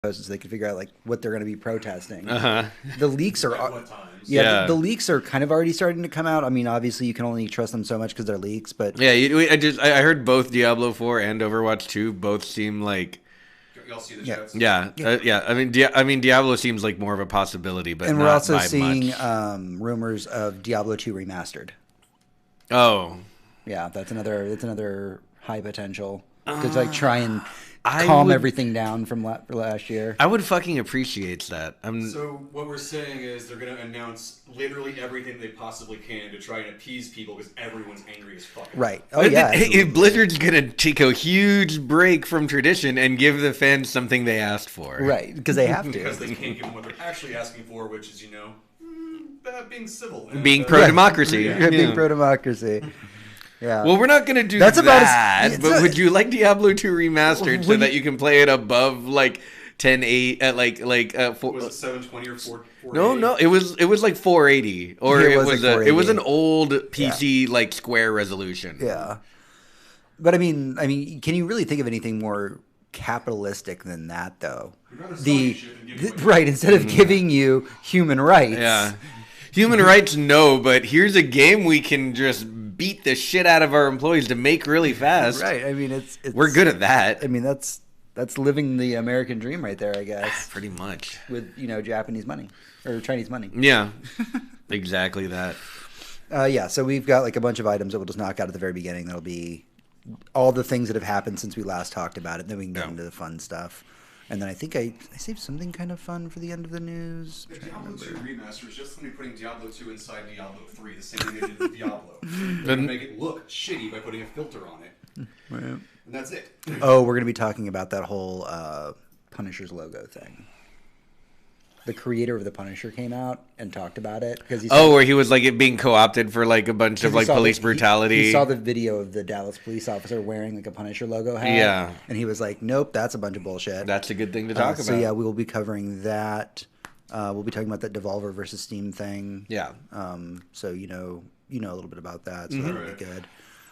posts so they can figure out like what they're going to be protesting. Uh-huh. The leaks are At what times? Yeah. the leaks are kind of already starting to come out. I mean, obviously you can only trust them so much because they're leaks, but Yeah, I heard both Diablo 4 and Overwatch 2 both seem like Y'all see the Yeah. chats? yeah. I mean Diablo seems like more of a possibility, but and not we're also by seeing much. rumors of Diablo 2 remastered. Oh, Yeah, that's another high potential to like try and I calm would- everything down from last year. I would fucking appreciate that. So what we're saying is they're going to announce literally everything they possibly can to try and appease people because everyone's angry as fuck. Right. Oh yeah. absolutely. Blizzard's gonna take a huge break from tradition and give the fans something they asked for. Right, because they have Because to. they can't give them what they're actually asking for, which is, being civil. And, Being pro-democracy. Being Yeah. pro-democracy. Yeah. Well, we're not gonna do That's about that. as- But would you like Diablo 2 remastered so When that you can play it above like 1080 at like was it 720 or 4? No, it was like 480 or It it was was like it was an 480. old PC like square resolution. Yeah. But I mean, can you really think of anything more capitalistic than that, though? You'd rather sell you shit than give you Right, instead of giving you human rights. Yeah. Human rights, no, but here's a game we can just beat the shit out of our employees to make really fast. Right. I mean, it's We're good at that. I mean, that's living the American dream right there, I guess, Pretty much. with Japanese money or Chinese money. Yeah. Exactly that. Yeah, so we've got like a bunch of items that we'll just knock out at the very beginning. That'll be all the things that have happened since we last talked about it. Then we can get Yeah. into the fun stuff. And then I think I saved something kind of fun for the end of the news. The Diablo 2 remaster is just somebody putting Diablo 2 inside Diablo 3, the same thing they did with Diablo. They're going to make it look shitty by putting a filter on it. Right. And that's it. Oh, we're going to be talking about that whole Punisher's logo thing. The creator of the Punisher came out and talked about it because Where he was like it being co-opted for like a bunch of like police brutality. He saw the video of the Dallas police officer wearing like a Punisher logo hat. Yeah. And he was like, "Nope, that's a bunch of bullshit." That's a good thing to talk about. So yeah, we will be covering that. We'll be talking about that Devolver versus Steam thing. Yeah. So you know a little bit about that, so that'll be good.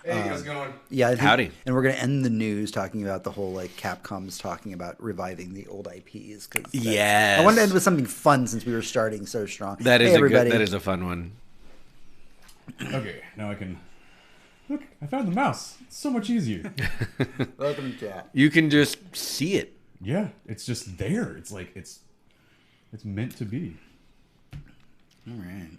Hey, how's it going? Yeah, I think- Howdy. And we're gonna end the news talking about the whole like Capcom's talking about reviving the old IPs. Yes. I wanted to end with something fun since we were starting so strong. That is Hey, everybody. that is a fun one. Okay, now I can... Look, I found the mouse. It's so much easier. Welcome to chat. You can just see it. Yeah, it's just there. It's like, it's meant to be. All right.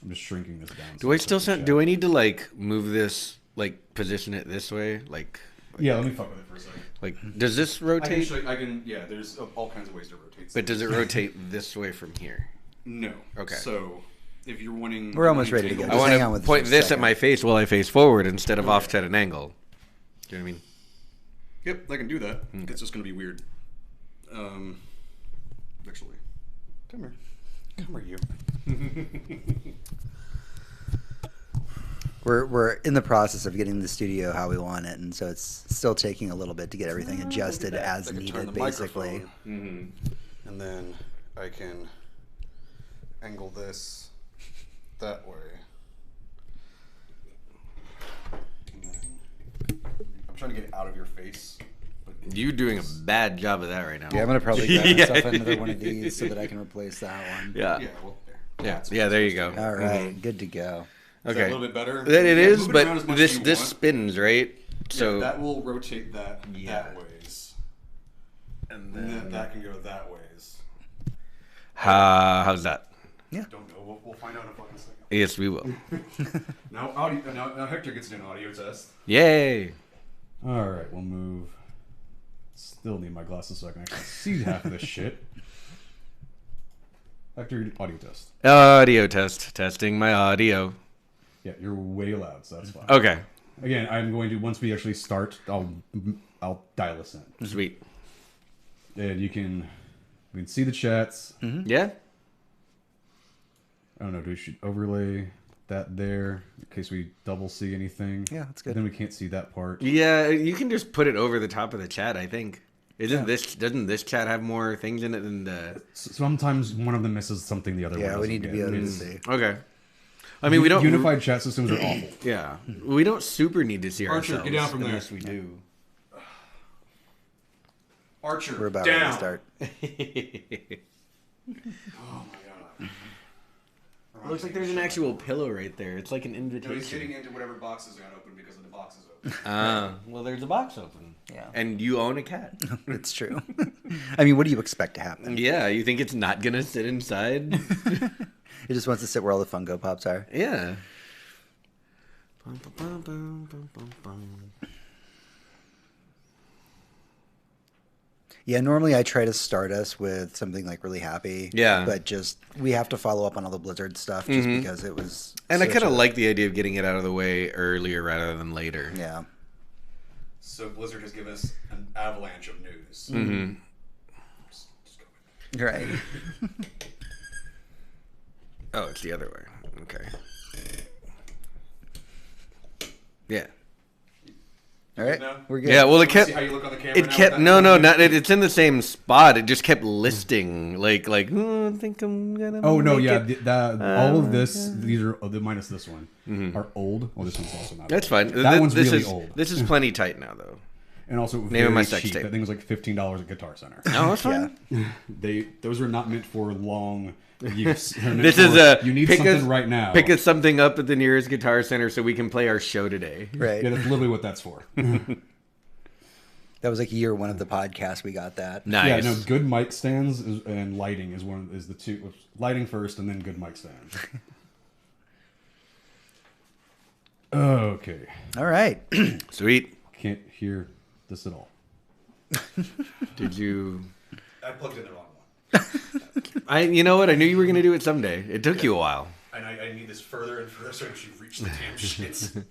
I'm just shrinking this down. Do I still sound? Do I need to like move this, like position it this way, like? Yeah, let me fuck with it for a second. Like, does this I can rotate? show you, yeah, there's all kinds of ways to rotate. But does it rotate this way from here? No. Okay. So, if you're wanting... We're almost ready to go. I Just want hang on with to us point for a this at second. my face while I face forward instead of off at an angle. Do you know what I mean? Yep, I can do that. It's just going to be weird. Actually, come here. Come here, you. We're in the process of getting the studio how we want it, and so it's still taking a little bit to get everything adjusted as I can turn needed, the basically. microphone, and then I can angle this that way. And then I'm trying to get it out of your face. But You're doing a bad job of that right now. Yeah, I'm gonna probably grab Yeah. myself another one of these so that I can replace that one. Yeah. yeah, well, there. Yeah. That's Yeah. There you go. All right, good to go. Is that Okay. a little bit better? That it Yeah, is, move it but around as much as you this want. spins right. So Yeah, that will rotate that ways. and And then that can go that ways. how's that? Don't know. We'll find out in a fucking second. Yes, we will. Now Hector gets to do an audio test. Yay! All right, we'll move. Still need my glasses so I can actually see half of this shit. After audio test. Audio test. Testing my audio. Yeah, you're way loud, so that's fine. Okay. Again, I'm going to, once we actually start, I'll dial us in. Sweet. And we can see the chats. Yeah. I don't know, do we should overlay that there in case we double see anything? Yeah, that's good. Then we can't see that part. Yeah, you can just put it over the top of the chat, I think. Doesn't this chat have more things in it than the Sometimes one of them misses something the other one Yeah, we doesn't need to get. be able to It's- see. Okay. I mean, we don't Unified chat systems are awful. Yeah. We don't super need to see Archer, ourselves. get down from there. Unless we do. Archer, We're about down. ready to start. Oh my god. It looks like there's an actual pillow right there. It's like an No, he's getting invitation. into whatever boxes are unopened because of the boxes open. Well, there's a box open. Yeah. And you own a cat. It's true. I mean, what do you expect to happen? Yeah, you think it's not gonna sit inside? It just wants to sit where all the Funko Pops are. Yeah. Bum, bum, bum, bum, bum, bum. Yeah, normally I try to start us with something like really happy. Yeah. But just, we have to follow up on all the Blizzard stuff just because it was. And I such kind of a- like the idea of getting it out of the way earlier rather than later. Yeah. So Blizzard has given us an avalanche of news. Mm-hmm. Just go with it. Right. Oh, it's the other way. Okay. Yeah. All right. No? We're good. Yeah, well, it Wanna kept. see how you look on the camera It now kept with no, that? not it's in the same spot. It just kept listing like I think I'm gonna. Oh no, make yeah, it. all of this, these are minus this one are old. Well, this one's also not. That's fine. That one's this really is, old. This is plenty tight now, though. And also Name of very my sex cheap. tape. That thing was like $15 at Guitar Center. Oh, that's fine. Those are not meant for long use. They're meant This is for, a you need pick something us, right now. Pick us something up at the nearest Guitar Center so we can play our show today. Right. Yeah, that's literally what that's for. That was like year one of the podcast. We got that. Nice. Yeah, no, good mic stands and lighting is the two. Lighting first, and then good mic stands. Okay, All right. Sweet. can't hear this at all. Did you? I plugged in the wrong one. You know what? I knew you were gonna do it someday. It took you a while. And I need this further and further so I actually reach the damn shits.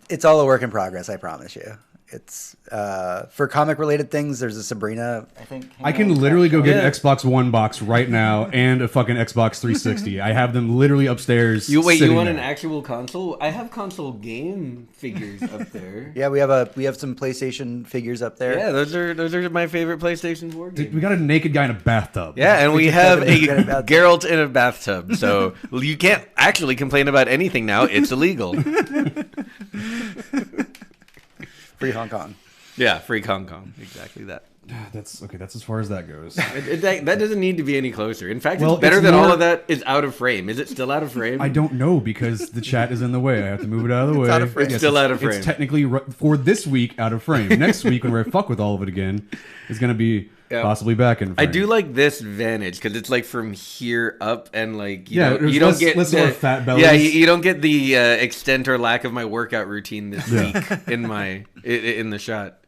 It's all a work in progress. I promise you. It's for comic related things. There's a Sabrina. I think I can literally go get Yeah. an Xbox One box right now and a fucking Xbox 360. I have them literally upstairs. You sitting want there. an actual console? I have console game figures up there. Yeah, we have some PlayStation figures up there. Yeah, those are my favorite PlayStation 4 games. We got a naked guy in a bathtub. Yeah, and we have a Get a bathtub. Geralt in a bathtub, so you can't actually complain about anything now. It's illegal. Free Hong Kong. Yeah, free Hong Kong. Exactly that. That's okay. That's as far as that goes. That doesn't need to be any closer. In fact, Well, it's better it's that all more- of that is out of frame. Is it still out of frame? I don't know because the chat is in the way. I have to move it out of the way. out of frame. It's still out of frame. It's technically for this week out of frame. Next week when we fuck with all of it again, is going to be Yeah. possibly back in I frame. do like this vantage because it's like from here up and like Yeah, there's you don't less- get less of the, our fat bellies. Yeah, you don't get the extent or lack of my workout routine this Yeah. week in the shot.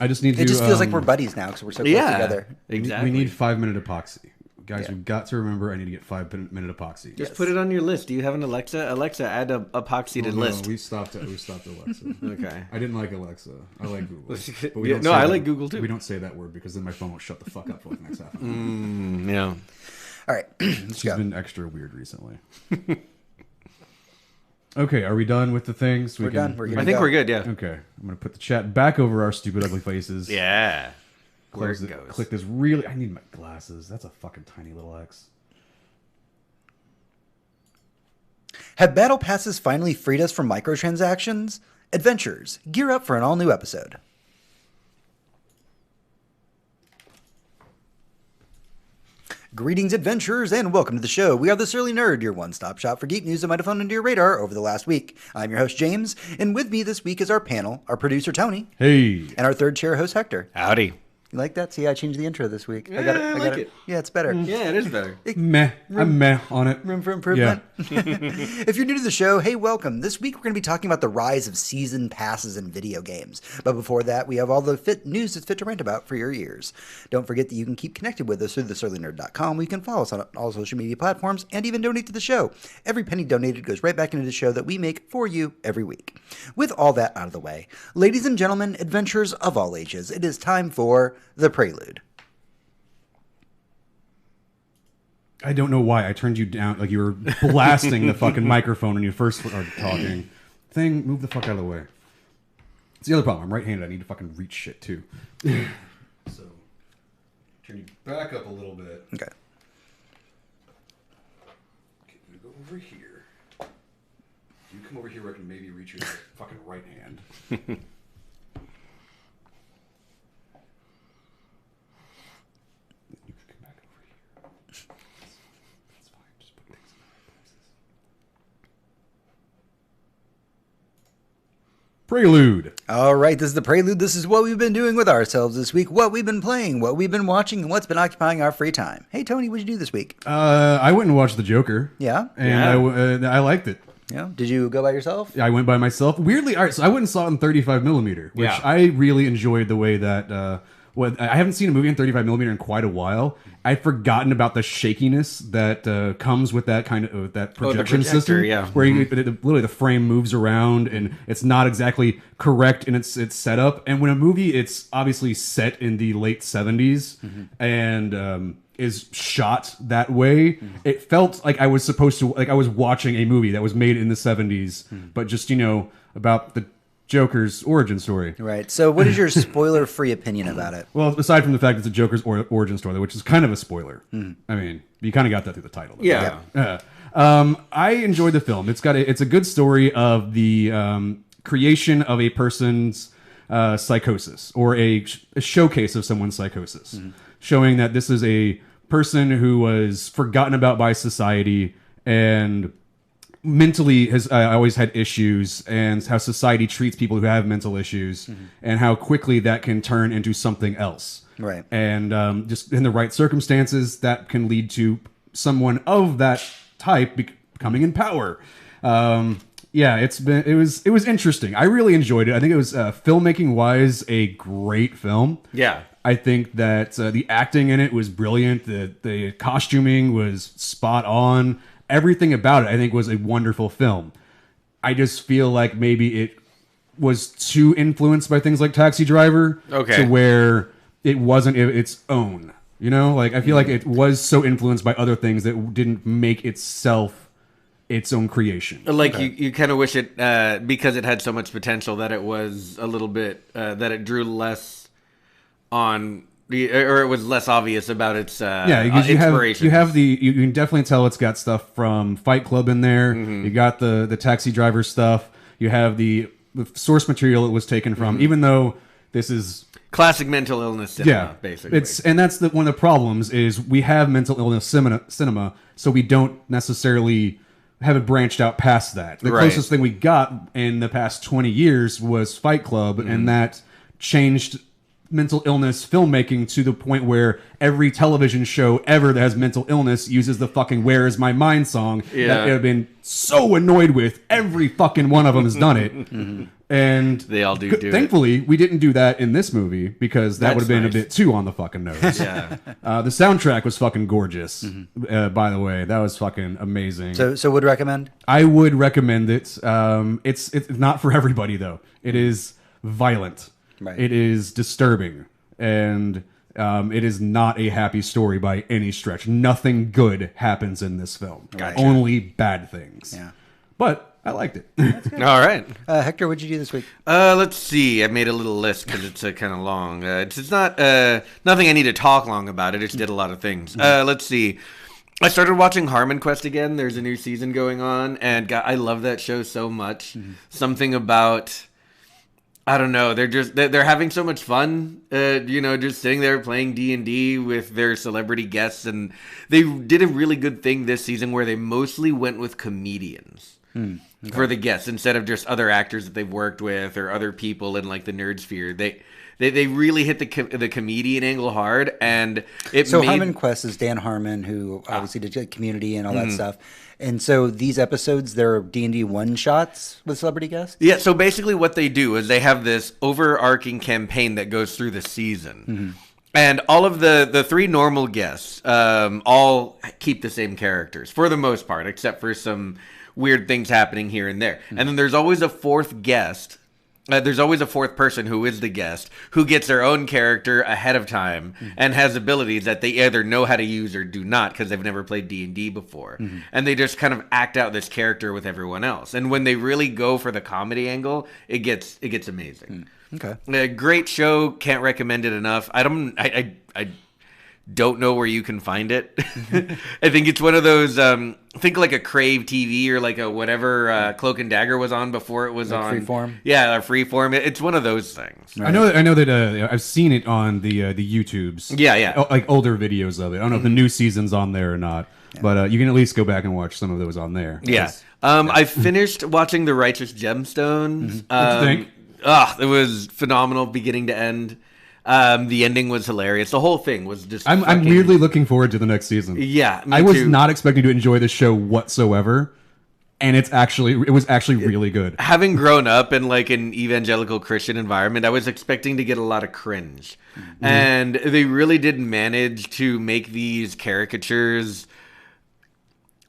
I just need to. It just feels like we're buddies now because we're so close Yeah, together. exactly. We need 5-minute epoxy, guys. Yeah. We've got to remember. I need to get 5-minute epoxy. Just put it on your list. Do you have an Alexa? Alexa, add a epoxy to No, list. we stopped Alexa. Okay. I didn't like Alexa. I like Google. But Yeah, don't no, say I that- like Google, too. We don't say that word because then my phone won't shut the fuck up for like the next half hour. Yeah. All right, let's She's go. been extra weird recently. Okay, are we done with the things? We're done. We're I gonna think go. we're good. Yeah. Okay, I'm gonna put the chat back over our stupid ugly faces. Yeah. Where Close it it. goes. Click this really. I need my glasses. That's a fucking tiny little X. Have battle passes finally freed us from microtransactions? Adventurers, gear up for an all-new episode. Greetings, adventurers, and welcome to the show. We are the Surly Nerd, your one-stop shop for geek news that might have fallen into your radar over the last week. I'm your host, James, and with me this week is our panel, our producer, Tony, Hey, and our third chair host, Hector. Howdy. You like that? See, I changed the intro this week. Yeah, I like it. Yeah, it's better. Yeah, it is better. meh. I'm meh on it. Room for improvement. If you're new to the show, hey, welcome. This week we're going to be talking about the rise of season passes in video games. But before that, we have all the news that's fit to rant about for your ears. Don't forget that you can keep connected with us through thesurlynerd.com, where you can follow us on all social media platforms and even donate to the show. Every penny donated goes right back into the show that we make for you every week. With all that out of the way, ladies and gentlemen, adventurers of all ages, it is time for The Prelude. I don't know why I turned you down like you were blasting the fucking microphone when you first started talking. Thing, move the fuck out of the way. It's the other problem. I'm right-handed. I need to fucking reach shit too. So, turn you back up a little bit. Okay. Okay, I'm gonna go over here. You come over here where I can maybe reach your fucking right hand. Prelude. All right, this is the prelude. This is what we've been doing with ourselves this week, what we've been playing, what we've been watching, and what's been occupying our free time. Hey, Tony, what'd you do this week? I went and watched The Joker. Yeah? And I liked it. Yeah. Did you go by yourself? I went by myself. Weirdly, all right, so I went and saw it in 35 millimeter, which I really enjoyed the way that. I haven't seen a movie in 35 millimeter in quite a while. I'd forgotten about the shakiness that comes with that kind of that projection system, where literally the frame moves around and it's not exactly correct in its setup. And when a movie, it's obviously set in the late 70s and is shot that way, it felt like I was supposed to, like I was watching a movie that was made in the 70s, but just about the Joker's origin story. Right. So what is your spoiler-free opinion about it? Well, aside from the fact it's a Joker's origin story, which is kind of a spoiler. I mean, you kind of got that through the title. Though. Yeah. I enjoyed the film. It's a good story of the creation of a person's psychosis, or a showcase of someone's psychosis, showing that this is a person who was forgotten about by society and mentally has always had issues, and how society treats people who have mental issues, and how quickly that can turn into something else. Right. And just in the right circumstances, that can lead to someone of that type becoming in power. It was interesting. I really enjoyed it. I think it was filmmaking wise a great film. Yeah. I think that the acting in it was brilliant. The costuming was spot on. Everything about it, I think, was a wonderful film. I just feel like maybe it was too influenced by things like Taxi Driver, to where it wasn't its own. I feel like it was so influenced by other things that didn't make itself its own creation. Like you kind of wish it, because it had so much potential, that it was a little bit, that it drew less on. Or it was less obvious about its inspiration. You can definitely tell it's got stuff from Fight Club in there. You got the Taxi Driver stuff. You have the source material it was taken from, even though this is classic mental illness cinema, basically. And that's one of the problems is we have mental illness cinema, so we don't necessarily have it branched out past that. The closest thing we got in the past 20 years was Fight Club, and that changed mental illness filmmaking to the point where every television show ever that has mental illness uses the fucking "Where Is My Mind" song that I've been so annoyed with. Every fucking one of them has done it. And they all do thankfully, we didn't do that in this movie, because that would have been a bit too on the fucking nose. The soundtrack was fucking gorgeous, by the way. That was fucking amazing. So would recommend? I would recommend it. It's not for everybody, though. It is violent. Right. It is disturbing, and it is not a happy story by any stretch. Nothing good happens in this film. Gotcha. Only bad things. Yeah. But I liked it. All right. Hector, what'd you do this week? Let's see. I made a little list because it's kind of long. It's not nothing I need to talk long about. I just did a lot of things. Let's see. I started watching Harmon Quest again. There's a new season going on, and I love that show so much. Something about, I don't know. They're having so much fun. Just sitting there playing D&D with their celebrity guests, and they did a really good thing this season where they mostly went with comedians for the guests instead of just other actors that they've worked with or other people in like the nerd sphere. They really hit the comedian angle hard, and Harmon Quest is Dan Harmon, who obviously did Community and all that stuff. And so these episodes, they're D&D one-shots with celebrity guests? Yeah, so basically what they do is they have this overarching campaign that goes through the season. And all of the three normal guests all keep the same characters, for the most part, except for some weird things happening here and there. And then there's always a fourth guest. There's always a fourth person who is the guest, who gets their own character ahead of time and has abilities that they either know how to use or do not, because they've never played D&D before. And they just kind of act out this character with everyone else. And when they really go for the comedy angle, it gets amazing. Okay. A great show. Can't recommend it enough. I don't know where you can find it. I think it's one of those, think like a Crave TV or like a whatever Cloak and Dagger was on before it was on Freeform. Yeah, Freeform. It's one of those things. Right. I know that I've seen it on the YouTubes. Yeah. Like older videos of it. I don't know if the new season's on there or not, but you can at least go back and watch some of those on there. Yeah. I finished watching The Righteous Gemstones. What'd you think? it was phenomenal, beginning to end. The ending was hilarious. The whole thing was just. I'm weirdly looking forward to the next season. Yeah, me I was too. not expecting to enjoy this show whatsoever, and it was actually really good. Having grown up in like an evangelical Christian environment, I was expecting to get a lot of cringe, and they really did manage to make these caricatures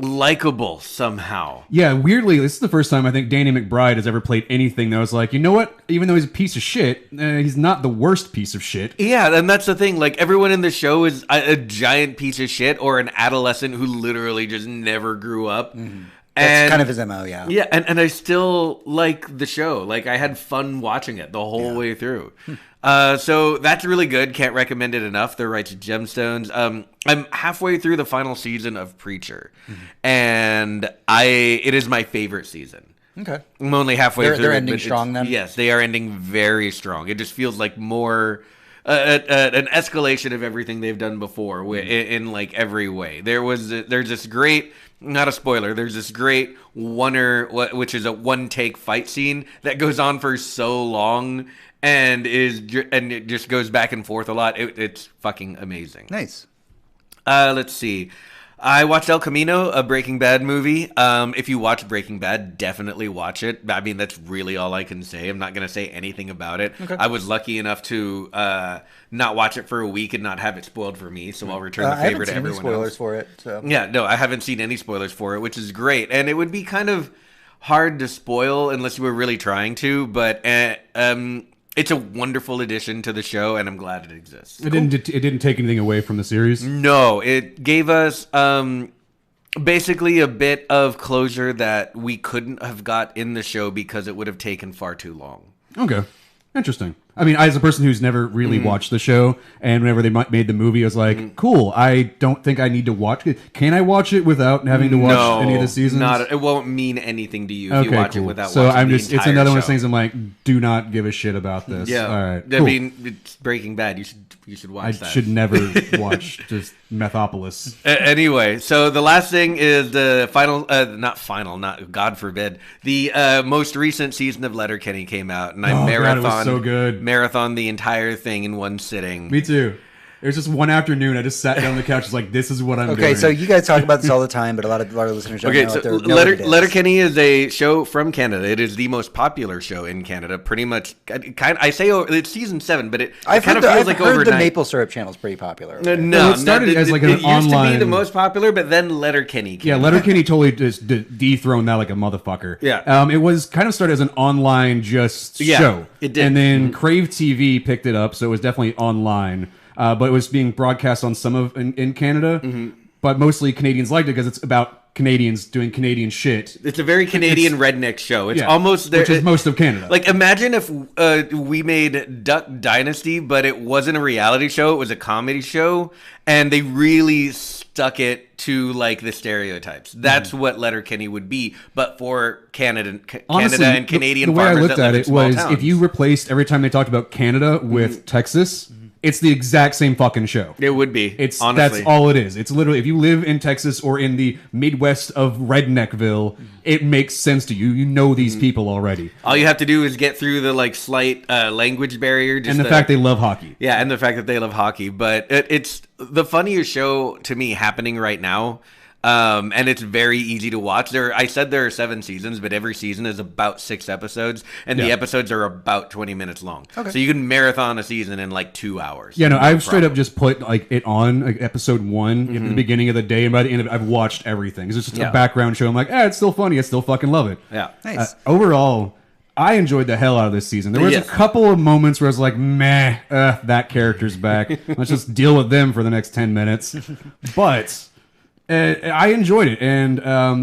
likable somehow. Yeah, weirdly, this is the first time I think Danny McBride has ever played anything that was like, you know what? Even though he's a piece of shit, he's not the worst piece of shit. Yeah, and that's the thing. Like, everyone in the show is a giant piece of shit or an adolescent who literally just never grew up. That's kind of his MO, yeah. Yeah, and I still like the show. Like, I had fun watching it the whole way through. So that's really good. Can't recommend it enough. They're Righteous Gemstones. I'm halfway through the final season of Preacher, and it is my favorite season. Okay. I'm only halfway through. They're ending strong then? Yes, they are ending very strong. It just feels like more an escalation of everything they've done before in like every way. There's this great, not a spoiler, there's this great which is a one take fight scene that goes on for so long and it just goes back and forth a lot. It's fucking amazing. Nice. Let's see. I watched El Camino, a Breaking Bad movie. If you watch Breaking Bad, definitely watch it. I mean, that's really all I can say. I'm not going to say anything about it. Okay. I was lucky enough to not watch it for a week and not have it spoiled for me, so I'll return the favor to everyone else. I haven't seen any spoilers for it. So. Yeah, no, I haven't seen any spoilers for it, which is great. And it would be kind of hard to spoil unless you were really trying to, but it's a wonderful addition to the show, and I'm glad it exists. It didn't take anything away from the series? No, it gave us basically a bit of closure that we couldn't have got in the show because it would have taken far too long. Okay. Interesting. I mean, as a person who's never really watched the show, and whenever they made the movie, I was like, cool, I don't think I need to watch it. Can I watch it without having to watch any of the seasons? It won't mean anything to you if you watch it without so watching it's another one of those things I'm like, do not give a shit about this. Yeah. All right, cool. I mean, it's Breaking Bad. You should watch that. I should never watch just Methopolis. Anyway, so the last thing is the not God forbid, the most recent season of Letterkenny came out, and I marathon the entire thing in one sitting. Me too. It was just one afternoon. I just sat down on the couch, was like, "This is what I'm doing." Okay, so you guys talk about this all the time, but a lot of listeners don't know what they're Letterkenny is a show from Canada. It is the most popular show in Canada. Pretty much, I say it's season 7, but it kind of feels like overnight. I've heard the Maple Syrup channel is pretty popular. No, it started as like an online. It used to be the most popular, but then Letterkenny came. Yeah, Letterkenny totally just dethroned that like a motherfucker. Yeah, it was kind of started as an online show. It did, and then Crave TV picked it up, so it was definitely online. But it was being broadcast on in Canada, but mostly Canadians liked it because it's about Canadians doing Canadian shit. It's a very Canadian redneck show. It's almost which is most of Canada. Like, imagine if we made Duck Dynasty, but it wasn't a reality show; it was a comedy show, and they really stuck it to like the stereotypes. That's what Letterkenny would be, but for Canada and Canadian the way farmers I looked that live at in it small was towns. If you replaced every time they talked about Canada with Texas. It's the exact same fucking show. It would be. Honestly. That's all it is. It's literally, if you live in Texas or in the Midwest of Redneckville, it makes sense to you. You know these people already. All you have to do is get through the like slight language barrier. And the fact they love hockey. Yeah, and the fact that they love hockey. But it's the funniest show to me happening right now. And it's very easy to watch. I said there are 7 seasons, but every season is about 6 episodes, and the episodes are about 20 minutes long. Okay. So you can marathon a season in like 2 hours. Yeah, no, I've straight up just put like it on like episode 1 at the beginning of the day, and by the end of it, I've watched everything. It's just a background show. I'm like, it's still funny. I still fucking love it. Yeah, nice. Overall, I enjoyed the hell out of this season. There was a couple of moments where I was like, meh, that character's back. Let's just deal with them for the next 10 minutes. But I enjoyed it, and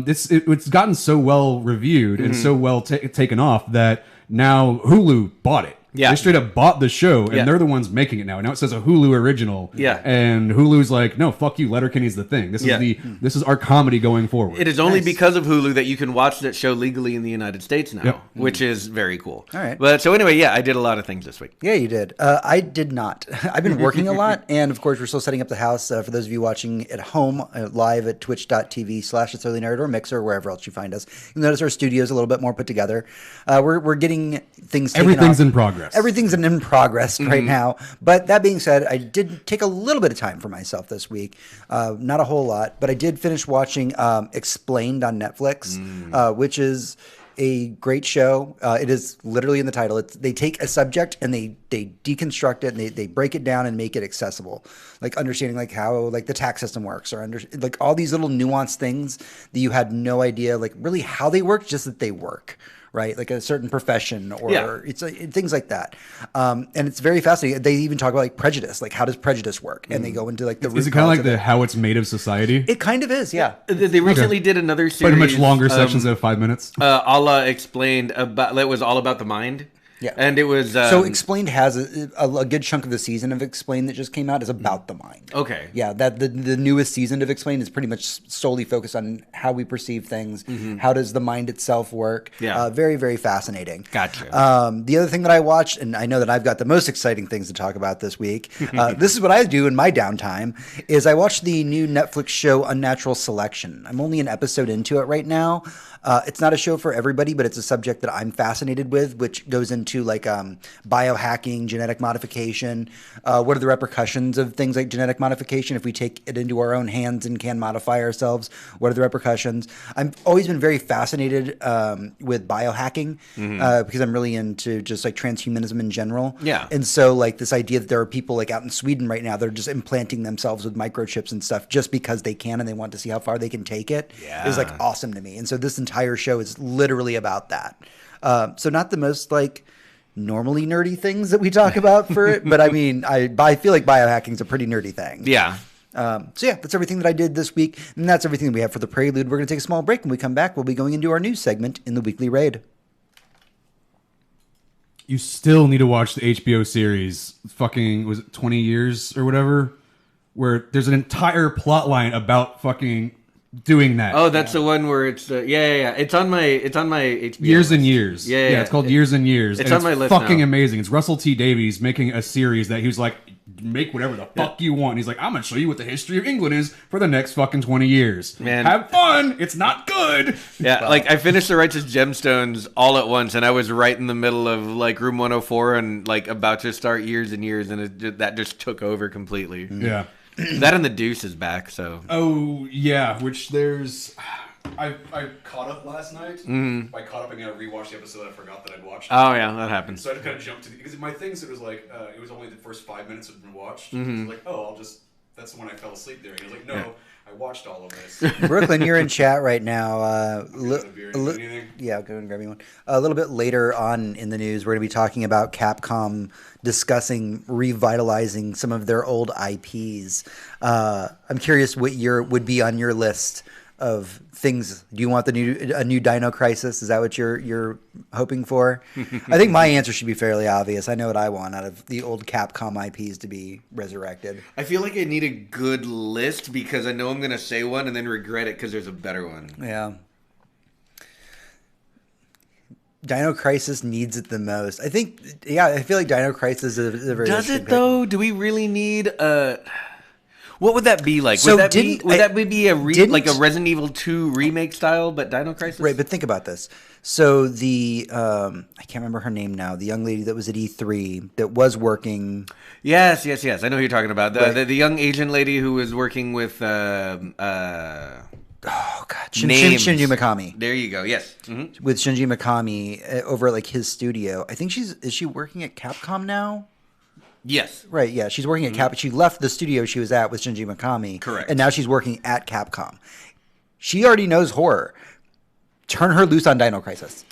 it's gotten so well reviewed and so well taken off that now Hulu bought it. Yeah. They straight up bought the show, and Yeah. they're the ones making it now. Now it says a Hulu original. Yeah. And Hulu's like, no, fuck you. Letterkenny's the thing. This Yeah. is this is our comedy going forward. It is only Nice. because of Hulu that you can watch that show legally in the United States now, Yep. which is very cool. All right. But so anyway, yeah, I did a lot of things this week. Yeah, you did. I did not. I've been working a lot, and of course, we're still setting up the house. For those of you watching at home, live at twitch.tv/itsearlynerd or Mixer, wherever else you find us, you'll notice our studio's a little bit more put together. We're getting things taken Everything's off. in progress. Everything's in progress right now. But that being said, I did take a little bit of time for myself this week. Not a whole lot, but I did finish watching Explained on Netflix, which is a great show. It is literally in the title. They take a subject and they deconstruct it and they break it down and make it accessible. Like understanding like how like the tax system works or like all these little nuanced things that you had no idea like really how they work, just that they work. Right, like a certain profession, or it's things like that, and it's very fascinating. They even talk about like prejudice, like how does prejudice work, and they go into like the. Is it kind of like the how it's made of society? It kind of is, yeah. They recently did another series. Pretty much longer sections of 5 minutes. Allah Explained about that was all about the mind. Yeah. And it was So Explained has a good chunk of the season of Explained that just came out is about the mind. Okay. Yeah, that the newest season of Explained is pretty much solely focused on how we perceive things. How does the mind itself work? Yeah. Very, very fascinating. Gotcha. The other thing that I watched, and I know that I've got the most exciting things to talk about this week. This is what I do in my downtime, is I watched the new Netflix show Unnatural Selection. I'm only an episode into it right now. It's not a show for everybody, but it's a subject that I'm fascinated with, which goes into like biohacking, genetic modification. What are the repercussions of things like genetic modification if we take it into our own hands and can modify ourselves? What are the repercussions? I've always been very fascinated with biohacking because I'm really into just like transhumanism in general. Yeah. And so like this idea that there are people like out in Sweden right now that are just implanting themselves with microchips and stuff just because they can and they want to see how far they can take it is like awesome to me. And so this entire show is literally about that. So not the most like normally nerdy things that we talk about for it, but I mean, I feel like biohacking is a pretty nerdy thing. Yeah. So yeah, that's everything that I did this week, and that's everything that we have for the prelude. We're going to take a small break. When we come back, we'll be going into our news segment in the weekly raid. You still need to watch the HBO series, fucking, was it 20 years or whatever? Where there's an entire plot line about fucking doing that. Oh, that's the one where it's yeah. It's on my HBO. Years and list. Years. Yeah. It's called Years and Years. It's and on my list fucking now. amazing. It's Russell T Davies making a series that he was like, make whatever the fuck you want. He's like, I'm gonna show you what the history of England is for the next fucking 20 years. Man. Have fun. It's not good. Yeah, like I finished The Righteous Gemstones all at once, and I was right in the middle of like Room 104 and like about to start Years and Years, and that just took over completely. Yeah. That and The Deuce is back, so. Oh yeah, which there's. I caught up last night. By caught up, I mean I rewatched the episode I forgot that I'd watched. Oh yeah, that happens. So I had to kind of jump to because my things it was like it was only the first 5 minutes had been watched. So it was like, oh, that's when I fell asleep there. And I was like, no, I watched all of this. Brooklyn, you're in chat right now. Grab a beer, anything? Yeah, go and grab me one. A little bit later on in the news, we're going to be talking about Capcom discussing revitalizing some of their old IPs. I'm curious what would be on your list of things. Do you want a new Dino Crisis? Is that what you're hoping for? I think my answer should be fairly obvious. I know what I want out of the old Capcom IPs to be resurrected. I feel like I need a good list because I know I'm going to say one and then regret it because there's a better one. Yeah. Dino Crisis needs it the most. I think, I feel like Dino Crisis is a very Does interesting it though? Do we really need what would that be like? So would that didn't- be a didn't- like a Resident Evil 2 remake style, but Dino Crisis? Right, but think about this. So the I can't remember her name now. The young lady that was at E3 that was working. Yes. I know who you're talking about. Right. The young Asian lady who was working with Oh God, Names. Shinji Mikami. There you go. Yes. Mm-hmm. With Shinji Mikami over at like his studio. I think is she working at Capcom now? Yes. Right, yeah, she's working at Cap. She left the studio she was at with Shinji Mikami. Correct. And now she's working at Capcom. She already knows horror. Turn her loose on Dino Crisis.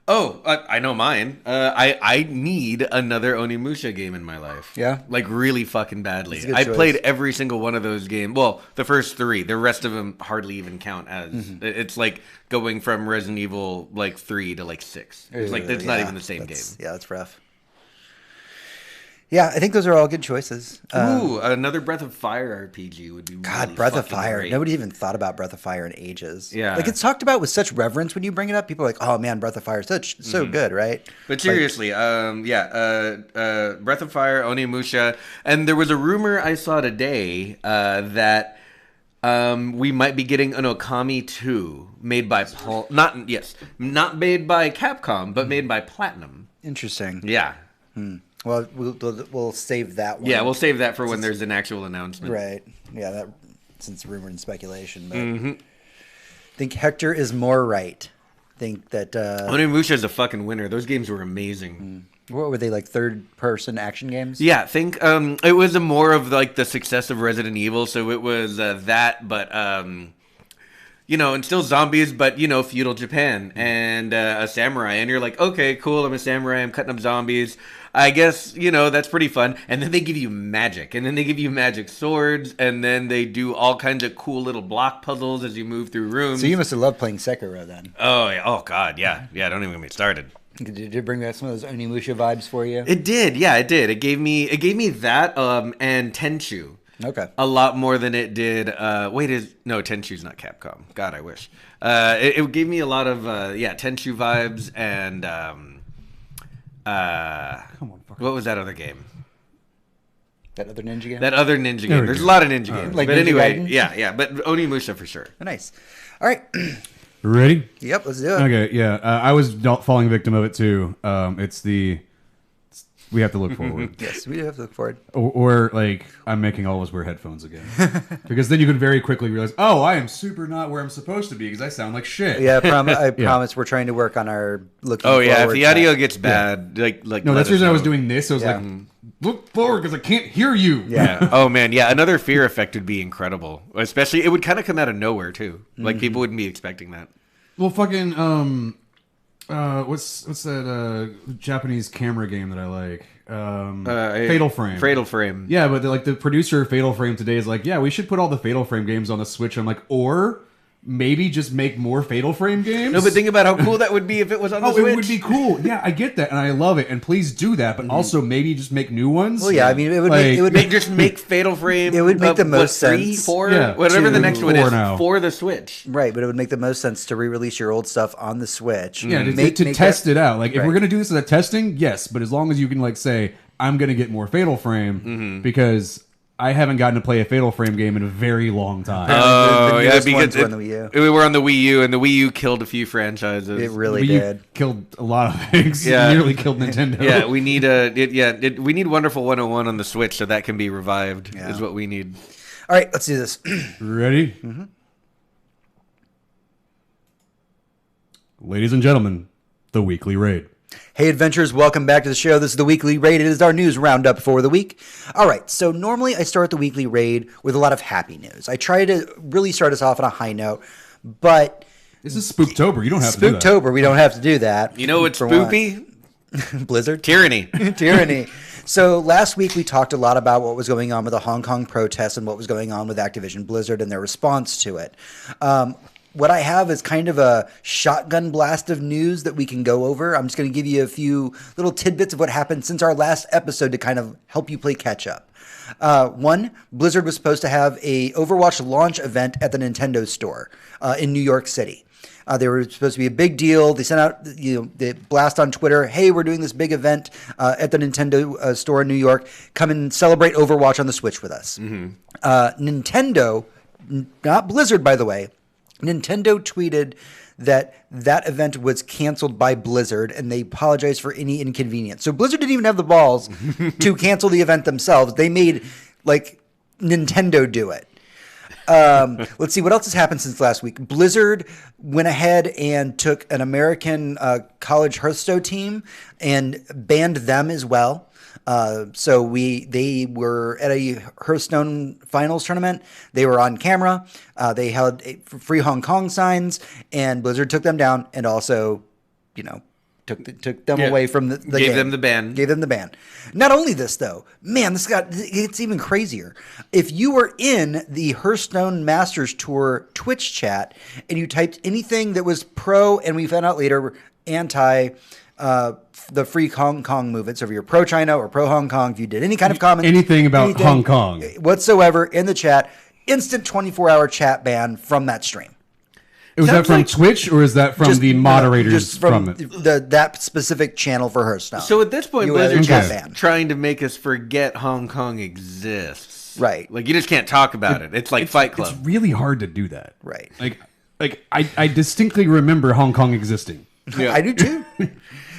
Oh, I know mine. I need another Onimusha game in my life. Yeah? Like really fucking badly. That's a good I choice. played every single one of those games. Well, the first 3. The rest of them hardly even count as. It's like going from Resident Evil like 3 to like 6. It's like it's not even the same game. Yeah, that's rough. Yeah, I think those are all good choices. Ooh, another Breath of Fire RPG would be God, really Breath of fucking Fire. great. Nobody even thought about Breath of Fire in ages. Yeah. Like, it's talked about with such reverence when you bring it up. People are like, oh, man, Breath of Fire is so good, right? But seriously, Breath of Fire, Onimusha, and there was a rumor I saw today that we might be getting an Okami 2 made by not made by Capcom, but made by Platinum. Interesting. Yeah. Well, we'll save that one. Yeah, we'll save that for when there's an actual announcement. Right. Yeah, that since rumor and speculation. But Mm-hmm. I think Hector is more right. Think that Onimusha is a fucking winner. Those games were amazing. what were they, like third-person action games? Yeah, think it was a more of like the success of Resident Evil, so it was that, but and still zombies, but feudal Japan and a samurai, and you're like, okay, cool, I'm a samurai, I'm cutting up zombies. I guess that's pretty fun. And then they give you magic, and then they give you magic swords, and then they do all kinds of cool little block puzzles as you move through rooms. So you must have loved playing Sekiro then. Oh yeah, oh god, yeah. Don't even get me started. Did it bring back some of those Onimusha vibes for you? It did, yeah, it did. It gave me that and Tenchu. Okay. A lot more than it did. Tenchu's not Capcom. God, I wish. It gave me a lot of Tenchu vibes and Come on, fucker. what was that other game? That other ninja game? That other ninja There game. we There's go. a lot of ninja games. Like but Ninja anyway, Gaiden? yeah. But Onimusha for sure. Nice. All right. Ready? Yep, let's do it. Okay, yeah. I was falling victim of it too. We have to look forward. Yes, we do have to look forward. Or like, I'm making all of us wear headphones again. Because then you can very quickly realize, oh, I am super not where I'm supposed to be because I sound like shit. Yeah, I promise we're trying to work on our looking Oh yeah, if forward the audio track. gets bad, like No, let that's us the reason I was know. doing this. I was Yeah. like, look forward because I can't hear you. Yeah. Oh man, yeah. Another fear effect would be incredible. Especially, it would kind of come out of nowhere too. Like people wouldn't be expecting that. Well, fucking, what's that Japanese camera game that I like? Fatal Frame. Fatal Frame. Yeah, but the producer of Fatal Frame today is like, yeah, we should put all the Fatal Frame games on the Switch. I'm like, or maybe just make more Fatal Frame games. No, but think about how cool that would be if it was on the Oh, Switch. it would be cool. Yeah, I get that, and I love it. And please do that. But also maybe just make new ones. Well, yeah, I mean, it would Like- Make Fatal Frame. It would make the most 3, sense 4, Yeah, whatever the to- next one 4 is now. for the Switch. Right, but it would make the most sense to re-release your old stuff on the Switch. Yeah, to Make test that- it out. Like, if Right. we're gonna do this as a testing, yes. But as long as you can like say, I'm gonna get more Fatal Frame because I haven't gotten to play a Fatal Frame game in a very long time. The newest ones were on the Wii U. we were on the Wii U, and the Wii U killed a few franchises. It really Wii U did. killed a lot of things. Yeah. Nearly killed Nintendo. Yeah, we need we need Wonderful 101 on the Switch so that can be revived. Yeah. Is what we need. All right, let's do this. Ready? Ladies and gentlemen, the weekly raid. Hey, adventurers, welcome back to the show. This is the Weekly Raid. It is our news roundup for the week. All right, so normally I start the Weekly Raid with a lot of happy news. I try to really start us off on a high note, but This is Spooktober. You don't have to do that. Spooktober, we don't have to do that. You know what's For one. spoopy? Blizzard? Tyranny. Tyranny. So last week we talked a lot about what was going on with the Hong Kong protests and what was going on with Activision Blizzard and their response to it. What I have is kind of a shotgun blast of news that we can go over. I'm just going to give you a few little tidbits of what happened since our last episode to kind of help you play catch up. One, Blizzard was supposed to have a Overwatch launch event at the Nintendo store in New York City. They were supposed to be a big deal. They sent out, the blast on Twitter, hey, we're doing this big event at the Nintendo store in New York. Come and celebrate Overwatch on the Switch with us. Nintendo, not Blizzard, by the way, Nintendo tweeted that event was canceled by Blizzard, and they apologized for any inconvenience. So Blizzard didn't even have the balls to cancel the event themselves. They made, Nintendo do it. Let's see what else has happened since last week. Blizzard went ahead and took an American college Hearthstone team and banned them as well. So they were at a Hearthstone finals tournament. They were on camera. They held free Hong Kong signs, and Blizzard took them down and also, took them away from the Gave game. them the ban. Gave them the ban. Not only this, though, man, it's even crazier. If you were in the Hearthstone Masters Tour Twitch chat and you typed anything that was pro, and we found out later anti the free Hong Kong movement. So if you're pro-China or pro-Hong Kong, if you did any kind of comment, Anything about Hong Kong whatsoever in the chat, instant 24-hour chat ban from that stream. Was that from Twitch or is that from the moderators just from it? that specific channel for Hearthstone? So at this point, You had a Blizzard's chat just ban. trying to make us forget Hong Kong exists. Right. Like, you just can't talk about it. It's like Fight Club. It's really hard to do that. Right. Like I distinctly remember Hong Kong existing. Yeah. I do too.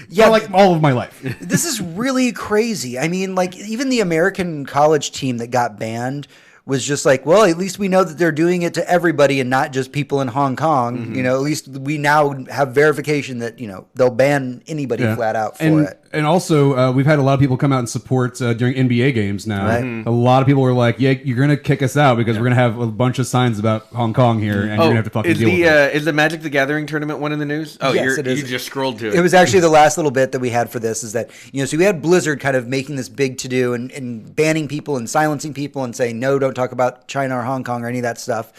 Yeah, like all of my life. This is really crazy. I mean, like, even the American college team that got banned was just like, well, at least we know that they're doing it to everybody and not just people in Hong Kong. Mm-hmm. You know, at least we now have verification that, you know, they'll ban anybody flat out for it. And also, we've had a lot of people come out and support during NBA games now. Right. Mm-hmm. A lot of people were like, yeah, you're going to kick us out because we're going to have a bunch of signs about Hong Kong here and you're going to have to fucking deal with it. Is the Magic the Gathering tournament one in the news? Oh, Yes, it is. You just scrolled to it. It was actually the last little bit that we had for this is that, you know, so we had Blizzard kind of making this big to-do and banning people and silencing people and saying, no, don't talk about China or Hong Kong or any of that stuff.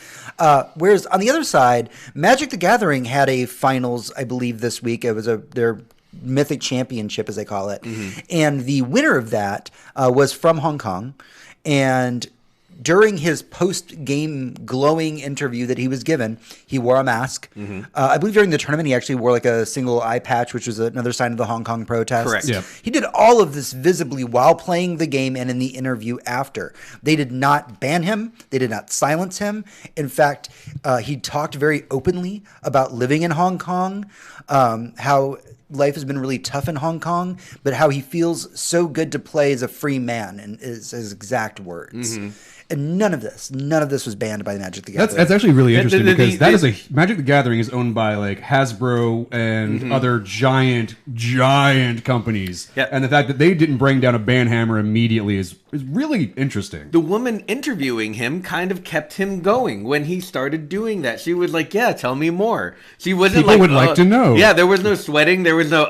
Whereas on the other side, Magic the Gathering had a finals, I believe, this week. It was their Mythic Championship, as they call it. Mm-hmm. And the winner of that was from Hong Kong. And during his post-game glowing interview that he was given, he wore a mask. Mm-hmm. I believe during the tournament, he actually wore like a single eye patch, which was another sign of the Hong Kong protests. Correct. Yeah. He did all of this visibly while playing the game and in the interview after. They did not ban him. They did not silence him. In fact, he talked very openly about living in Hong Kong, how life has been really tough in Hong Kong, but how he feels so good to play as a free man, and is his exact words. And none of this was banned by Magic the Gathering. That's actually really interesting because that the- is a Magic the Gathering is owned by like Hasbro and other giant companies. Yep. And the fact that they didn't bring down a ban hammer immediately is really interesting. The woman interviewing him kind of kept him going when he started doing that. She was like, "Yeah, tell me more." She wasn't People like, would like to know. Yeah, there was no sweating. There was no,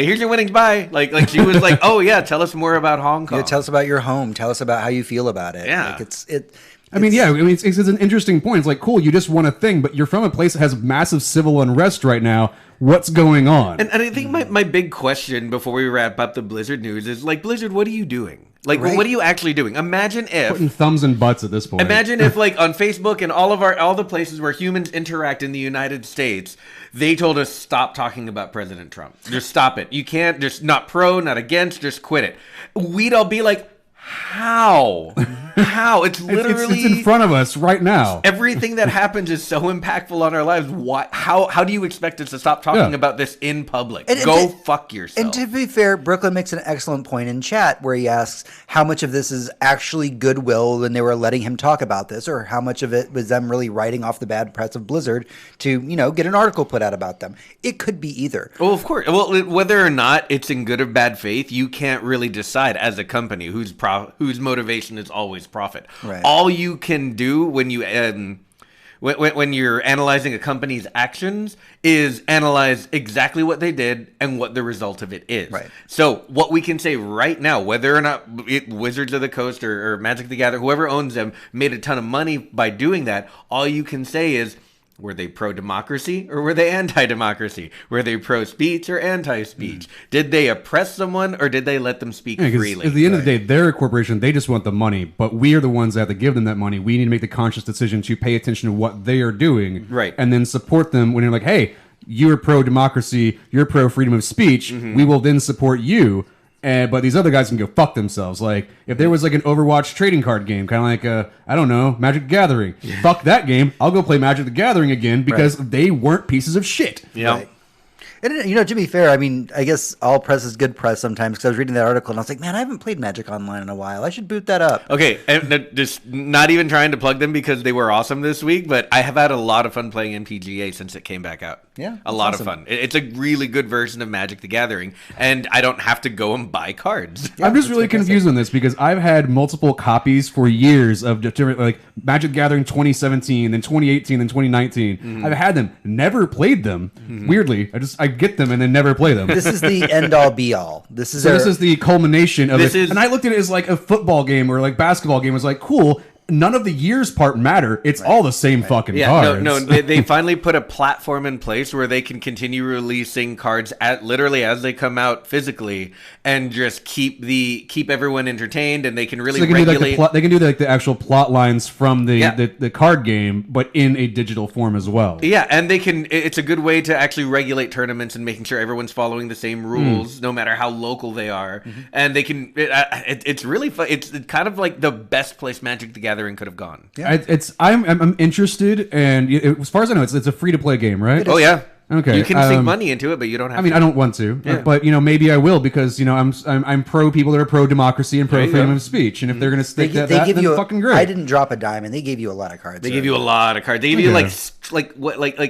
here's your winnings, bye. Like she was like, "Oh yeah, tell us more about Hong Kong." Yeah, tell us about your home. Tell us about how you feel about it. Yeah. Like it's it's an interesting point. It's like, cool, you just won a thing, but you're from a place that has massive civil unrest right now. What's going on? And I think my big question before we wrap up the Blizzard news is like, Blizzard, what are you doing? Like, Right. what are you actually doing? Imagine if Putting thumbs in butts at this point. Imagine if, like, on Facebook and all the places where humans interact in the United States, they told us stop talking about President Trump. Just stop it. You can't. Just not pro, not against. Just quit it. We'd all be like, how? How? It's literally it's in front of us right now. everything that happens is so impactful on our lives. Why? How do you expect us to stop talking Yeah. about this in public? And Go to- fuck yourself. And to be fair, Brooklyn makes an excellent point in chat where he asks how much of this is actually goodwill when they were letting him talk about this, or how much of it was them really writing off the bad press of Blizzard to, you know, get an article put out about them. It could be either. Well, of course. Well, whether or not it's in good or bad faith, you can't really decide as a company whose motivation is always profit. Right. All you can do when you when you're analyzing a company's actions is analyze exactly what they did and what the result of it is. Right. So what we can say right now, whether or not Wizards of the Coast or Magic the Gathering, whoever owns them, made a ton of money by doing that, all you can say is, were they pro-democracy or were they anti-democracy? Were they pro-speech or anti-speech? Did they oppress someone or did they let them speak Yeah, 'cause freely? at the end of the day, they're a corporation. They just want the money, but we are the ones that have to give them that money. We need to make the conscious decision to pay attention to what they are doing, Right. and then support them when you're like, "Hey, you're pro-democracy, you're pro-freedom of speech. We will then support you." But these other guys can go fuck themselves. Like, if there was like an Overwatch trading card game, kind of like, I don't know, Magic the Gathering. Fuck that game. I'll go play Magic the Gathering again because they weren't pieces of shit. Yeah. Right. And, you know, to be fair, I mean, I guess all press is good press sometimes, because I was reading that article and I was like, man, I haven't played Magic Online in a while. I should boot that up. Okay, and just not even trying to plug them because they were awesome this week, but I have had a lot of fun playing MTGA since it came back out. Yeah, a that's lot awesome. of fun. It's a really good version of Magic the Gathering, and I don't have to go and buy cards. I'm just that's really fantastic. confused on this because I've had multiple copies for years of different, like Magic the Gathering 2017, then 2018, then 2019. I've had them, never played them. Weirdly, I get them and then never play them. This is the end all be all. So this is the culmination of This it. is- And I looked at it as like a football game or like basketball game. It was like, cool. none of the years part matter. It's all the same fucking cards. No, they finally put a platform in place where they can continue releasing cards at literally as they come out physically, and just keep everyone entertained, and they can really regulate. They can do the actual plot lines from the card game, but in a digital form as well. Yeah, and they can. It's a good way to actually regulate tournaments and making sure everyone's following the same rules, no matter how local they are. And they can. It's really fun. It's kind of like the best place Magic the Gathering could have gone. Yeah. I'm interested, and as far as I know, it's a free to play game, right? Oh yeah. Okay. You can sink money into it, but you don't have. I mean, I don't want to, but maybe I will, because I'm pro people that are pro democracy and pro freedom of speech, and if they're going to stick that, then fucking great. I didn't drop a dime, and they gave you a lot of cards. They give you a lot of cards. They give you like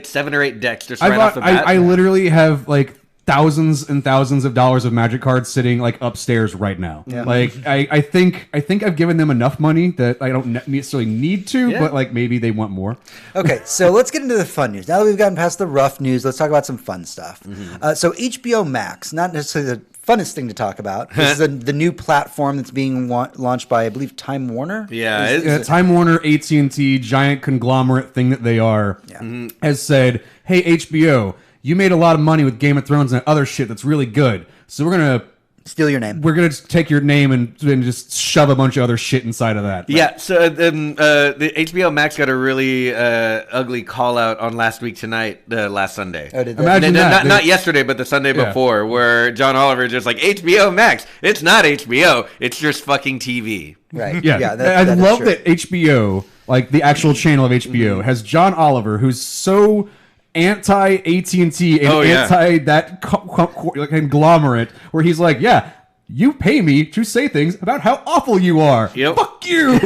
7 or 8 decks just right off the bat. I literally have like thousands and thousands of dollars of Magic cards sitting like upstairs right now. Yeah. Like I think I've given them enough money that I don't necessarily need to, but like maybe they want more. Okay, so let's get into the fun news. Now that we've gotten past the rough news, let's talk about some fun stuff. So HBO Max, not necessarily the funnest thing to talk about. This is the new platform that's being launched by, I believe, Time Warner. Time Warner, AT&T, giant conglomerate thing that they are, has said, "Hey HBO, you made a lot of money with Game of Thrones and other shit that's really good. So we're going to steal your name. We're going to take your name and just shove a bunch of other shit inside of that." Yeah, so the HBO Max got a really ugly call out on Last Week Tonight, last Sunday. Oh, did they? Imagine that. Not yesterday, but the Sunday before, where John Oliver just like, HBO Max, it's not HBO, it's just fucking TV. Right. Yeah, I love that HBO, like the actual channel of HBO, has John Oliver, who's so anti AT&T and anti that conglomerate, where he's like, yeah, you pay me to say things about how awful you are. Yep. Fuck you.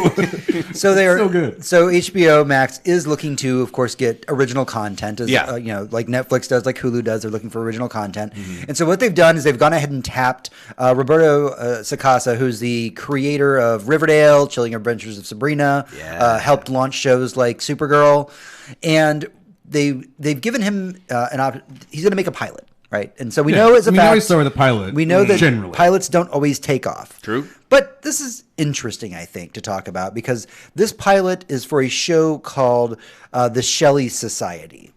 So they're so good. So HBO Max is looking to, of course, get original content, as like Netflix does, like Hulu does. They're looking for original content, and so what they've done is they've gone ahead and tapped Roberto Sacasa, who's the creator of Riverdale, Chilling Adventures of Sabrina, helped launch shows like Supergirl, and they've given him an option. He's going to make a pilot, right? And so we know as a fact, we always start with a pilot. We know that generally pilots don't always take off. True. But this is interesting, I think, to talk about, because this pilot is for a show called The Shelley Society.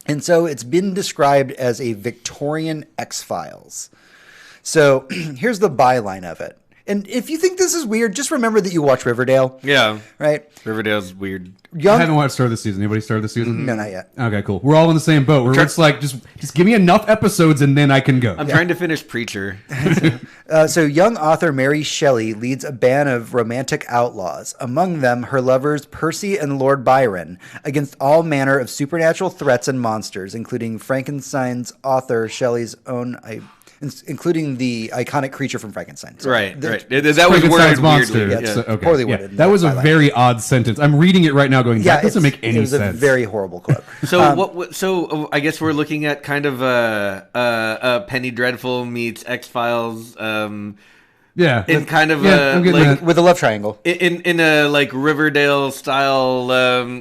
And so it's been described as a Victorian X-Files. So here's the byline of it. And if you think this is weird, just remember that you watch Riverdale. Yeah. Right? Riverdale's weird. I haven't watched start of the season. Anybody started the season? No, not yet. Okay, cool. We're all in the same boat. We're just like, just give me enough episodes and then I can go. I'm trying to finish Preacher. So young author Mary Shelley leads a band of romantic outlaws, among them her lovers Percy and Lord Byron, against all manner of supernatural threats and monsters, including Frankenstein's author Shelley's own... including the iconic creature from Frankenstein. So right. That was worded weirdly. Yeah, poorly worded. That was a very odd sentence. I'm reading it right now going, that doesn't make any sense. It was a very horrible quote. So So I guess we're looking at kind of a Penny Dreadful meets X-Files. In kind of with a love triangle. In a like Riverdale style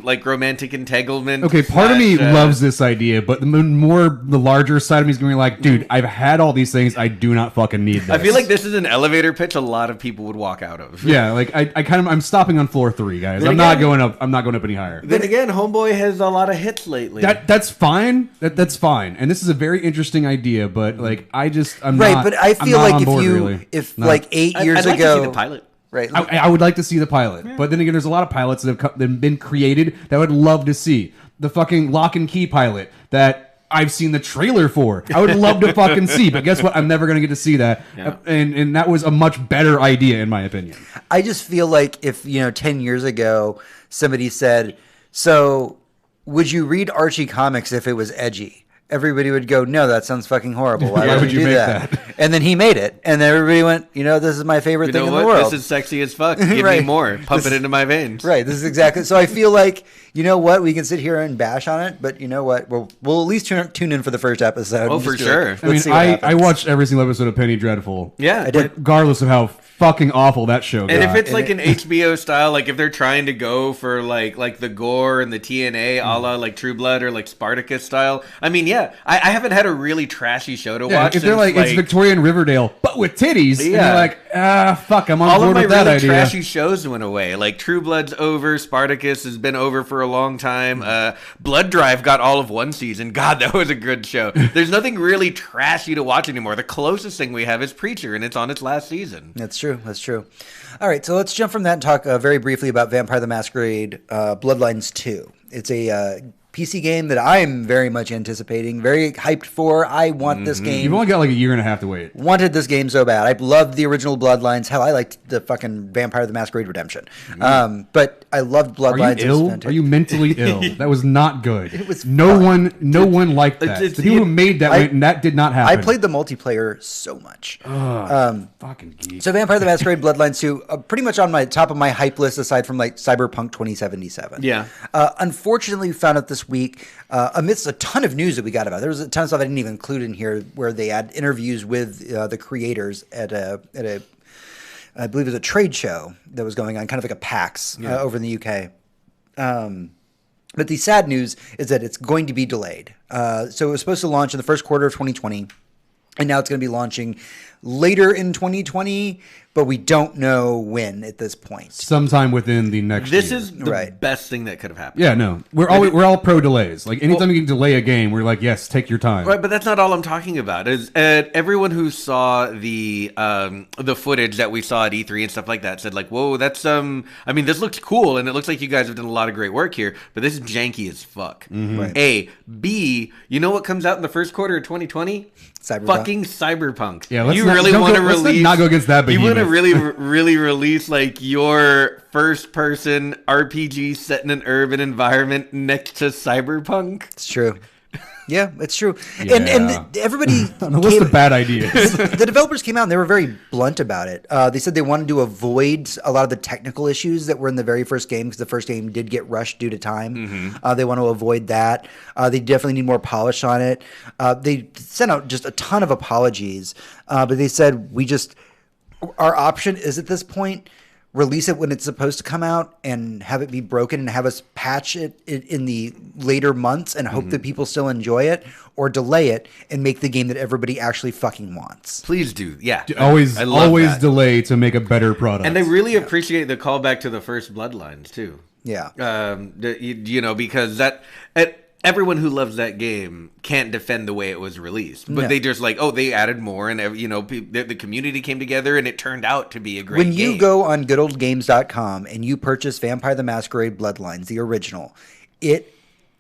like romantic entanglement. Okay, part of me loves this idea, but the larger side of me is going like, dude, I've had all these things, I do not fucking need this. I feel like this is an elevator pitch a lot of people would walk out of. Yeah, like I'm stopping on floor 3, guys. I'm not going up any higher. Then again, Homeboy has a lot of hits lately. That's fine. That's fine. And this is a very interesting idea, but like I'm right, not, but I feel like if like 8 years I'd ago, like to see the pilot. Right. I would like to see the pilot, but then again, there's a lot of pilots that have been created that I would love to see. The fucking Lock and Key pilot that I've seen the trailer for. I would love to fucking see, but guess what? I'm never gonna get to see that, and that was a much better idea in my opinion. I just feel like if 10 years ago somebody said, "So, would you read Archie comics if it was edgy?" Everybody would go, "No, that sounds fucking horrible. Why would you do that?" And then he made it, and then everybody went, "This is my favorite thing in the world. This is sexy as fuck. Give me more. Pump it into my veins." Right. This is exactly. So I feel like, we can sit here and bash on it, but you know what? We'll at least tune in for the first episode. Oh, for sure. I watched every single episode of Penny Dreadful. Yeah, I did. Regardless of how fucking awful that show got. And if it's like an HBO style, like if they're trying to go for like the gore and the TNA a la like True Blood or like Spartacus style, I mean, Yeah, I haven't had a really trashy show to watch. If they're since, it's Victorian Riverdale, but with titties, and you're like, fuck, I'm on all board of my with that really idea. trashy shows went away. Like True Blood's over, Spartacus has been over for a long time. Blood Drive got all of one season. God, that was a good show. There's nothing really trashy to watch anymore. The closest thing we have is Preacher, and it's on its last season. That's true. That's true. All right, so let's jump from that and talk very briefly about Vampire the Masquerade Bloodlines 2. It's a PC game that I'm very much anticipating, very hyped for. I want this game. You've only got like a year and a half to wait. Wanted this game so bad. I loved the original Bloodlines. Hell, I liked the fucking Vampire the Masquerade Redemption. But I loved Bloodlines. Are you ill? Are you mentally ill? That was not good. It was no fun. one liked that. The people who made that went, and that did not happen. I played the multiplayer so much. Fucking geek. So Vampire the Masquerade Bloodlines 2, pretty much on my top of my hype list aside from like Cyberpunk 2077. Yeah. Unfortunately, we found out this week, amidst a ton of news that we got about, there was a ton of stuff I didn't even include in here where they had interviews with the creators at a I believe it was a trade show that was going on, kind of like a PAX over in the UK. But the sad news is that it's going to be delayed. So it was supposed to launch in the first quarter of 2020, and now it's going to be launching later in 2020, but we don't know when at this point. Sometime within the next year. This is the best thing that could have happened. Yeah, no. We're all pro delays. Like anytime you can delay a game, we're like, yes, take your time. Right, but that's not all I'm talking about. Is everyone who saw the footage that we saw at E3 and stuff like that said like, whoa, that's I mean, this looks cool and it looks like you guys have done a lot of great work here, but this is janky as fuck. Right. A, B, you know what comes out in the first quarter of 2020? Cyberpunk. Fucking Cyberpunk. Yeah, let's you not- really don't want to go- let's release? not go against that You want to behemoth. really release like your first-person RPG set in an urban environment next to Cyberpunk? It's true. Yeah, it's true. Yeah. And everybody On the list of bad ideas. the developers came out and they were very blunt about it. They said they wanted to avoid a lot of the technical issues that were in the very first game because the first game did get rushed due to time. They want to avoid that. They definitely need more polish on it. They sent out just a ton of apologies, but they said our option is at this point release it when it's supposed to come out and have it be broken and have us patch it in the later months and hope that people still enjoy it, or delay it and make the game that everybody actually fucking wants. Please do, yeah. always I love that. delay to make a better product. And I really appreciate the callback to the first Bloodlines too. Yeah. Because everyone who loves that game can't defend the way it was released, but No. they just like, they added more, and the community came together, and it turned out to be a great When game. you go on goodoldgames.com and you purchase Vampire the Masquerade Bloodlines, the original, it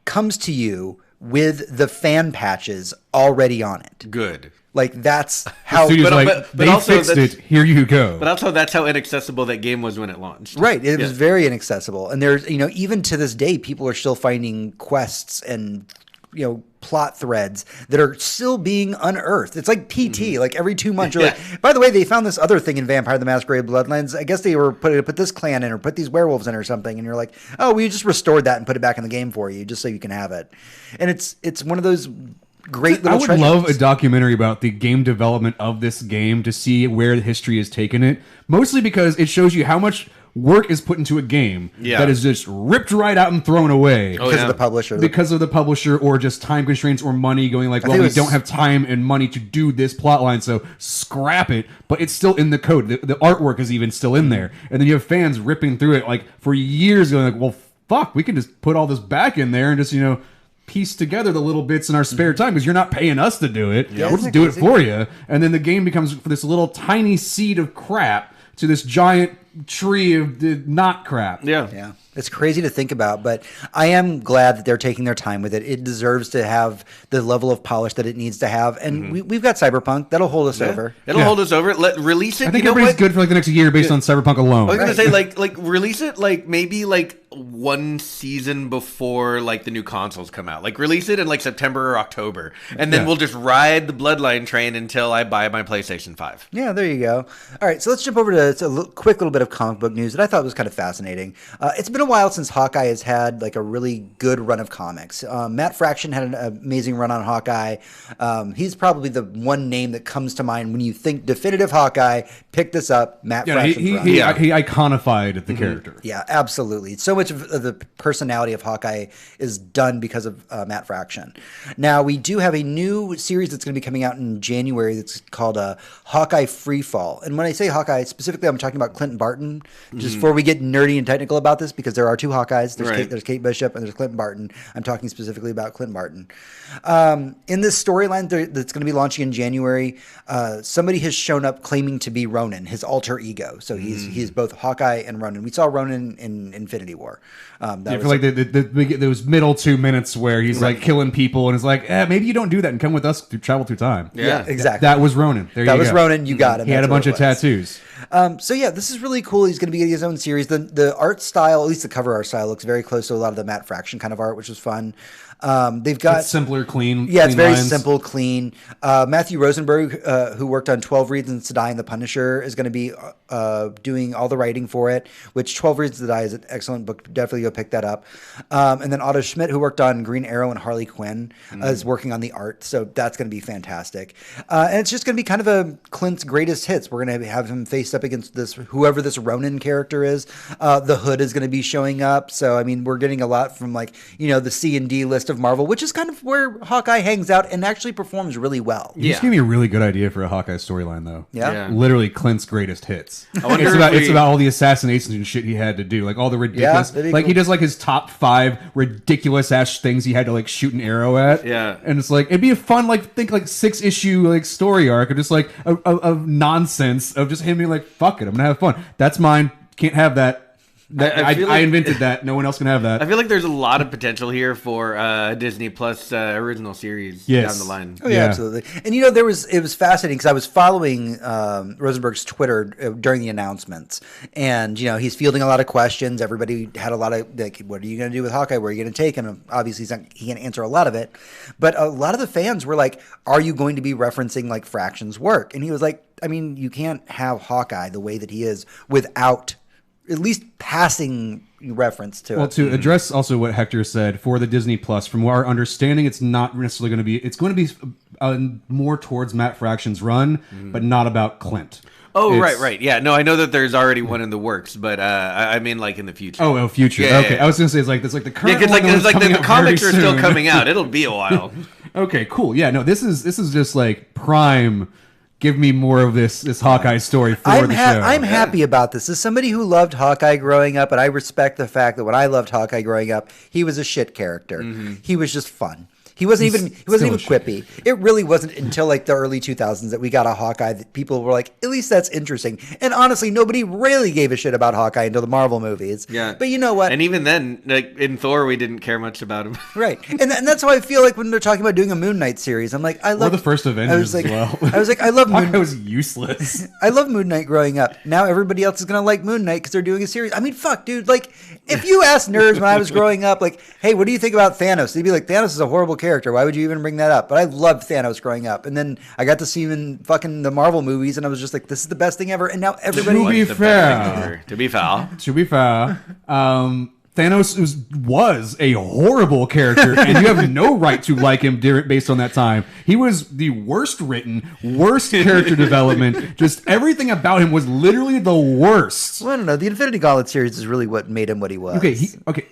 comes to you with the fan patches already on it. Good. Like that's how Studio's like, but they also fixed that's- it. Here you go. But also, that's how inaccessible that game was when it launched. Right. It was very inaccessible. And there's, even to this day, people are still finding quests and, plot threads that are still being unearthed. It's like PT. Like every 2 months, you're like, by the way, they found this other thing in Vampire the Masquerade Bloodlines. I guess they were put this clan in or put these werewolves in or something. And you're like, oh, we just restored that and put it back in the game for you just so you can have it. And it's one of those great little I would treasures. love a documentary about the game development of this game to see where the history has taken it. Mostly because it shows you how much work is put into a game that is just ripped right out and thrown away. Because of the publisher. Because of the publisher or just time constraints or money going like, well, think it we was- don't have time and money to do this plot line, so scrap it. But it's still in the code. The artwork is even still in there. And then you have fans ripping through it like for years going like, well, fuck, we can just put all this back in there and just, piece together the little bits in our spare time because you're not paying us to do it. We'll just do it for you. And then the game becomes this little tiny seed of crap to this giant tree of not crap. Yeah. It's crazy to think about, but I am glad that they're taking their time with it. It deserves to have the level of polish that it needs to have. And we've got Cyberpunk. That'll hold us over. It'll hold us over. Release it. I think you know everybody's what? good for like the next year based on Cyberpunk alone. I was gonna say like release it like maybe like one season before like the new consoles come out. Like release it in like September or October, and then we'll just ride the Bloodline train until I buy my PlayStation 5. Yeah, there you go. All right, so let's jump over to quick little bit of comic book news that I thought was kind of fascinating. It's been a while since Hawkeye has had like a really good run of comics. Matt Fraction had an amazing run on Hawkeye. He's probably the one name that comes to mind when you think definitive Hawkeye. Pick this up, Matt Fraction. He iconified the character. Yeah, absolutely. So much of the personality of Hawkeye is done because of Matt Fraction. Now, we do have a new series that's going to be coming out in January that's called Hawkeye Freefall. And when I say Hawkeye, specifically, I'm talking about Clinton Barton. Just before we get nerdy and technical about this, because there are two Hawkeyes. There's Kate Bishop and there's Clinton Barton. I'm talking specifically about Clinton Barton. In this storyline that's going to be launching in January, somebody has shown up claiming to be Ronin, his alter ego. So he's both Hawkeye and Ronin. We saw Ronin in Infinity War. For like those middle 2 minutes where he's like killing people and it's like, maybe you don't do that and come with us to travel through time. Yeah, exactly. That was Ronin. That was Ronin. You got it. He had a bunch of tattoos. So yeah, this is really cool. He's going to be getting his own series. The art style, at least the cover art style, looks very close to a lot of the Matt Fraction kind of art, which was fun. They've got it's simpler, clean. Yeah, it's very lines. simple, clean. Matthew Rosenberg, who worked on 12 Reasons to Die and The Punisher, is going to be doing all the writing for it. Which 12 Reasons to Die is an excellent book. Definitely go pick that up. And then Otto Schmidt, who worked on Green Arrow and Harley Quinn, is working on the art. So that's going to be fantastic. And it's just going to be kind of a Clint's greatest hits. We're going to have him faced up against whoever this Ronin character is. The Hood is going to be showing up. So I mean, we're getting a lot from the C&D list of Marvel, which is kind of where Hawkeye hangs out and actually performs really well. You just gave me a really good idea for a Hawkeye storyline, though. Yeah. Literally Clint's greatest hits. It's about all the assassinations and shit he had to do, like all the ridiculous. Cool. He does like his top 5 ridiculous ass things he had to like shoot an arrow at. Yeah, and it's like it'd be a fun 6-issue story arc of just like of nonsense of just him being like, fuck it, I'm gonna have fun. That's mine. Can't have that. I invented that. No one else can have that. I feel like there's a lot of potential here for Disney Plus original series down the line. Oh yeah, absolutely. And it was fascinating because I was following Rosenberg's Twitter during the announcements, and he's fielding a lot of questions. Everybody had a lot of like, what are you going to do with Hawkeye? Where are you going to take him? Obviously, he can't answer a lot of it, but a lot of the fans were like, "Are you going to be referencing like Fraction's work?" And he was like, "I mean, you can't have Hawkeye the way that he is without." At least passing reference to it. Well, to address also what Hector said for the Disney Plus, from our understanding, it's not necessarily going to be. It's going to be more towards Matt Fraction's run, but not about Clint. Oh, right. Yeah, no, I know that there's already one in the works, but I mean like in the future. Oh, future. Yeah, okay, yeah. I was going to say it's like the current. Yeah, because the comics are still coming out. It'll be a while. Okay, cool. Yeah, no, this is just like prime. Give me more of this Hawkeye story for the show. I'm happy about this. As somebody who loved Hawkeye growing up, and I respect the fact that when I loved Hawkeye growing up, he was a shit character. He was just fun. He wasn't even quippy. It really wasn't until like the early 2000s that we got a Hawkeye that people were like, at least that's interesting. And honestly, nobody really gave a shit about Hawkeye until the Marvel movies. Yeah. But you know what? And even then, like in Thor, we didn't care much about him. Right. And that's how I feel like when they're talking about doing a Moon Knight series. I'm like, I love the first Avengers as well. I was like, I love Moon Knight. Hawkeye was useless. I love Moon Knight growing up. Now everybody else is going to like Moon Knight because they're doing a series. I mean, fuck, dude. Like, if you asked nerds when I was growing up, like, hey, what do you think about Thanos? They'd be like, Thanos is a horrible character. Why would you even bring that up? But I loved Thanos growing up. And then I got to see him in fucking the Marvel movies, and I was just like, this is the best thing ever. And now everybody... To be fair, Thanos was a horrible character, and you have no right to like him based on that time. He was the worst written, worst character development. Just everything about him was literally the worst. Well, I don't know. The Infinity Gauntlet series is really what made him what he was. Okay,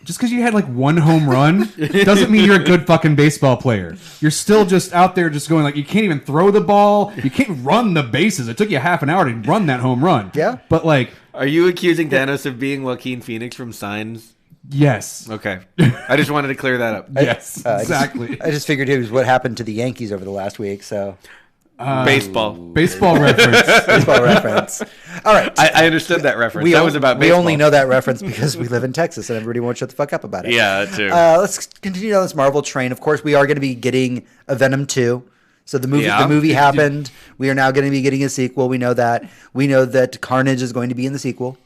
just because you had like one home run doesn't mean you're a good fucking baseball player. You're still just out there just going like, you can't even throw the ball. You can't run the bases. It took you half an hour to run that home run. Yeah. But like... Are you accusing Thanos of being Joaquin Phoenix from Signs? Yes. Okay. I just wanted to clear that up. Yes, exactly. I just figured it was what happened to the Yankees over the last week, so... Baseball reference. Baseball reference. All right. I understood that reference. That was about baseball. We only know that reference because we live in Texas and everybody won't shut the fuck up about it. Yeah, that too. Let's continue on this Marvel train. Of course, we are going to be getting a Venom 2. So the movie happened. We are now going to be getting a sequel. We know that. We know that Carnage is going to be in the sequel.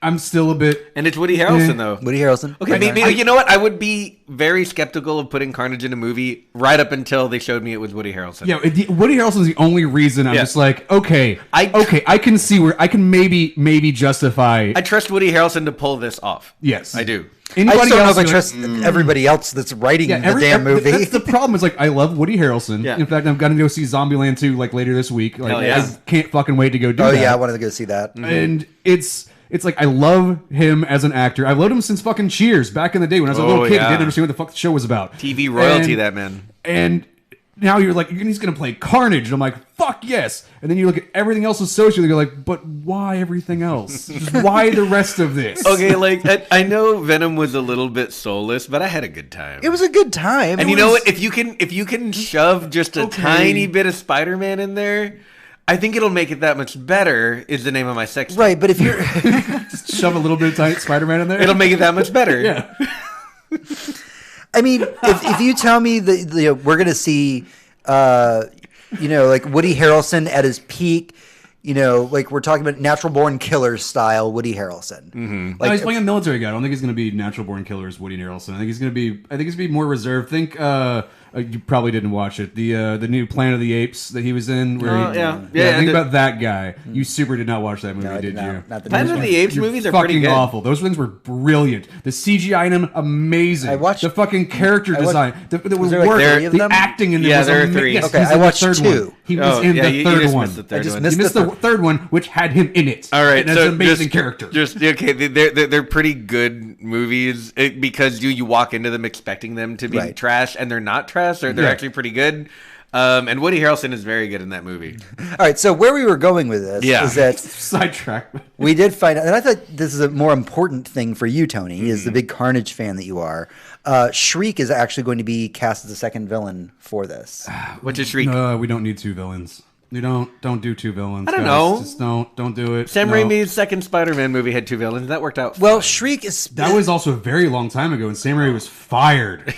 I'm still a bit... And it's Woody Harrelson, though. Woody Harrelson. Okay, maybe, you know what? I would be very skeptical of putting Carnage in a movie right up until they showed me it was Woody Harrelson. Yeah, Woody Harrelson's the only reason I'm just like, okay, I can see where I can maybe justify... I trust Woody Harrelson to pull this off. Yes. I do. I just don't know if I trust everybody else that's writing the damn movie. That's the problem. Is like I love Woody Harrelson. Yeah. In fact, I'm gonna go see Zombieland 2 like later this week. Like Hell yeah. I can't fucking wait to go do Oh that. yeah, I wanted to go see that. And it's like I love him as an actor. I've loved him since fucking Cheers back in the day when I was a little kid and didn't understand what the fuck the show was about. TV royalty, that man. And now you're like, he's going to play Carnage. And I'm like, fuck yes. And then you look at everything else associated. You're like, but why everything else? Just why the rest of this? Okay, like I know Venom was a little bit soulless, but I had a good time. It was a good time. And you know what? If you can shove just a tiny bit of Spider-Man in there, I think it'll make it that much better. Is the name of my sex tape. Right, but if you're Just shove a little bit of tight Spider-Man in there. It'll make it that much better. Yeah. I mean, if you tell me that we're gonna see, like Woody Harrelson at his peak, like we're talking about Natural Born Killers style Woody Harrelson. Mm-hmm. No, he's playing a military guy. I don't think he's going to be Natural Born Killers Woody Harrelson. I think he's going to be more reserved. Think you probably didn't watch it. The new Planet of the Apes that he was in. Where think about that guy. You super did not watch that movie, No, I did you? Not the Planet of the Apes movies are fucking pretty good. awful. Those things were brilliant. The CGI in them, amazing. I watched the fucking character design. The there like work. three of The them? acting in there was there are amazing. three. Yes, Okay, he was I in the watched third two. one. He was in the you third just one. missed the third I just one. missed He missed the third one, which had him in it. All right, and that's so an amazing character. Just okay. They're pretty good movies because you walk into them expecting them to be Right. trash, and they're not trash. They're Yeah. actually pretty good. And Woody Harrelson is very good in that movie. All right, so where we were going with this is that Sidetrack. we did find out, and I thought this is a more important thing for you, Tony, is the big Carnage fan that you are. Shriek is actually going to be cast as the second villain for this. Which is Shriek. No, we don't need two villains. We don't do two villains. I don't guys. know. Just don't do it. Sam No. Raimi's second Spider-Man movie had two villains. That worked out. Well, Shriek is That was also a very long time ago, and Sam Raimi was fired.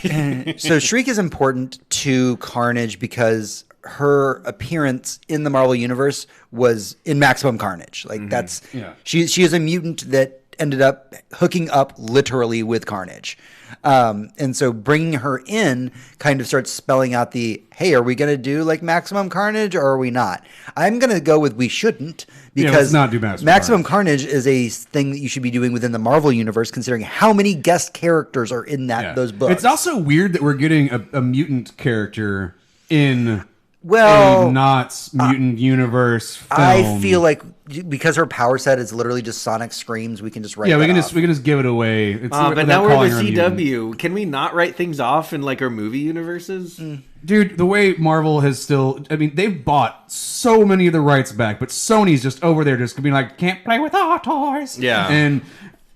so Shriek is important to Carnage because her appearance in the Marvel Universe was in Maximum Carnage. Like that's Yeah. she is a mutant that ended up hooking up literally with Carnage. And so bringing her in kind of starts spelling out hey, are we going to do like Maximum Carnage or are we not? I'm going to go with we shouldn't because let's not do Maximum Carnage is a thing that you should be doing within the Marvel Universe considering how many guest characters are in those books. It's also weird that we're getting a mutant character in Well, a not mutant universe film. I feel like because her power set is literally just sonic screams, we can just write. we can off. just give it away. It's but without now we're calling the her a mutant. CW. Can we not write things off in like our movie universes? Dude, the way Marvel has they've bought so many of the rights back, but Sony's just over there just being like, can't play with our toys. Yeah. And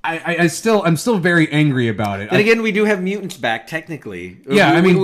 I'm still very angry about it. And again, we do have mutants back technically. Yeah, maybe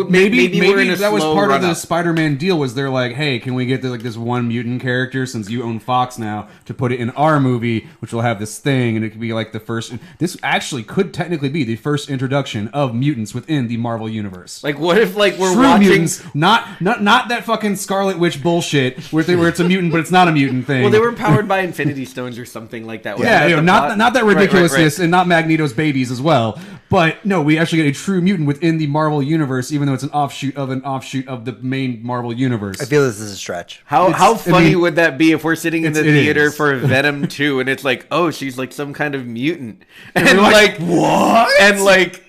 we're in a that was slow part of the run-up. Spider-Man deal. Was they're like, hey, can we get this one mutant character since you own Fox now to put it in our movie, which will have this thing, and it could be like the first. This actually could technically be the first introduction of mutants within the Marvel universe. Like, what if like we're True watching? mutants, not that fucking Scarlet Witch bullshit where it's a mutant but it's not a mutant thing. Well, they were powered by Infinity Stones or something like that. Wasn't Yeah, that the not plot? that Right, ridiculousness right. and not Magneto's babies as well. But no, we actually get a true mutant within the Marvel universe, even though it's an offshoot of the main Marvel universe. I feel this is a stretch. How funny would that be if we're sitting in the it theater is. for Venom 2 and it's like, oh, she's like some kind of mutant. And we're like, what? And like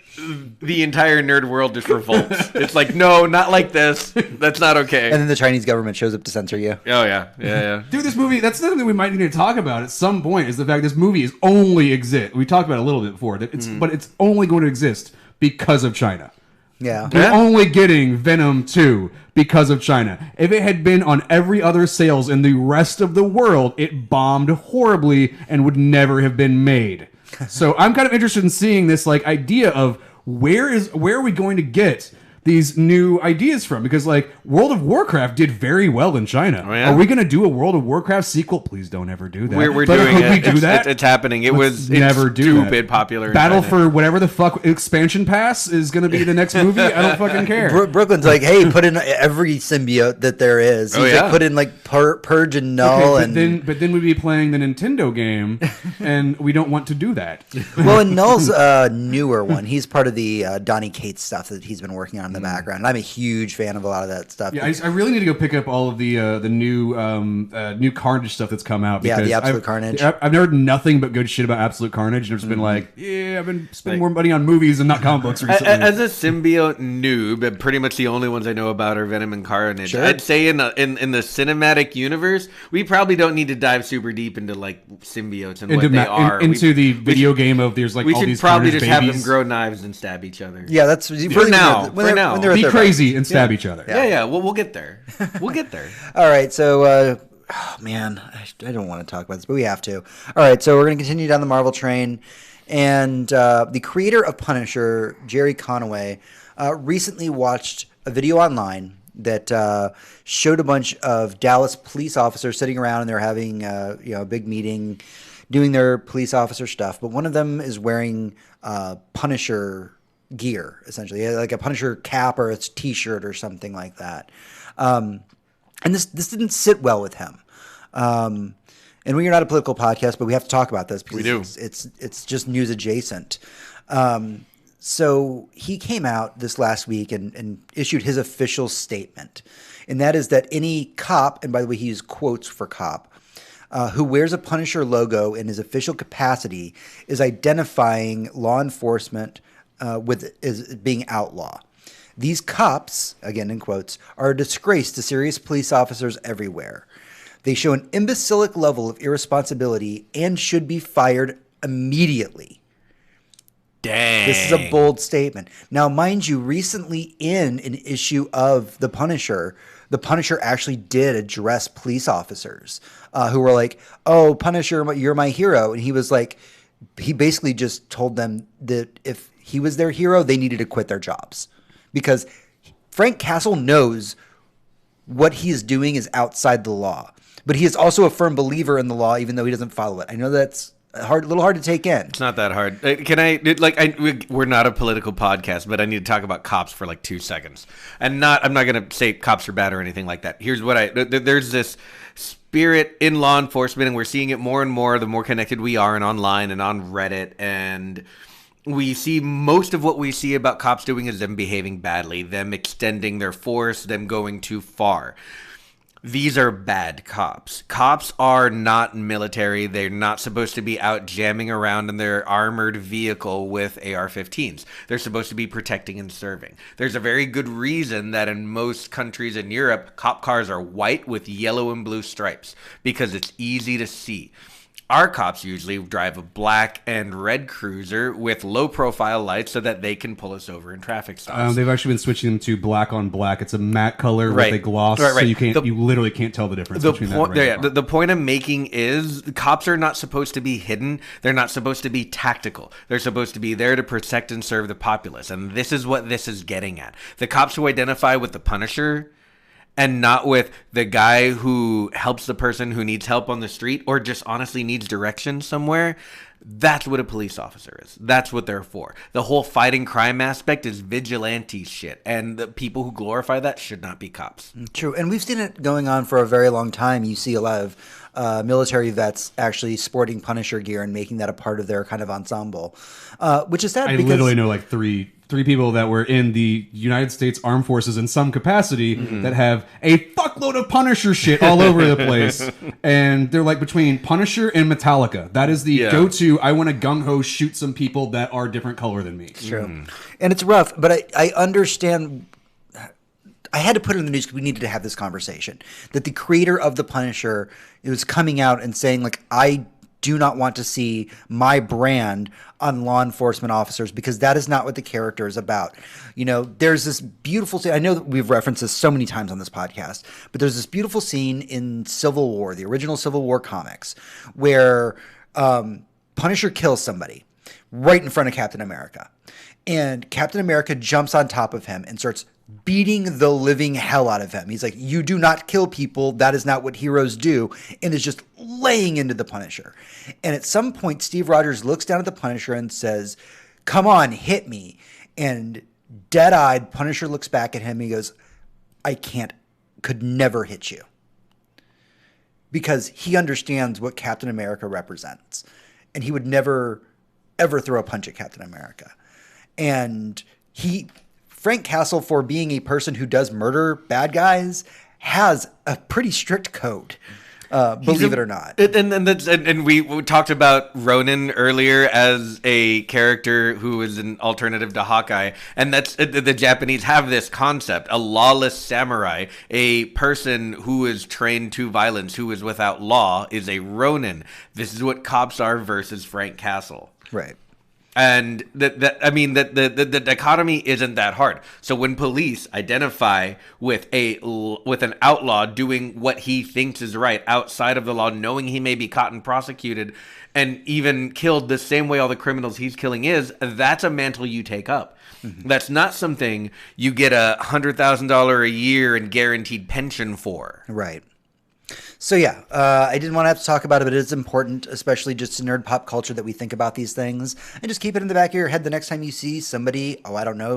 the entire nerd world just revolts. It's like, no, not like this. That's not okay. And then the Chinese government shows up to censor you. Oh yeah. Dude, this movie, that's something that we might need to talk about at some point, is the fact this movie is only exist. We talked about it a little bit before, that but it's only going to exist because of China. Yeah. We're only getting Venom 2 because of China. If it had been on every other sales in the rest of the world, it bombed horribly and would never have been made. So I'm kind of interested in seeing this idea of where are we going to get these new ideas from? Because World of Warcraft did very well in China. Oh, yeah? Are we going to do a World of Warcraft sequel? Please don't ever do that. We're But doing could it. we do that? It's happening. Let's It's never do stupid that. popular. in Battle China. for whatever the fuck expansion pass is going to be the next movie. I don't fucking care. Brooklyn's like, hey, put in every symbiote that there is. He's Oh, yeah. like, put in Purge and Null Okay, and but then we'd be playing the Nintendo game, and we don't want to do that. well, and Null's a newer one. He's part of the Donny Cates stuff that he's been working on. the background. And I'm a huge fan of a lot of that stuff. Yeah, I really need to go pick up all of the new Carnage stuff that's come out. Yeah, Because the Absolute Carnage. I've heard nothing but good shit about Absolute Carnage, and I've just been like, yeah, I've been spending more money on movies and not comic books recently. As a symbiote noob, pretty much the only ones I know about are Venom and Carnage. Sure. I'd say in the cinematic universe, we probably don't need to dive super deep into like symbiotes and what they are. Into the video game of there's like we all should these probably Carnage just have them babies. grow knives and stab each other. Yeah, that's For now. when they're at Be their crazy and stab each other. Yeah. We'll get there. We'll get there. All right, so oh man, I don't want to talk about this, but we have to. All right, so we're going to continue down the Marvel train, and the creator of Punisher, Jerry Conway, recently watched a video online that showed a bunch of Dallas police officers sitting around, and they're having a big meeting, doing their police officer stuff. But one of them is wearing Punisher gear, essentially, like a Punisher cap or a T-shirt or something like that. And this didn't sit well with him. And we're not a political podcast, but we have to talk about this because We do. It's just news adjacent. So he came out this last week and issued his official statement, and that is that any cop, and by the way, he used quotes for cop, who wears a Punisher logo in his official capacity is identifying law enforcement as being outlaw. These cops, again in quotes, are a disgrace to serious police officers everywhere. They show an imbecilic level of irresponsibility and should be fired immediately. Dang. This is a bold statement. Now, mind you, recently in an issue of The Punisher actually did address police officers who were like, "Oh, Punisher, you're my hero." And he was like, he basically just told them that if he was their hero, they needed to quit their jobs. Because Frank Castle knows what he is doing is outside the law. But he is also a firm believer in the law, even though he doesn't follow it. I know that's a little hard to take in. It's not that hard. We're not a political podcast, but I need to talk about cops for like 2 seconds. I'm not going to say cops are bad or anything like that. Here's what there's this spirit in law enforcement, and we're seeing it more and more the more connected we are and online and on Reddit, and we see most of what we see about cops doing is them behaving badly, them extending their force, them going too far. These are bad cops. Cops are not military. They're not supposed to be out jamming around in their armored vehicle with AR-15s. They're supposed to be protecting and serving. There's a very good reason that in most countries in Europe, cop cars are white with yellow and blue stripes because it's easy to see. Our cops usually drive a black and red cruiser with low-profile lights so that they can pull us over in traffic stops. They've actually been switching them to black on black. It's a matte color Right. with a gloss, Right. so you literally can't tell the difference between that and regular car. The point I'm making is the cops are not supposed to be hidden. They're not supposed to be tactical. They're supposed to be there to protect and serve the populace, and this is what this is getting at. The cops who identify with the Punisher and not with the guy who helps the person who needs help on the street or just honestly needs direction somewhere. That's what a police officer is. That's what they're for. The whole fighting crime aspect is vigilante shit. And the people who glorify that should not be cops. True. And we've seen it going on for a very long time. You see a lot of military vets actually sporting Punisher gear and making that a part of their kind of ensemble, which is sad. I literally know like three people that were in the United States Armed Forces in some capacity that have a fuckload of Punisher shit all over the place. And they're like between Punisher and Metallica. That is the go-to, I want to gung-ho shoot some people that are different color than me. It's true. And it's rough, but I understand. I had to put it in the news because we needed to have this conversation. That the creator of The Punisher was coming out and saying, like, I do not want to see my brand on law enforcement officers because that is not what the character is about. You know, there's this beautiful scene. I know that we've referenced this so many times on this podcast, but there's this beautiful scene in Civil War, the original Civil War comics, where Punisher kills somebody right in front of Captain America. And Captain America jumps on top of him and starts beating the living hell out of him. He's like, you do not kill people. That is not what heroes do. And is just laying into the Punisher. And at some point, Steve Rogers looks down at the Punisher and says, come on, hit me. And dead-eyed, Punisher looks back at him and he goes, I could never hit you. Because he understands what Captain America represents. And he would never, ever throw a punch at Captain America. And he Frank Castle, for being a person who does murder bad guys, has a pretty strict code. Believe it or not. And we talked about Ronin earlier as a character who is an alternative to Hawkeye, and that's the Japanese have this concept: a lawless samurai, a person who is trained to violence, who is without law, is a Ronin. This is what cops are versus Frank Castle. Right. And the dichotomy isn't that hard. So when police identify with an outlaw doing what he thinks is right outside of the law, knowing he may be caught and prosecuted and even killed the same way all the criminals he's killing is, that's a mantle you take up. Mm-hmm. That's not something you get $100,000 a year and guaranteed pension for. Right. So yeah, I didn't want to have to talk about it, but it is important, especially just in nerd pop culture, that we think about these things and just keep it in the back of your head the next time you see somebody,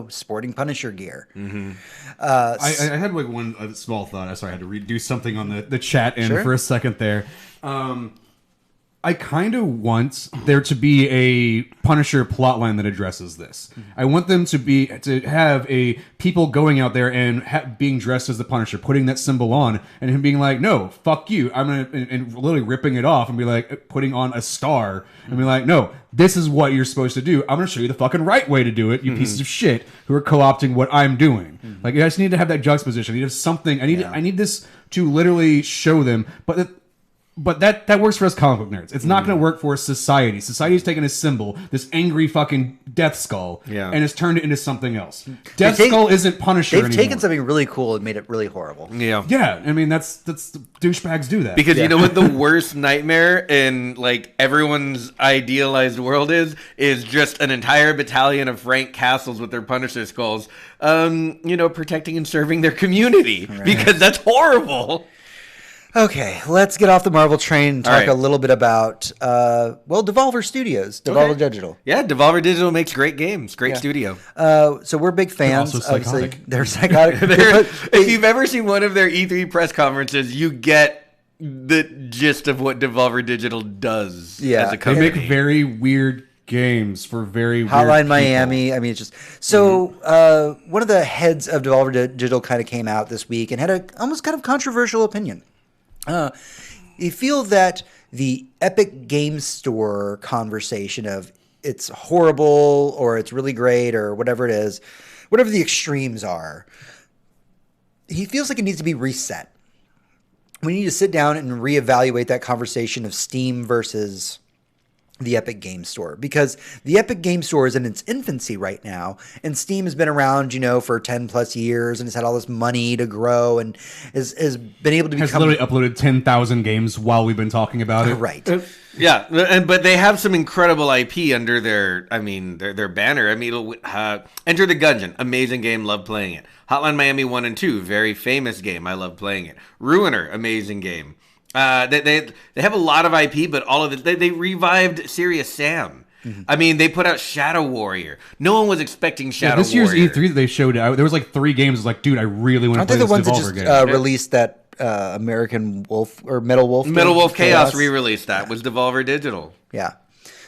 sporting Punisher gear. Mm-hmm. I had like one small thought. Sorry, I had to do something on the chat end for a second there. I kind of want there to be a Punisher plotline that addresses this. Mm-hmm. I want them to have a people going out there and being dressed as the Punisher, putting that symbol on, and him being like, "No, fuck you!" I'm gonna and literally ripping it off and be like, putting on a star and be like, "No, this is what you're supposed to do. I'm gonna show you the fucking right way to do it. You pieces of shit who are co-opting what I'm doing." Mm-hmm. Like, I just need to have that juxtaposition. I need to have something. I need this to literally show them, But that works for us comic book nerds. It's not going to work for society. Society's taken a symbol, this angry fucking Death Skull, and has turned it into something else. Death Skull isn't Punisher anymore. They've taken something really cool and made it really horrible. Yeah. Yeah, I mean, that's douchebags do that. Because you know what the worst nightmare in like everyone's idealized world is just an entire battalion of Frank Castles with their Punisher skulls, protecting and serving their community. Right. Because that's horrible. Okay, let's get off the Marvel train and talk a little bit about, Devolver Studios, Devolver Digital. Yeah, Devolver Digital makes great games, great studio. So we're big fans. They're also psychotic. They're psychotic. If you've ever seen one of their E3 press conferences, you get the gist of what Devolver Digital does as a company. They make very weird games for very Hotline weird Miami. people. I mean, it's just so. One of the heads of Devolver Digital kind of came out this week and had a almost kind of controversial opinion. You feel that the Epic Game Store conversation of it's horrible or it's really great or whatever it is, whatever the extremes are, he feels like it needs to be reset. We need to sit down and reevaluate that conversation of Steam versus the Epic Game Store, because the Epic Game Store is in its infancy right now, and Steam has been around, for 10 plus years and has had all this money to grow and has been able to become... Has literally uploaded 10,000 games while we've been talking about it. Right. But they have some incredible IP under their banner. Enter the Gungeon, amazing game, love playing it. Hotline Miami 1 and 2, very famous game, I love playing it. Ruiner, amazing game. They have a lot of IP, but all of it, they revived Serious Sam. Mm-hmm. I mean, they put out Shadow Warrior. No one was expecting Shadow Warrior. This year's E3 that they showed out, there was like 3 games. It was like, dude, I really want to play this Devolver game. Aren't they the ones that just released that American Wolf or Metal Wolf? Metal Wolf Chaos re-released that. Was Devolver Digital. Yeah.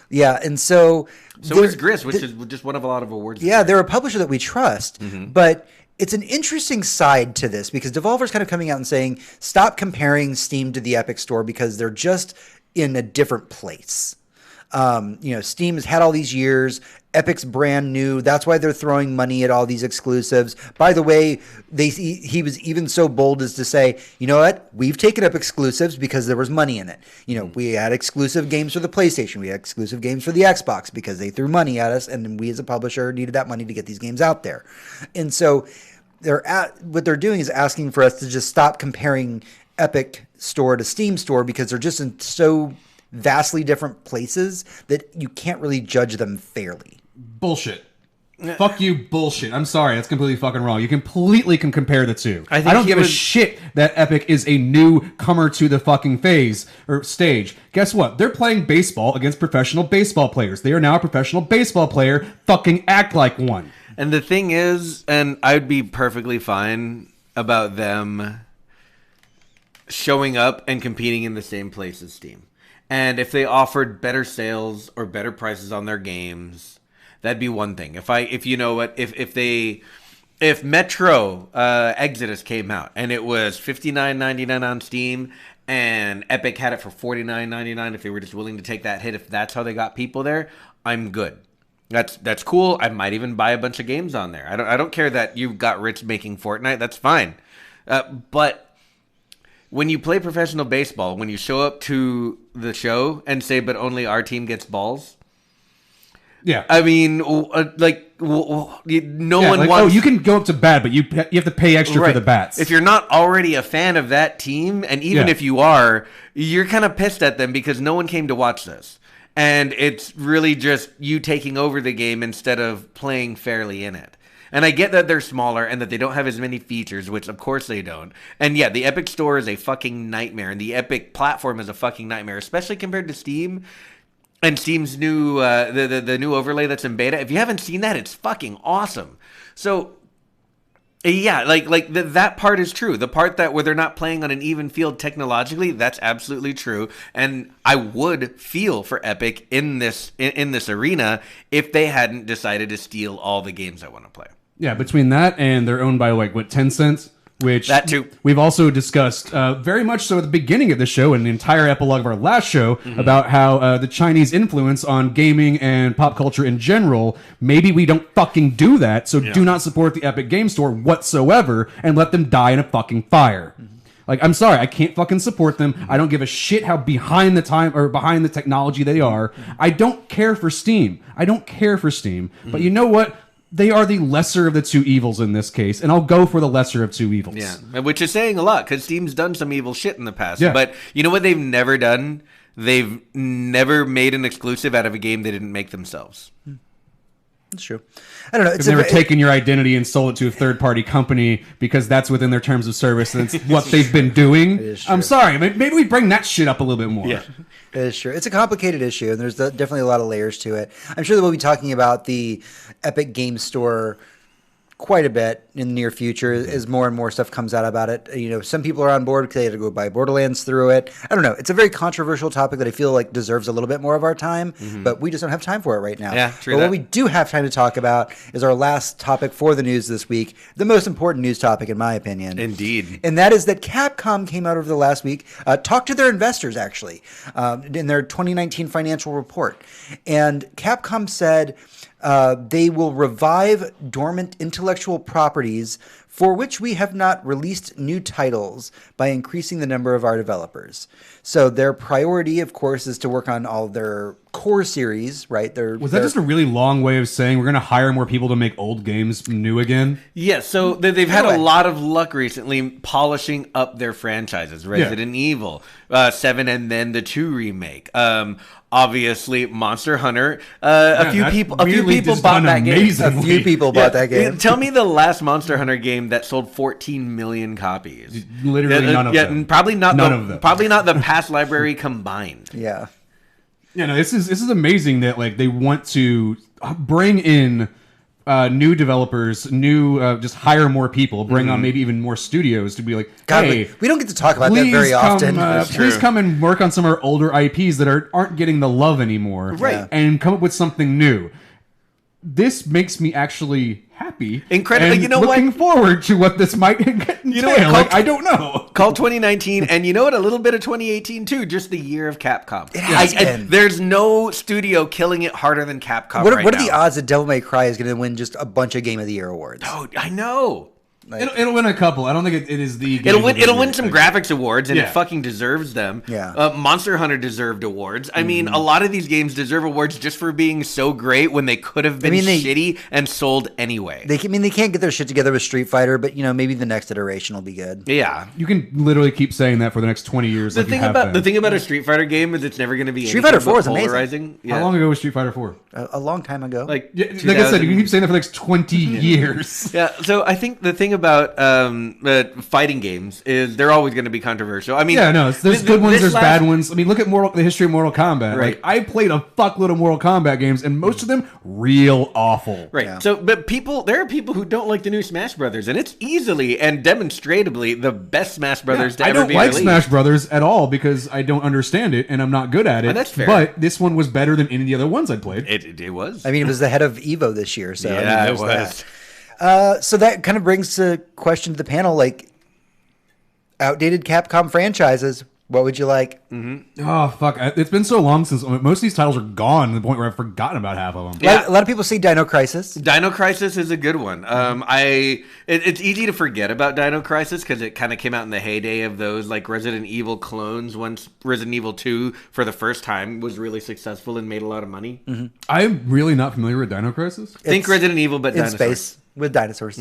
Yeah, and so is Gris, which is just one of a lot of awards. Yeah, they're a publisher that we trust, but it's an interesting side to this because Devolver's kind of coming out and saying, stop comparing Steam to the Epic Store because they're just in a different place. Steam has had all these years. Epic's brand new. That's why they're throwing money at all these exclusives. By the way, he was even so bold as to say, you know what? We've taken up exclusives because there was money in it. We had exclusive games for the PlayStation. We had exclusive games for the Xbox because they threw money at us, and we as a publisher needed that money to get these games out there. And so what they're doing is asking for us to just stop comparing Epic Store to Steam Store because they're just in so vastly different places that you can't really judge them fairly. Bullshit. Fuck you, bullshit. I'm sorry, that's completely fucking wrong. You completely can compare the two. I don't give a shit that Epic is a newcomer to the fucking phase or stage. Guess what? They're playing baseball against professional baseball players. They are now a professional baseball player. Fucking act like one. And the thing is, and I'd be perfectly fine about them showing up and competing in the same place as Steam. And if they offered better sales or better prices on their games, that'd be one thing. If they if Metro Exodus came out and it was $59.99 on Steam and Epic had it for $49.99, if they were just willing to take that hit, if that's how they got people there, I'm good. That's cool. I might even buy a bunch of games on there. I don't care that you got rich making Fortnite. That's fine. But when you play professional baseball, when you show up to the show and say, but only our team gets balls. Yeah. I mean, like, no one like, wants... Oh, you can go up to bat, but you have to pay extra for the bats. If you're not already a fan of that team, and even if you are, you're kind of pissed at them because no one came to watch this. And it's really just you taking over the game instead of playing fairly in it. And I get that they're smaller and that they don't have as many features, which of course they don't. And yeah, the Epic Store is a fucking nightmare, and the Epic platform is a fucking nightmare, especially compared to Steam. And Steam's new the new overlay that's in beta. If you haven't seen that, it's fucking awesome. So yeah, that part is true. The part that where they're not playing on an even field technologically, that's absolutely true. And I would feel for Epic in this arena if they hadn't decided to steal all the games I want to play. Yeah, between that and they're owned by Tencent, which that too. We've also discussed very much so at the beginning of the show and the entire epilogue of our last show about how the Chinese influence on gaming and pop culture in general, maybe we don't fucking do that, so do not support the Epic Game Store whatsoever and let them die in a fucking fire. Like, I'm sorry, I can't fucking support them. I don't give a shit how behind the technology they are. I don't care for Steam. But you know what? They are the lesser of the two evils in this case, and I'll go for the lesser of two evils. Yeah, which is saying a lot, because Steam's done some evil shit in the past. Yeah. But you know what they've never done? They've never made an exclusive out of a game they didn't make themselves. That's true. I don't know. They've never taken your identity and sold it to a third-party company because that's within their terms of service, and it's what they've been doing. I'm sorry. Maybe we bring that shit up a little bit more. Yeah. It is true. It's a complicated issue, and there's definitely a lot of layers to it. I'm sure that we'll be talking about the Epic Game Store quite a bit in the near future as more and more stuff comes out about it. You know, some people are on board because they had to go buy Borderlands through it. I don't know. It's a very controversial topic that I feel like deserves a little bit more of our time, but we just don't have time for it right now. Yeah, true. But what we do have time to talk about is our last topic for the news this week, the most important news topic in my opinion. Indeed. And that is that Capcom came out over the last week, talked to their investors actually, in their 2019 financial report. And Capcom said they will revive dormant intellectual properties for which we have not released new titles by increasing the number of our developers. So their priority, of course, is to work on all their core series, right? Was that just a really long way of saying we're going to hire more people to make old games new again? Yeah, so they've had a lot of luck recently polishing up their franchises. Resident Evil 7 and then the 2 remake. Obviously, Monster Hunter. A few people bought that game. A few people bought that game. Tell me the last Monster Hunter game that sold 14 million copies. Literally none of them. Probably not none of them. Probably not the past library combined. Yeah. Yeah, no, this is amazing that like they want to bring in new developers, just hire more people, bring on maybe even more studios to be like, God, hey, we don't get to talk about that very often. Please come and work on some of our older IPs that aren't getting the love anymore, right? And come up with something new. This makes me actually happy. Incredibly, you know what? Looking forward to what this might entail. You know what? I don't know. Call 2019, and you know what? A little bit of 2018 too. Just the year of Capcom. It has been. There's no studio killing it harder than Capcom. What are the odds that Devil May Cry is going to win just a bunch of Game of the Year awards? Oh, I know. It'll win a couple. I don't think it is the. It'll win some graphics awards, and it fucking deserves them. Yeah. Monster Hunter deserved awards. I mean, a lot of these games deserve awards just for being so great when they could have been shitty and sold anyway. They can't get their shit together with Street Fighter, but maybe the next iteration will be good. Yeah. You can literally keep saying that for the next 20 years. The thing about a Street Fighter game is it's never going to be Street Fighter 4 is polarizing. amazing. Yeah. How long ago was Street Fighter 4? A long time ago. Like I said, you can keep saying that for the next 20 years. Yeah. So I think the thing about fighting games is they're always going to be controversial. I mean, there's good ones, there's bad ones. I mean, look at the history of Mortal Kombat. Right. Like, I played a fuckload of Mortal Kombat games, and most of them real awful. Right. Yeah. So, but there are people who don't like the new Smash Brothers, and it's easily and demonstratably the best Smash Brothers to ever be released. I don't like Smash Brothers at all because I don't understand it, and I'm not good at it. And that's fair. But this one was better than any of the other ones I played. It was. I mean, it was the head of Evo this year, so yeah, it was. that. So that kind of brings the question to the panel, like, outdated Capcom franchises. What would you like? Oh, fuck. It's been so long since most of these titles are gone to the point where I've forgotten about half of them. Yeah. A lot of people say Dino Crisis. Dino Crisis is a good one. It's easy to forget about Dino Crisis because it kind of came out in the heyday of those like Resident Evil clones. Once Resident Evil 2 for the first time was really successful and made a lot of money. I'm really not familiar with Dino Crisis. Think Resident Evil, but in dinosaurs. space with dinosaurs.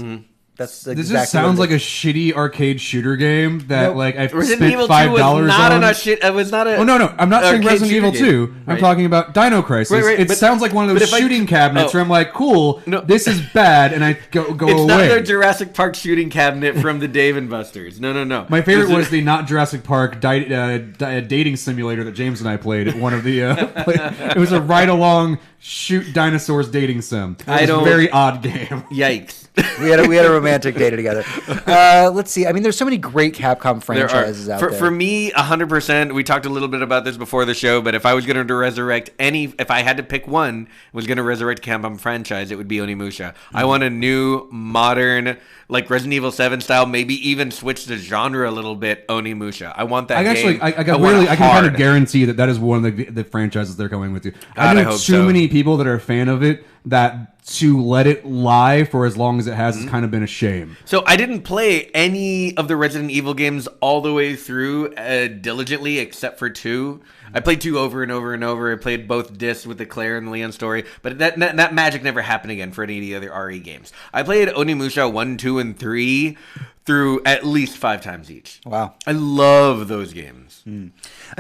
That's This exactly just sounds what like a shitty arcade shooter game that Nope. like I've Resident spent Evil 2 $5 was not on. it was not a. Oh no, I'm not saying arcade Resident shooter Evil game. 2. I'm Right. talking about Dino Crisis. Right, It but- sounds like one of but those if I- shooting cabinets oh. where I'm like, cool, No. this is bad, and I go It's away. not their Jurassic Park shooting cabinet from the Dave and Buster's. No. My favorite This was is- the not Jurassic Park dating simulator that James and I played at one of the. It was a ride along shoot dinosaurs dating sim. It was a very odd game. Yikes. we had a romantic date together. Let's see. I mean, there's so many great Capcom franchises out there. For me, 100%. We talked a little bit about this before the show, but if I was going to resurrect if I had to pick one, was going to resurrect Capcom franchise, it would be Onimusha. I want a new, modern, like Resident Evil 7 style, maybe even switch the genre a little bit. Onimusha. I want that. I can want it kind of hard. guarantee that is one of the franchises they're going with. I know hope too so. many people that are a fan of it that to let it lie for as long as it has kind of been a shame. So I didn't play any of the Resident Evil games all the way through diligently, except for 2. I played 2 over and over and over. I played both discs with the Claire and Leon story, but that magic never happened again for any of the other RE games. I played Onimusha 1, 2, and 3 through at least 5 times each. Wow. I love those games. I mean,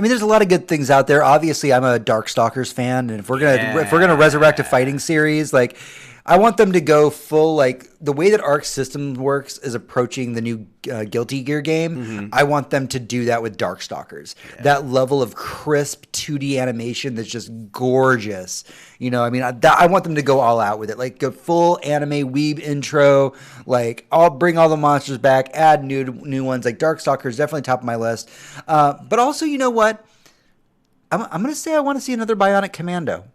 there's a lot of good things out there. Obviously, I'm a Darkstalkers fan, and if we're gonna resurrect a fighting series, like, I want them to go full, like, the way that Arc System works is approaching the new Guilty Gear game. I want them to do that with Darkstalkers. That level of crisp 2D animation that's just gorgeous. You know, I mean, I want them to go all out with it. Like, go full anime weeb intro. Like, I'll bring all the monsters back, add new ones. Like, Darkstalkers is definitely top of my list. But also, you know what? I'm going to say I want to see another Bionic Commando.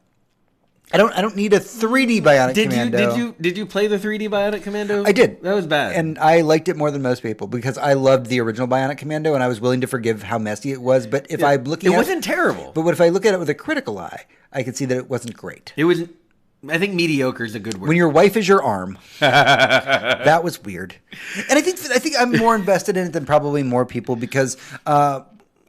I don't need a 3D Bionic Commando. Did you play the 3D Bionic Commando? I did. That was bad. And I liked it more than most people because I loved the original Bionic Commando and I was willing to forgive how messy it was. But if I'm looking it at wasn't terrible. But what if I look at it with a critical eye, I can see that it wasn't great. It was. I think mediocre is a good word. When your wife is your arm, that was weird. And I think I'm more invested in it than probably more people because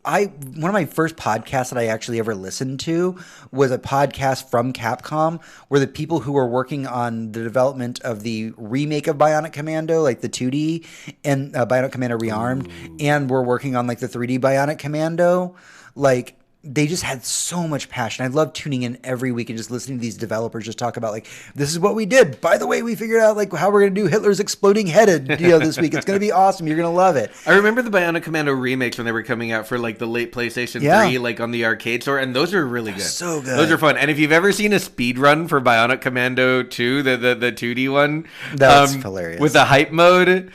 one of my first podcasts that I actually ever listened to was a podcast from Capcom where the people who were working on the development of the remake of Bionic Commando, like the 2D and Bionic Commando Rearmed, and were working on like the 3D Bionic Commando, like, they just had so much passion. I love tuning in every week and just listening to these developers just talk about, like, this is what we did. By the way, we figured out, like, how we're going to do Hitler's exploding headed, this week. It's going to be awesome. You're going to love it. I remember the Bionic Commando remakes when they were coming out for, like, the late PlayStation 3, like, on the arcade store, and those are really good. So good. Those are fun. And if you've ever seen a speed run for Bionic Commando 2, the 2D one, That's hilarious. with the hype mode,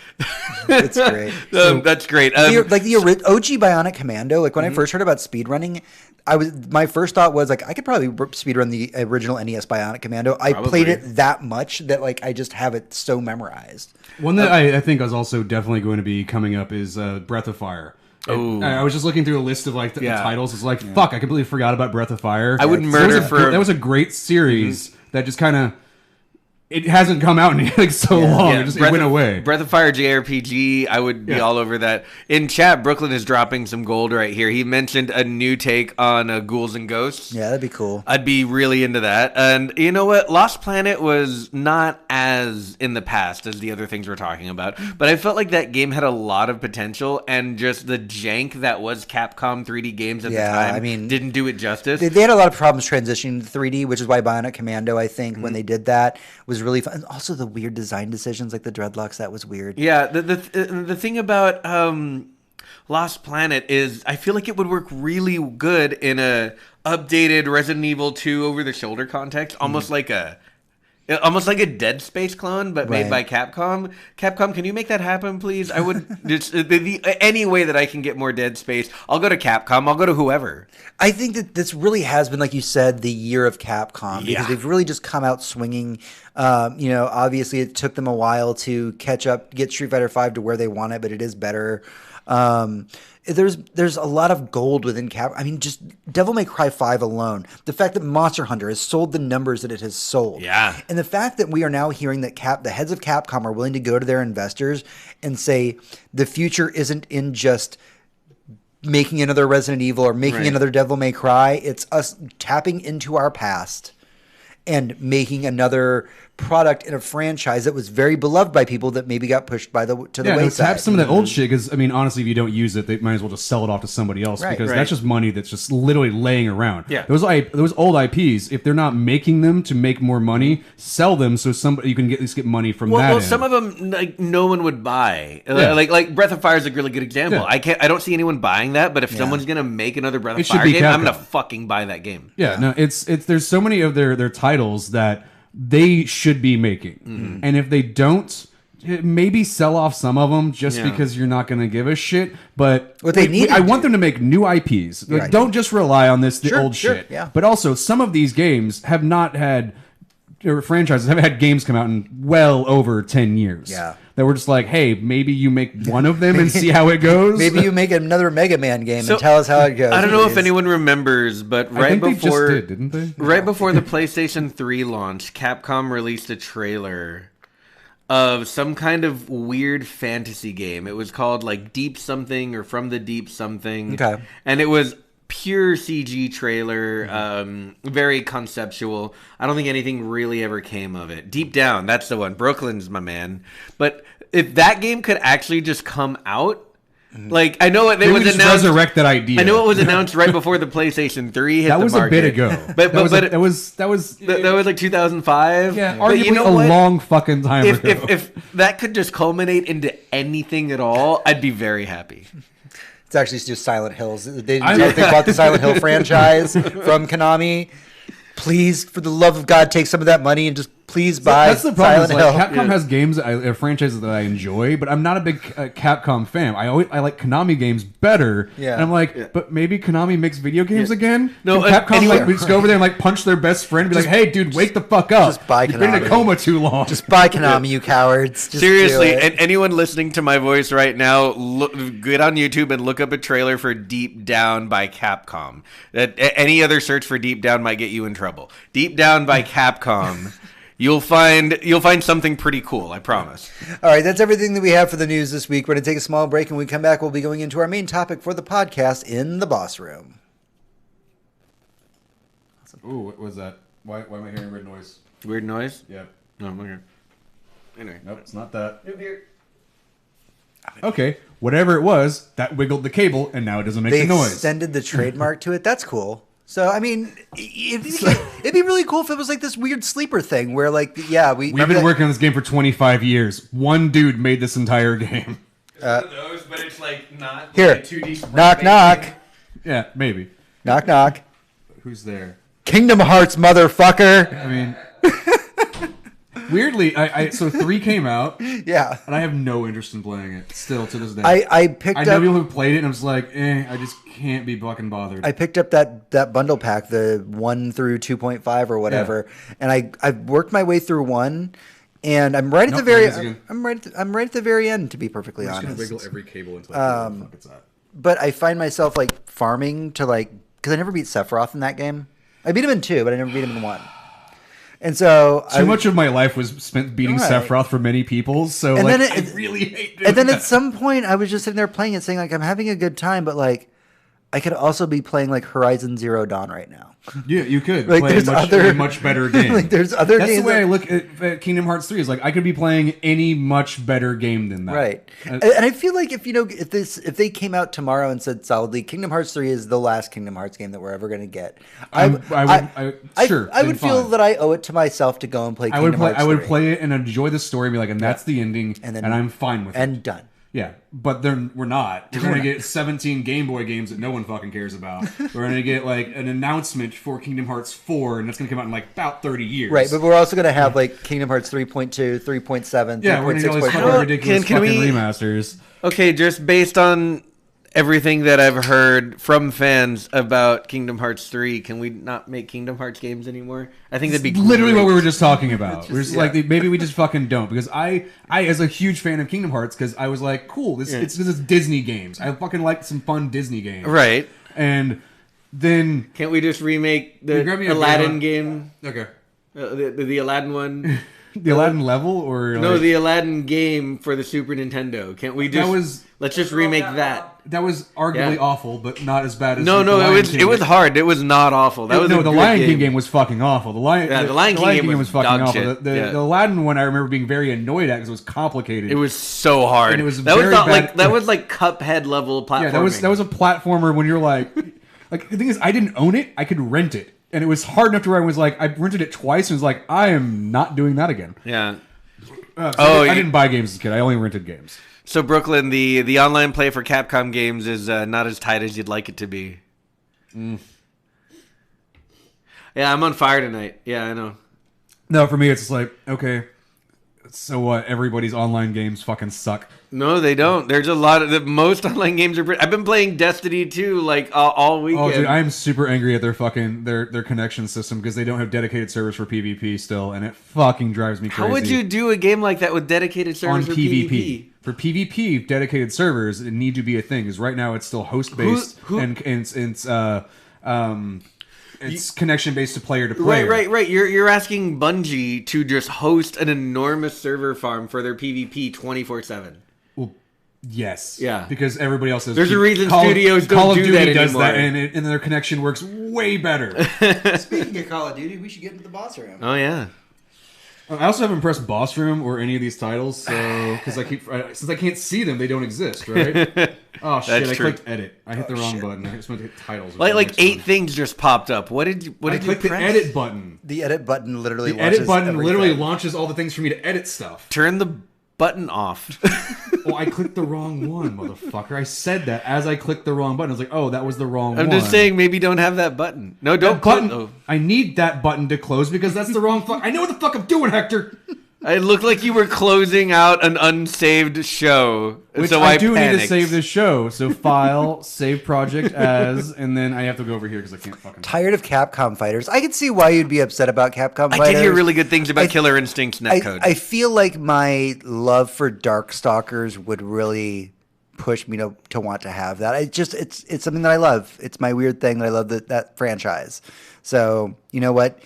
It's great. that's great. The OG Bionic Commando, like, when I first heard about speedrunning, my first thought was, like, I could probably speedrun the original NES Bionic Commando. I played it that much that, like, I just have it so memorized. One that I think is also definitely going to be coming up is Breath of Fire. I was just looking through a list of like the titles. It's like, fuck, I completely forgot about Breath of Fire. I would murder that was a great series that just kind of. It hasn't come out in like so long. It went away. Breath of Fire JRPG, I would be all over that. In chat, Brooklyn is dropping some gold right here. He mentioned a new take on Ghouls and Ghosts. Yeah, that'd be cool. I'd be really into that. And you know what? Lost Planet was not as in the past as the other things we're talking about. But I felt like that game had a lot of potential, and just the jank that was Capcom 3D games at the time didn't do it justice. They had a lot of problems transitioning to 3D, which is why Bionic Commando, I think, when they did that, was really fun. And also the weird design decisions, like the dreadlocks, that was weird. Yeah, the thing about Lost Planet is I feel like it would work really good in a updated Resident Evil 2 over-the-shoulder context, almost like a Almost like a Dead Space clone, but made by Right. Capcom. Capcom, can you make that happen, please? I would just any way that I can get more Dead Space. I'll go to Capcom. I'll go to whoever. I think that this really has been, like you said, the year of Capcom because Yeah. they've really just come out swinging. Obviously it took them a while to catch up, get Street Fighter V to where they want it, but it is better. There's a lot of gold within Capcom. I mean, just Devil May Cry 5 alone, the fact that Monster Hunter has sold the numbers that it has sold, Yeah. and the fact that we are now hearing that the heads of Capcom are willing to go to their investors and say the future isn't in just making another Resident Evil or making Right. another Devil May Cry. It's us tapping into our past and making another product in a franchise that was very beloved by people that maybe got pushed to the Yeah, no, wayside. tap some of that old shit because I mean, honestly, if you don't use it, they might as well just sell it off to somebody else Right. because Right. that's just money that's just literally laying around. Yeah. those old IPs, if they're not making them to make more money, sell them so somebody you can at least get money from that. Well, end. some of them like no one would buy. Yeah. Like Breath of Fire is a really good example. Yeah. I don't see anyone buying that. But if someone's gonna make another Breath It of should Fire be game, I'm Capcom. gonna fucking buy that game. Yeah, no, it's there's so many of their titles that they should be making, Mm-hmm. and if they don't, maybe sell off some of them just Yeah. because you're not going to give a shit. But What they need to I want do- them to make new IPs. Like, Right. don't just rely on the Sure, old sure, shit. yeah. But also, some of these games have not had. Or franchises haven't had games come out in well over 10 years. Yeah. That were just like, hey, maybe you make one of them and see how it goes. Maybe you make another Mega Man game So, and tell us how it goes. I don't know if please. anyone remembers, but I right think before they just did, didn't they? right before the PlayStation 3 launch, Capcom released a trailer of some kind of weird fantasy game. It was called like Deep Something or From the Deep Something. Okay. And it was pure CG trailer, very conceptual. I don't think anything really ever came of it. Deep Down, that's the one. Brooklyn's my man. But if that game could actually just come out, like I know it They was would just announced. resurrect that idea. I know it was announced right before the PlayStation 3 hit That the was market. a bit ago. But that was that was like 2005. yeah, But arguably you know a what? long fucking time If, ago. if that could just culminate into anything at all, I'd be very happy. It's actually just Silent Hills. They bought the Silent Hill franchise from Konami. Please, for the love of God, take some of that money and just please buy That's the problem. Silent Is, like, Hill. Capcom has games, franchises that I enjoy, but I'm not a big Capcom fan. I like Konami games better. Yeah. And I'm like, but maybe Konami makes video games again. No, Can Capcom anyway- like just go over there and like punch their best friend and be like, "Hey, dude, wake the fuck up! just buy You've been in a Konami. coma too long." Just buy Konami, you cowards. Just Seriously, do it. and anyone listening to my voice right now, get on YouTube and look up a trailer for Deep Down by Capcom. Any other search for Deep Down might get you in trouble. Deep Down by Capcom. You'll find something pretty cool, I promise. All right, that's everything that we have for the news this week. We're going to take a small break, and when we come back, we'll be going into our main topic for the podcast in the boss room. Ooh, what was that? Why am I hearing weird noise? Weird noise? Yeah. No, okay. Anyway. Nope, it's not that. New beer. Okay, whatever it was, that wiggled the cable, and now it doesn't make They the noise. extended the trademark to it. That's cool. So, I mean, it'd be really cool if it was like this weird sleeper thing where, like, yeah, We've been working on this game for 25 years. One dude made this entire game. One of those, but it's like not Here, like a 2D sprite knock, based knock. game. Yeah, maybe. Knock, knock. Who's there? Kingdom Hearts, motherfucker. I mean, weirdly, so 3 came out, Yeah. and I have no interest in playing it still to this day. I picked I know up people who played it, and I was like, I just can't be fucking bothered. I picked up that bundle pack, the 1 through 2.5 or whatever, and I worked my way through 1, and I'm right at Nope, the very there it is again. I'm right at the very end, to be perfectly I'm just honest. gonna wiggle every cable until I figure out where the fuck it's at. But I find myself like farming to like because I never beat Sephiroth in that game. I beat him in 2, but I never beat him in 1. And so Too much of my life was spent beating Right. Sephiroth for many people, so And like, then I really hate doing And then that. at some point, I was just sitting there playing it, saying like I'm having a good time, but like I could also be playing like Horizon Zero Dawn right now. Yeah, you could Like, play there's a much better game. Like, there's other That's games the way that- I look at Kingdom Hearts 3. Is like I could be playing any much better game than that. Right. Uh, And I feel like if they came out tomorrow and said solidly Kingdom Hearts 3 is the last Kingdom Hearts game that we're ever going to get, I would would feel fine. that I owe it to myself to go and play I would Kingdom play. Hearts I would 3. play it and enjoy the story, and be like, and that's the ending, and I'm fine with it. and done. Yeah, but then we're not. We're going to get 17 Game Boy games that no one fucking cares about. We're going to get like an announcement for Kingdom Hearts 4, and that's going to come out in like about 30 years. Right, but we're also going to have like Kingdom Hearts 3.2, 3.7, yeah, we're going to get all these 3.6. fucking ridiculous Can fucking we- remasters. Okay, just based on everything that I've heard from fans about Kingdom Hearts 3, can we not make Kingdom Hearts games anymore? I think that'd be Literally great. what we were just talking about. We're just yeah. like, maybe we just fucking don't. Because I as a huge fan of Kingdom Hearts, because I was like, cool, this it's Disney games. I fucking like some fun Disney games. Right. And then... Can't we just remake You the grab me a Aladdin beer game? Okay. The Aladdin one? The Aladdin level, or... No, like, the Aladdin game for the Super Nintendo. Can't we just... Let's just remake that. That was arguably awful, but not as bad as No, the no, Lion it was King it was game. hard. It was not awful. That was No, a the good Lion King game was fucking awful. The Lion King game was fucking dog awful. shit. The Aladdin one I remember being very annoyed at because it was complicated. It was so hard. And it was that was very not bad- like that was like Cuphead level platforming. Yeah, that was a platformer when you're like the thing is I didn't own it. I could rent it, and it was hard enough to where I was like I rented it twice and was like I am not doing that again. Yeah. I didn't buy games as a kid. I only rented games. So Brooklyn, the online play for Capcom games is not as tight as you'd like it to be. Yeah, I'm on fire tonight. Yeah, I know. No, for me it's just like okay, so what? Everybody's online games fucking suck. No, they don't. There's a lot of most online games are. I've been playing Destiny 2 like all weekend. Oh, dude, I am super angry at their fucking their connection system because they don't have dedicated servers for PvP still, and it fucking drives me crazy. How would you do a game like that with dedicated servers on for PvP? For PvP, dedicated servers need to be a thing. Because right now it's still host based and it's connection based to player to player. Right. You're asking Bungie to just host an enormous server farm for their PvP 24/7. Well, yes, Yeah. because everybody else has. There's a reason Call studios don't Call of do Duty that does anymore. that, and their connection works way better. Speaking of Call of Duty, we should get into the boss room. Oh yeah. I also haven't pressed boss room or any of these titles, so because since I can't see them, they don't exist, right? Oh shit! That's I true. clicked edit. I hit the wrong button. I just meant to hit titles. Like 8 things just popped up. What did you I clicked the press? edit button. The edit button literally The launches edit button everything. literally launches all the things for me to edit stuff. Turn the button off. Oh, I clicked the wrong one, motherfucker. I said that as I clicked the wrong button. I was like, oh, that was the wrong one. I'm just saying, maybe don't have that button. No, That don't button. click. Oh. I need that button to close because that's the wrong fuck. I know what the fuck I'm doing, Hector. It looked like you were closing out an unsaved show, Which so I do panicked. need to save this show. So file, save project as, and then I have to go over here because I can't fucking. Tired of Capcom fighters. I can see why you'd be upset about Capcom I fighters. did hear really good things about I- Killer Instinct's netcode. I feel like my love for Darkstalkers would really push me to want to have that. It's something that I love. It's my weird thing that I love that franchise. So you know what?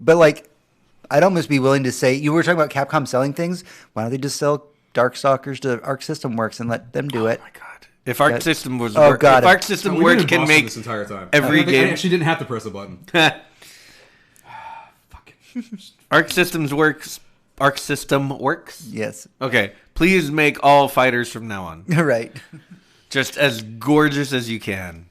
But like, I'd almost be willing to say you were talking about Capcom selling things. Why don't they just sell Darkstalkers to Arc System Works and let them do it? Oh my god! If Arc System was Oh, work, God. if Arc System We've Works been in can Boston make this entire time. every I game. actually didn't have to press the button. Arc Systems works. Arc System works. Yes. Okay, please make all fighters from now on Right. just as gorgeous as you can.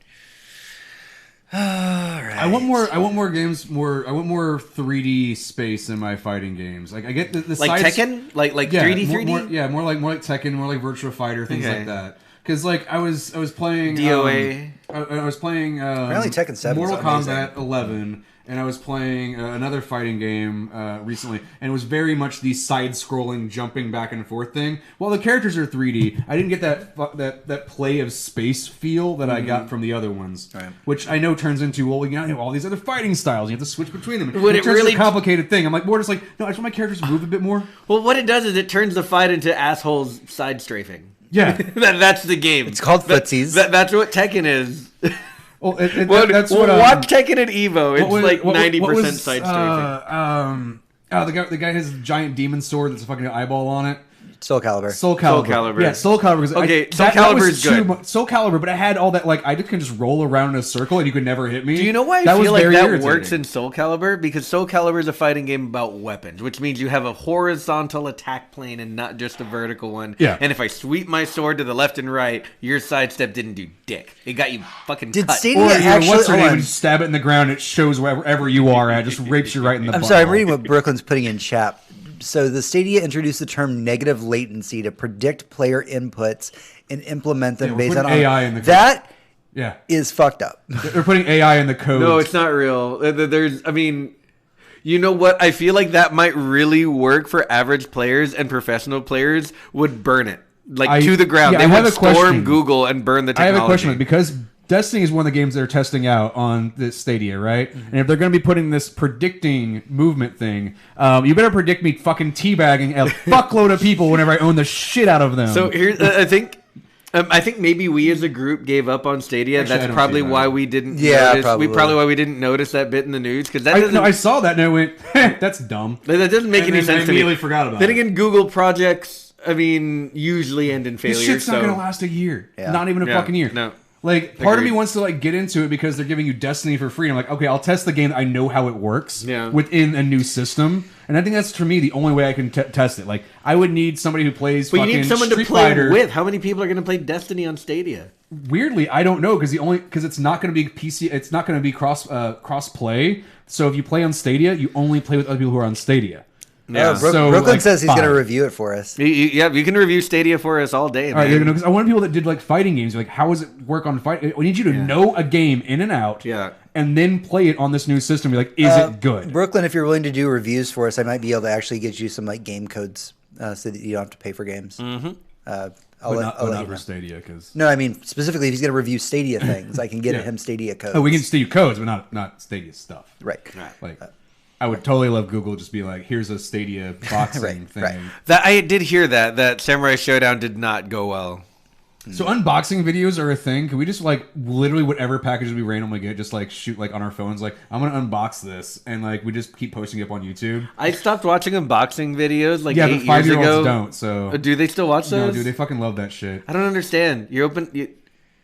All right. I want more games. I want more 3D space in my fighting games. Like I get the Like sides- Tekken, like Yeah, 3D, more, 3D. more like Tekken, more like Virtua Fighter, things Okay. like that. Because like I was playing DOA. I was playing Apparently Tekken 7 is Mortal amazing. Kombat 11, and I was playing another fighting game recently, and it was very much the side-scrolling, jumping back and forth thing. While the characters are 3D, I didn't get that play of space feel that I got from the other ones, Right. which I know turns into all these other fighting styles. You have to switch between them. Would it it turns really- into a complicated thing. I'm like more just like no, I just want my characters to move a bit more. Well, what it does is it turns the fight into assholes side strafing. Yeah. That's the game. It's called footsies. That's what Tekken is. Well, That's what watch Tekken at Evo. It's what- like what- 90% what was, side strafing. The guy has a giant demon sword that's a fucking eyeball on it. Soul Calibur. Soul Calibur. Calibur. Yeah, Soul Calibur. 'Cause Okay, Soul that Calibur was is too good. mu- Soul Calibur, but I had all that like I just can just roll around in a circle and you could never hit me. Do you know why I that was feel like very that irritating. works in Soul Calibur? Because Soul Calibur is a fighting game about weapons, which means you have a horizontal attack plane and not just a vertical one. Yeah. And if I sweep my sword to the left and right, your sidestep didn't do dick. It got you fucking Did cut. Stadia Or you know, actually? what's her hold name? on. When you stab it in the ground, it shows wherever you are at. It just rapes you right in the. I'm sorry, I'm butthole. reading what Brooklyn's putting in chat. So the Stadia introduced the term negative latency to predict player inputs and implement them Yeah, we're based on putting AI in the code. that Yeah. is fucked up. They're putting AI in the code. No, it's not real. I mean, you know what? I feel like that might really work for average players, and professional players would burn it to the ground. Yeah, They I have would a question. storm Google and burn the I technology. have a question because Destiny is one of the games they're testing out on this Stadia, right? And if they're going to be putting this predicting movement thing, you better predict me fucking teabagging a fuckload of people whenever I own the shit out of them. So here's, I think maybe we as a group gave up on Stadia. Actually, I That's don't probably see that. why we didn't. Yeah, notice, probably. Probably why we didn't notice that bit in the news because that doesn't. I saw that and I went, that's dumb. That doesn't make And any then sense I to me. immediately forgot about Then it. again, Google projects, I mean, usually end in failure. This shit's not so going to last a year. Yeah. Not even a Yeah, fucking year. no. Like, part of Agreed. me wants to, like, get into it because they're giving you Destiny for free. I'm like, okay, I'll test the game. I know how it works within a new system. And I think that's, for me, the only way I can test it. Like, I would need somebody who plays But you fucking need someone Street to play Fighter. with. How many people are going to play Destiny on Stadia? Weirdly, I don't know because it's not going to be PC. It's not going to be cross play. So if you play on Stadia, you only play with other people who are on Stadia. Yeah. So, Brooklyn like, says he's going to 5. review it for us. Yeah, you can review Stadia for us all day. All right, man. because I want people that did like fighting games. Like, how does it work on fight? We need you to know a game in and out. Yeah. And then play it on this new system. Be like, is it good? Brooklyn, if you're willing to do reviews for us, I might be able to actually get you some like game codes so that you don't have to pay for games. Mm-hmm. I'll But let not you for know. Stadia, because No, I mean specifically if he's going to review Stadia things, I can get him Stadia codes. we can Stadia codes, but not Stadia stuff. Right. Like, I would totally love Google just be like, here's a Stadia boxing Right, thing. right. That I did hear that Samurai Showdown did not go well. So unboxing videos are a thing. Can we just like literally whatever packages we randomly get, just like shoot like on our phones, like I'm gonna unbox this, and like we just keep posting it up on YouTube. I stopped watching unboxing videos like Yeah, 8 but years ago. 5-year-olds don't. So Do they still watch those? no, dude, they fucking love that shit. I don't understand.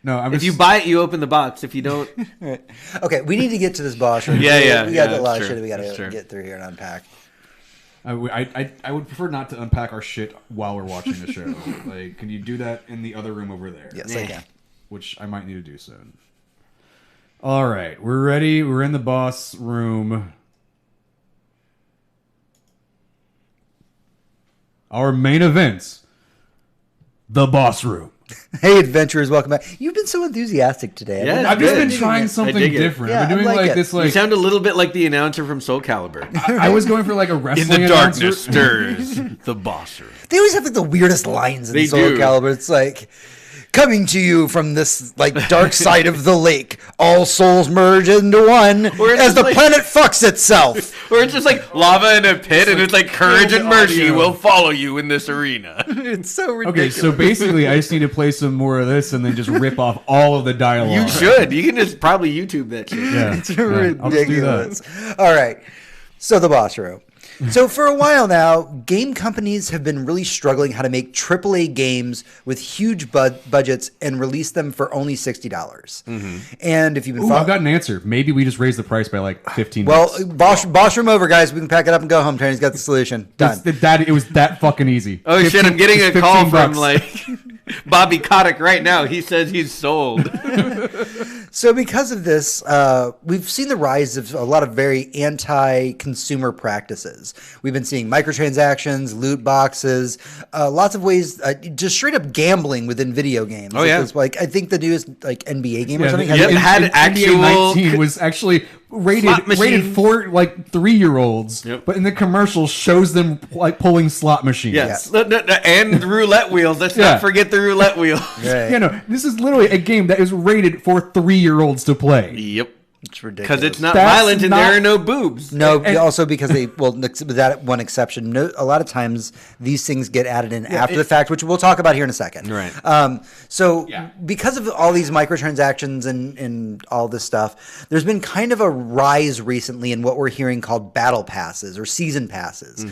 No, I'm If just, you buy it, you open the box. If you don't, Right. Okay, we need to get to this boss. Right? Yeah, We got a that's lot of true. shit we got That's to true. get through here and unpack. I would prefer not to unpack our shit while we're watching the show. Like, can you do that in the other room over there? Yes, I can. Which I might need to do soon. All right, we're ready. We're in the boss room. Our main event, the boss room. Hey, adventurers, welcome back. You've been so enthusiastic today. Yeah, I've just good. been trying I something dig it. different. Yeah, I've been I doing like like it. this, you like sound a little bit like the announcer from Soul Calibur. I was going for like a In wrestling the announcer. darkness stirs the boss room. They always have like the weirdest lines in They Soul do. Calibur. It's like coming to you from this like dark side of the lake. All souls merge into one Or it's as just the like- planet fucks itself. Or it's just like lava in a pit, and it's like courage kill and the mercy audio. will follow you in this arena. It's so Okay, ridiculous. so basically, I just need to play some more of this and then just rip off all of the dialogue. You should. You can just probably YouTube that shit. Yeah, It's yeah, I'll just do that. ridiculous. All right. So the boss room. So for a while now, game companies have been really struggling how to make AAA games with huge budgets and release them for only $60. And if you've been Ooh, I've got an answer. Maybe we just raise the price by like 15 well, bucks. boss room over, guys. We can pack it up and go home. Tony's got the solution. Done. It was that fucking easy. Oh shit! I'm getting just a call 15 from bucks. like Bobby Kotick right now. He says he's sold. So because of this, we've seen the rise of a lot of very anti-consumer practices. We've been seeing microtransactions, loot boxes, lots of ways, just straight up gambling within video games. Oh, yeah. It's like I think the newest like NBA game or Yeah, something. the- Yep, has- had NBA actual 19 was actually rated slot machine. for like 3-year-olds, Yep. but in the commercial shows them like pulling slot machines. Yes, and roulette wheels. Let's Yeah. not forget the roulette wheel. Right. You know, this is literally a game that is rated for 3-year-olds to play. Yep, It's ridiculous. because it's not That's violent and not- there are no boobs. No, And- also because they with that one exception. No, a lot of times these things get added in after the fact, which we'll talk about here in a second. Right. So Yeah. because of all these microtransactions and all this stuff, there's been kind of a rise recently in what we're hearing called battle passes or season passes.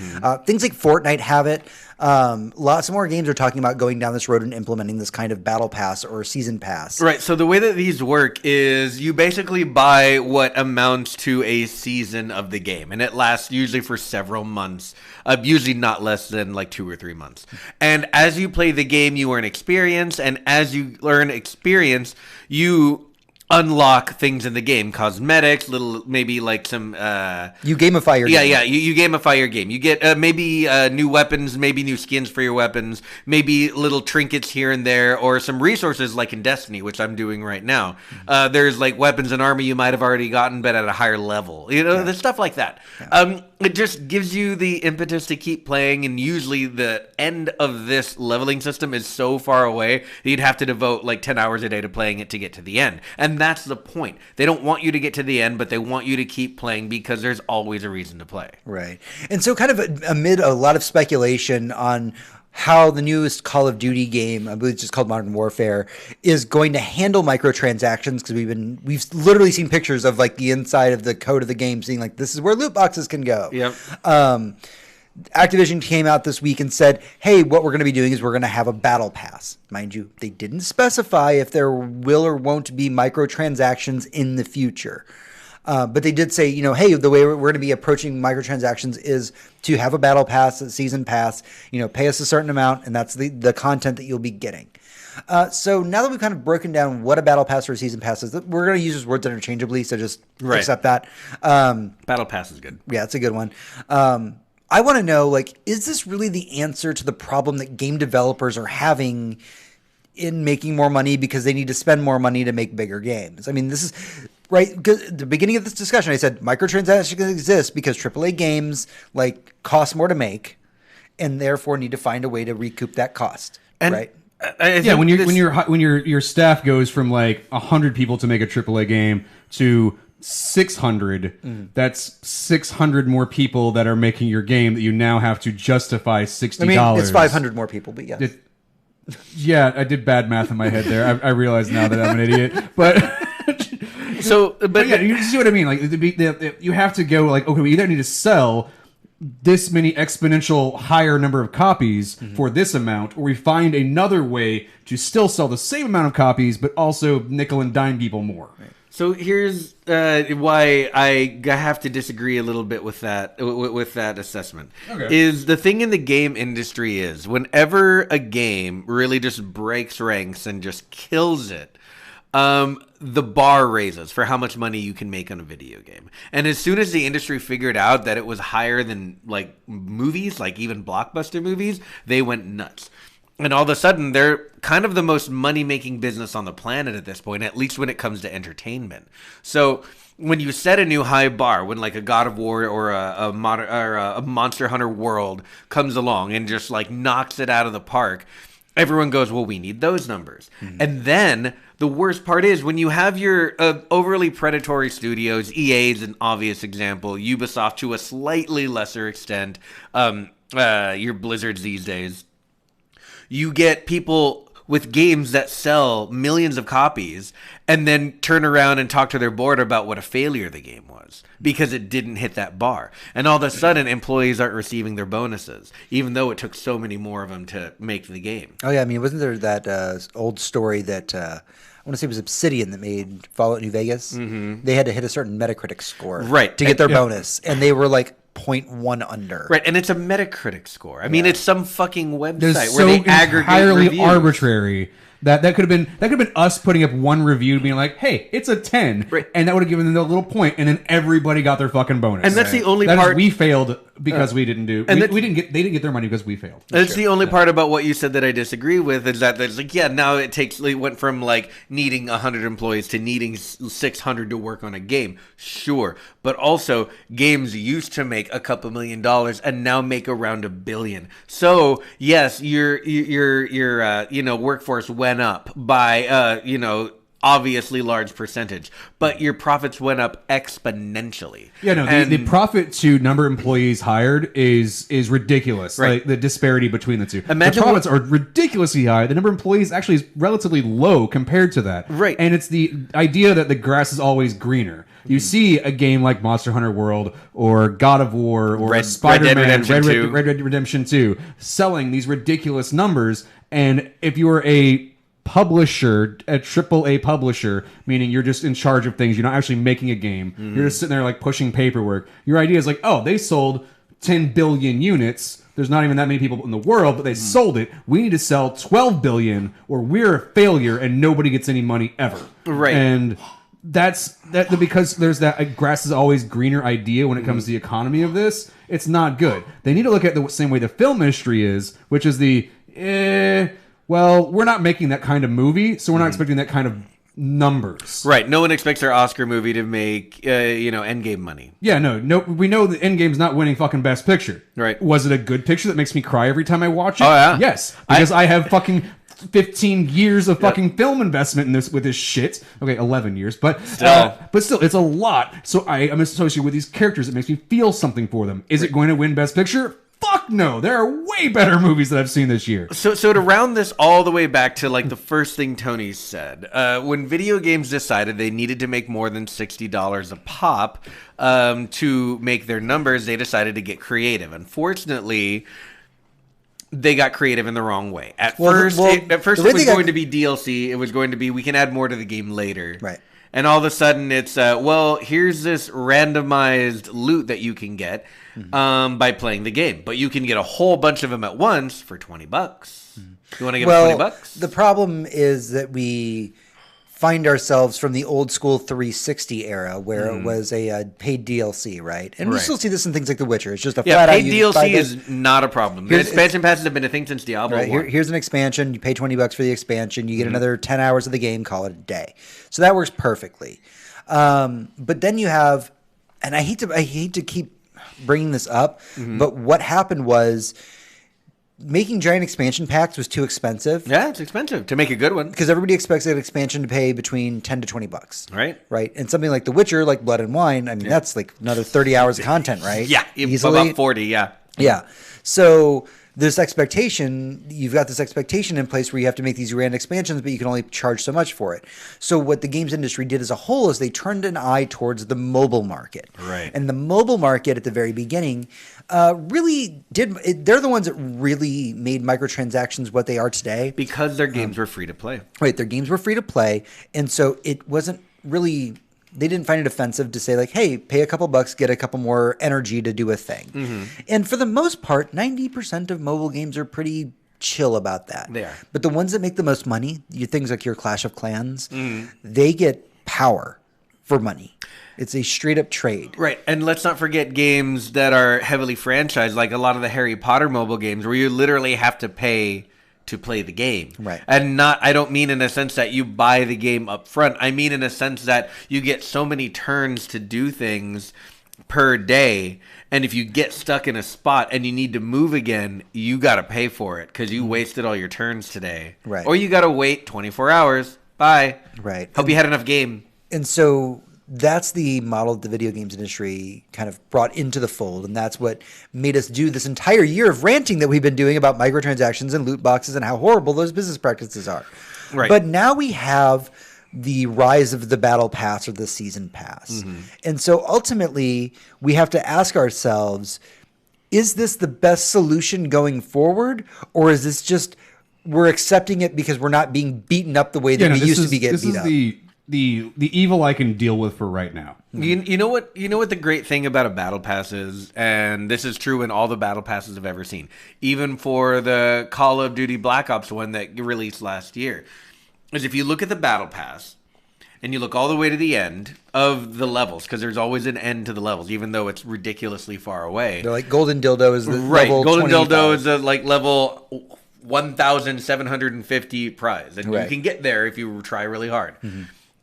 Things like Fortnite have it. Lots more games are talking about going down this road and implementing this kind of battle pass or season pass. Right, so the way that these work is you basically buy what amounts to a season of the game, and it lasts usually for several months, usually not less than like 2 or 3 months. And as you play the game, you earn experience, and as you earn experience, you unlock things in the game, cosmetics, little maybe like some You gamify your game. yeah, you gamify your game. You get maybe new weapons, maybe new skins for your weapons, maybe little trinkets here and there, or some resources like in Destiny, which I'm doing right now. There's like weapons and armor you might have already gotten, but at a higher level. There's stuff like that. It just gives you the impetus to keep playing, and usually the end of this leveling system is so far away that you'd have to devote like 10 hours a day to playing it to get to the end. And that's the point. They don't want you to get to the end, but they want you to keep playing because there's always a reason to play. Right. And so kind of amid a lot of speculation on how the newest Call of Duty game, I believe it's just called Modern Warfare, is going to handle microtransactions, because we've literally seen pictures of like the inside of the code of the game, seeing like this is where loot boxes can go. Yep. Activision came out this week and said, hey, what we're going to be doing is we're going to have a battle pass. Mind you, they didn't specify if there will or won't be microtransactions in the future. But they did say, hey, the way we're going to be approaching microtransactions is to have a battle pass, a season pass, pay us a certain amount, and that's the content that you'll be getting. So now that we've kind of broken down what a battle pass or a season pass is, we're going to use those words interchangeably, so just accept that. Battle pass is good. Yeah, it's a good one. I want to know, is this really the answer to the problem that game developers are having in making more money because they need to spend more money to make bigger games? I mean, this is right. At the beginning of this discussion, I said microtransactions exist because AAA games cost more to make, and therefore need to find a way to recoup that cost. And right? When your staff goes from 100 people to make a AAA game to 600, that's 600 more people that are making your game that you now have to justify $60. I mean, it's 500 more people, but yeah. Yeah, I did bad math in my head there. I realize now that I'm an idiot, but but yeah, you see what I mean. You have to go okay, we either need to sell this many exponential higher number of copies for this amount, or we find another way to still sell the same amount of copies, but also nickel and dime people more. Right. So here's why I have to disagree a little bit with that assessment. Okay. Is the thing in the game industry is whenever a game really just breaks ranks and just kills it, the bar raises for how much money you can make on a video game. And as soon as the industry figured out that it was higher than movies, even blockbuster movies, they went nuts. And all of a sudden, they're kind of the most money-making business on the planet at this point, at least when it comes to entertainment. So when you set a new high bar, when a God of War or a Monster Hunter World comes along and just knocks it out of the park, everyone goes, well, we need those numbers. Mm-hmm. And then the worst part is when you have your overly predatory studios, EA is an obvious example, Ubisoft to a slightly lesser extent, your Blizzards these days, you get people with games that sell millions of copies and then turn around and talk to their board about what a failure the game was because it didn't hit that bar. And all of a sudden, employees aren't receiving their bonuses, even though it took so many more of them to make the game. Oh, yeah. I mean, wasn't there that old story that I want to say it was Obsidian that made Fallout New Vegas? Mm-hmm. They had to hit a certain Metacritic score to get their bonus. And they were 0.1 under. Right, and it's a Metacritic score. I mean, it's some fucking website There's where they aggregate entirely reviews. Arbitrary. That could have been us putting up one review being like, hey, it's a 10. Right. And that would have given them a little point, and then everybody got their fucking bonus. And that's the only that part is, we failed because we didn't do they didn't get their money because we failed. That's the only part about what you said that I disagree with is that there's now it went from needing 100 employees to needing 600 to work on a game. Sure. But also games used to make a couple $1 million and now make around $1 billion. So yes, your workforce went up by obviously large percentage, but your profits went up exponentially. Yeah, no, the profit to number of employees hired is ridiculous. Right. The disparity between the two. Imagine the profits are ridiculously high. The number of employees actually is relatively low compared to that. Right. And it's the idea that the grass is always greener. You see a game like Monster Hunter World or God of War or Spider-Man, Red Dead Redemption 2 selling these ridiculous numbers, and if you are a publisher, a AAA publisher, meaning you're just in charge of things, you're not actually making a game, you're just sitting there pushing paperwork, your idea is oh, they sold 10 billion units. There's not even that many people in the world, but they sold it. We need to sell 12 billion or we're a failure and nobody gets any money ever. Right. And that's because there's that grass is always greener idea when it comes to the economy of this. It's not good. They need to look at the same way the film industry is, which is well, we're not making that kind of movie, so we're not expecting that kind of numbers. Right. No one expects their Oscar movie to make, Endgame money. Yeah, no. We know that Endgame's not winning fucking Best Picture. Right. Was it a good picture that makes me cry every time I watch it? Oh, yeah. Yes, because I have fucking 15 years of fucking film investment in this with this shit. Okay, 11 years, but still, it's a lot. So I am associated with these characters. It makes me feel something for them. Is it going to win Best Picture? Fuck no. There are way better movies that I've seen this year. So to round this all the way back to like the first thing Tony said, when video games decided they needed to make more than $60 a pop to make their numbers, they decided to get creative. Unfortunately, they got creative in the wrong way. At first, it was going to be DLC. It was going to be, we can add more to the game later. Right. And all of a sudden, it's, here's this randomized loot that you can get by playing the game. But you can get a whole bunch of them at once for $20. You want to give us $20? The problem is that we find ourselves from the old school 360 era where it was a paid DLC, right? And we still see this in things like The Witcher. It's just a flat out paid DLC is not a problem. The expansion passes have been a thing since Diablo 1. Here's an expansion. You pay $20 for the expansion. You get another 10 hours of the game. Call it a day. So that works perfectly. But then you have, and I hate to keep bringing this up, but what happened was making giant expansion packs was too expensive. Yeah, it's expensive to make a good one because everybody expects an expansion to pay between $10 to $20. Right. And something like The Witcher, like Blood and Wine, I mean, that's like another 30 hours of content, right? Yeah, easily. About 40. Yeah. So you've got this expectation in place where you have to make these grand expansions, but you can only charge so much for it. So what the games industry did as a whole is they turned an eye towards the mobile market. Right. And the mobile market at the very beginning really they're the ones that really made microtransactions what they are today. Because their games were free to play. Right. Their games were free to play. And so it wasn't really, they didn't find it offensive to say like, hey, pay a couple bucks, get a couple more energy to do a thing. And for the most part, 90% of mobile games are pretty chill about that. They are. But the ones that make the most money, things like your Clash of Clans, they get power for money. It's a straight up trade. Right. And let's not forget games that are heavily franchised, like a lot of the Harry Potter mobile games where you literally have to pay to play the game. Right. And I don't mean in a sense that you buy the game up front. I mean in a sense that you get so many turns to do things per day. And if you get stuck in a spot and you need to move again, you got to pay for it because you wasted all your turns today. Right. Or you got to wait 24 hours. Bye. Right. Hope you had enough game. And so that's the model that the video games industry kind of brought into the fold. And that's what made us do this entire year of ranting that we've been doing about microtransactions and loot boxes and how horrible those business practices are. Right. But now we have the rise of the battle pass or the season pass. And so ultimately we have to ask ourselves, is this the best solution going forward? Or is this just, we're accepting it because we're not being beaten up the way that we used to be getting beat up? The evil I can deal with for right now. You know what the great thing about a battle pass is, and this is true in all the battle passes I've ever seen, even for the Call of Duty Black Ops one that released last year, is if you look at the battle pass and you look all the way to the end of the levels, because there's always an end to the levels, even though it's ridiculously far away. They're like Golden Dildo is the right. level Golden 25. Dildo is like level 1,750 prize, and you can get there if you try really hard.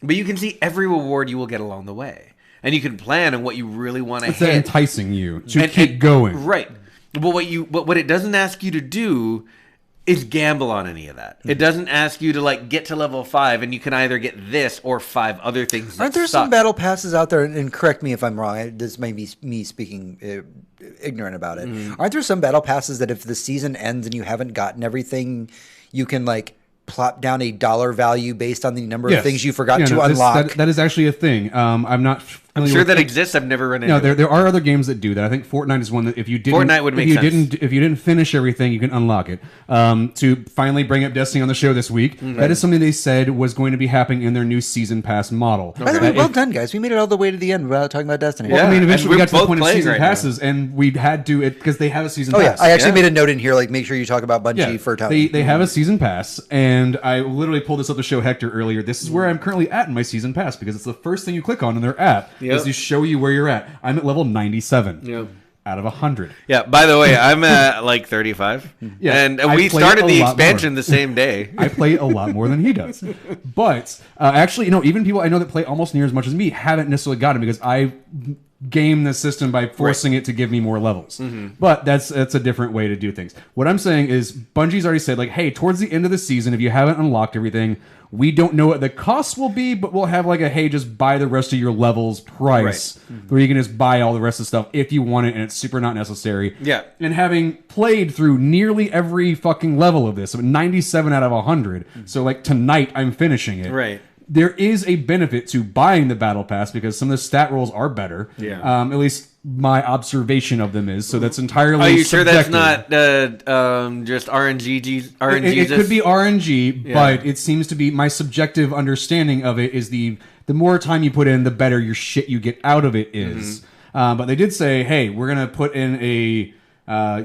But you can see every reward you will get along the way. And you can plan on what you really want to hit. It's enticing you to keep going. Right. But what it doesn't ask you to do is gamble on any of that. It doesn't ask you to like get to level 5 and you can either get this or 5 other things. Aren't there some battle passes out there, and correct me if I'm wrong, this may be me speaking ignorant about it. Aren't there some battle passes that if the season ends and you haven't gotten everything, you can like plop down a dollar value based on the number of things you forgot to unlock? That is actually a thing. I'm not I'm sure that exists. I've never run into. No, it. there are other games that do that. I think Fortnite is one that if you didn't, Fortnite would make sense. If you didn't finish everything, you can unlock it. To finally bring up Destiny on the show this week, that is something they said was going to be happening in their new season pass model. By the way, well done, guys. We made it all the way to the end without talking about Destiny. Well, I mean, eventually we got to the both point of playing season right passes, and we had to because they have a season Oh yeah, pass. I actually made a note in here, like make sure you talk about Bungie for Tony. They have a season pass, and I literally pulled this up to show Hector earlier. This is where I'm currently at in my season pass because it's the first thing you click on in their app is to show you where you're at. I'm at level 97 out of 100. Yeah. By the way, I'm at like 35. Yeah, and I we play started a the lot expansion more. the same day. I play a lot more than he does, but actually, even people I know that play almost near as much as me haven't necessarily got him because I game the system by forcing it to give me more levels. But that's a different way to do things. What I'm saying is Bungie's already said, like, hey, towards the end of the season, if you haven't unlocked everything, we don't know what the cost will be, but we'll have like a, hey, just buy the rest of your levels price, where you can just buy all the rest of the stuff if you want it, and it's super not necessary. Yeah. And having played through nearly every fucking level of this, so 97 out of 100, so like tonight I'm finishing it. Right. There is a benefit to buying the battle pass because some of the stat rolls are better. Yeah. At least my observation of them is. So that's entirely Are you sure that's subjective. not just RNG? It could be RNG, but it seems to be my subjective understanding of it is the more time you put in, the better your shit you get out of it is. But they did say, hey, we're gonna put in a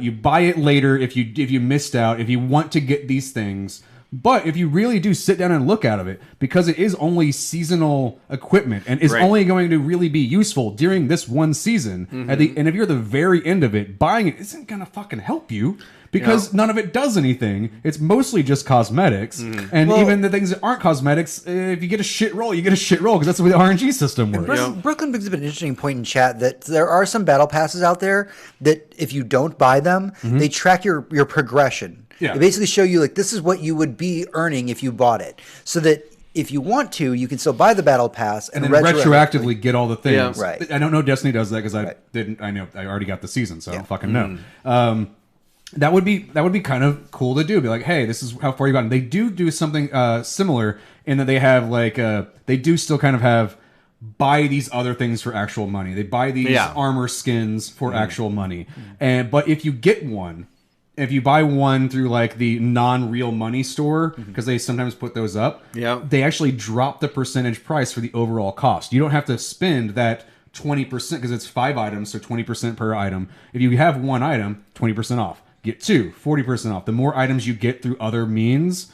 you buy it later if you missed out, if you want to get these things. But if you really do sit down and look out of it, because it is only seasonal equipment and is only going to really be useful during this one season, and if you're at the very end of it, buying it isn't going to fucking help you because none of it does anything. It's mostly just cosmetics. And even the things that aren't cosmetics, if you get a shit roll, you get a shit roll because that's the way the RNG system works. Brooklyn brings up an interesting point in chat that there are some battle passes out there that if you don't buy them, they track your progression. Yeah. They basically show you like this is what you would be earning if you bought it, so that if you want to, you can still buy the battle pass and then retroactively get all the things. Yeah. Right. I don't know Destiny does that because I didn't. I know I already got the season, so I don't fucking know. That would be kind of cool to do. Be like, hey, this is how far you got. And they do something similar in that they have like they do still kind of have buy these other things for actual money. They buy these armor skins for actual money, but if you get one. If you buy one through like the non-real money store, because they sometimes put those up, they actually drop the percentage price for the overall cost. You don't have to spend that 20% because it's 5 items, so 20% per item. If you have one item, 20% off. Get two, 40% off. The more items you get through other means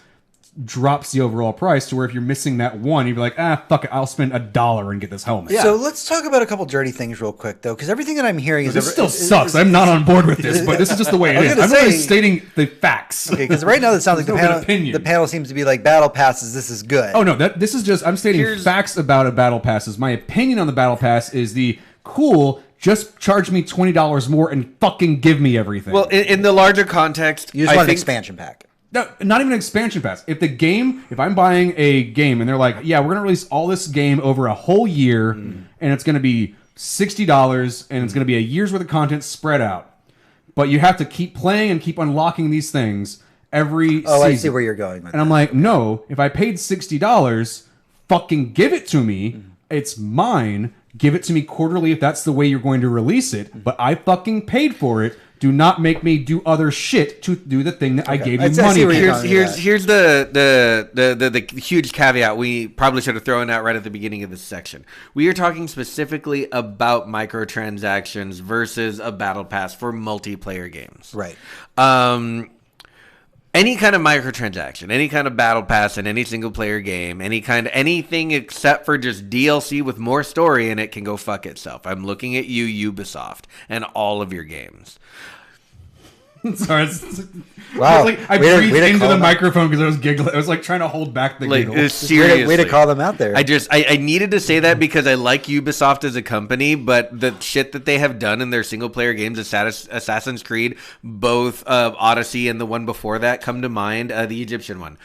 drops the overall price to where if you're missing that one, you'd be like, fuck it, I'll spend $1 and get this helmet. Yeah. So let's talk about a couple dirty things real quick, though, because everything that I'm hearing is... This still sucks. I'm not on board with this, but this is just the way it is. I'm really stating the facts. Okay, because right now it sounds like the panel seems to be like battle passes, this is good. Oh, no, this is just... I'm stating facts about a battle pass. My opinion on the battle pass is the cool... Just charge me $20 more and fucking give me everything. Well, in the larger context... You just want an expansion pack. No, not even an expansion pass. If I'm buying a game and they're like, yeah, we're going to release all this game over a whole year and it's going to be $60 and it's going to be a year's worth of content spread out. But you have to keep playing and keep unlocking these things every season. Oh, I see where you're going with that. I'm like, no, if I paid $60, fucking give it to me. It's mine. Give it to me quarterly if that's the way you're going to release it. But I fucking paid for it. Do not make me do other shit to do the thing that I gave you money for. Here's the huge caveat we probably should have thrown out right at the beginning of this section. We are talking specifically about microtransactions versus a battle pass for multiplayer games. Right. Any kind of microtransaction, any kind of battle pass in any single player game, anything except for just DLC with more story in it can go fuck itself. I'm looking at you, Ubisoft, and all of your games. Sorry. Wow. I breathed into the microphone because I was giggling. I was like trying to hold back the giggle. Seriously. Way to call them out there. I needed to say that because I like Ubisoft as a company, but the shit that they have done in their single player games, Assassin's Creed, both Odyssey and the one before that come to mind, the Egyptian one.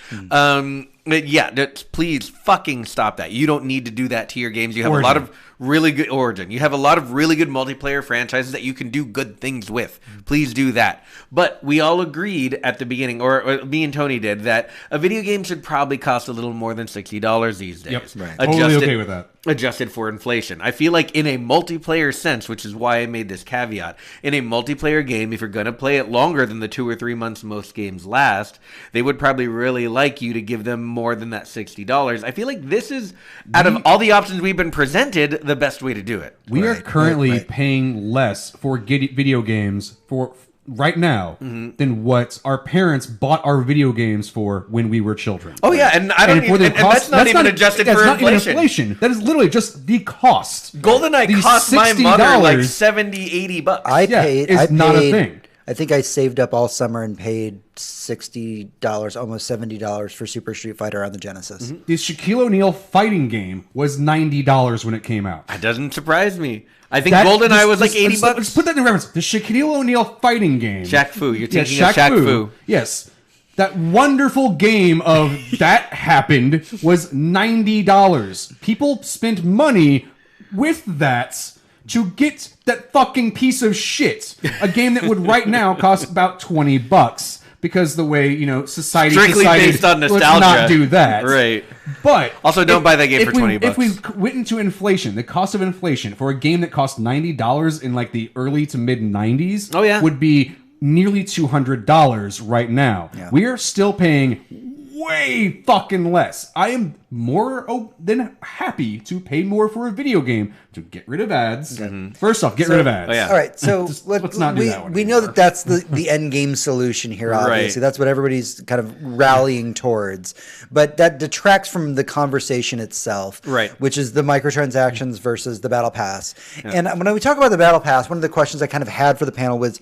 Please fucking stop that. You don't need to do that to your games. You have a lot of really good Origin. You have a lot of really good multiplayer franchises that you can do good things with. Please do that. But we all agreed at the beginning, or me and Tony did, that a video game should probably cost a little more than $60 these days. Yep, right. Totally okay with that. adjusted for inflation. I feel like in a multiplayer sense, which is why I made this caveat, in a multiplayer game, if you're going to play it longer than the 2 or 3 months most games last, they would probably really like you to give them more than that $60. I feel like this is, out of all the options we've been presented, the best way to do it. We are currently paying less for video games for right now than what our parents bought our video games for when we were children. Oh yeah, and I don't even, and that's not even adjusted for inflation. That is literally just the cost. GoldenEye cost my mother like $70, $80. I paid. It's not a thing. I think I saved up all summer and paid $60, almost $70 for Super Street Fighter on the Genesis. The Shaquille O'Neal fighting game was $90 when it came out. That doesn't surprise me. I think GoldenEye was like $80. Let's put that in reference. The Shaquille O'Neal fighting game. Shaq Fu. You're thinking of Shaq Fu. Yes. That wonderful game of that happened was $90. People spent money with that to get that fucking piece of shit. A game that would right now cost about $20. Because the way, society strictly decided, based on nostalgia. Let's not do that. Right. But also, don't buy that game for $20. If we went into inflation, the cost of inflation for a game that cost $90 in like the early to mid 90s would be nearly $200 right now. Yeah. We are still paying way fucking less. I am more than happy to pay more for a video game to get rid of ads. First off, get rid of ads. Oh, yeah. All right, so let's not do that one. We know that that's the end game solution here, obviously. Right. That's what everybody's kind of rallying towards. But that detracts from the conversation itself, right? Which is the microtransactions versus the Battle Pass. Yeah. And when we talk about the Battle Pass, one of the questions I kind of had for the panel was,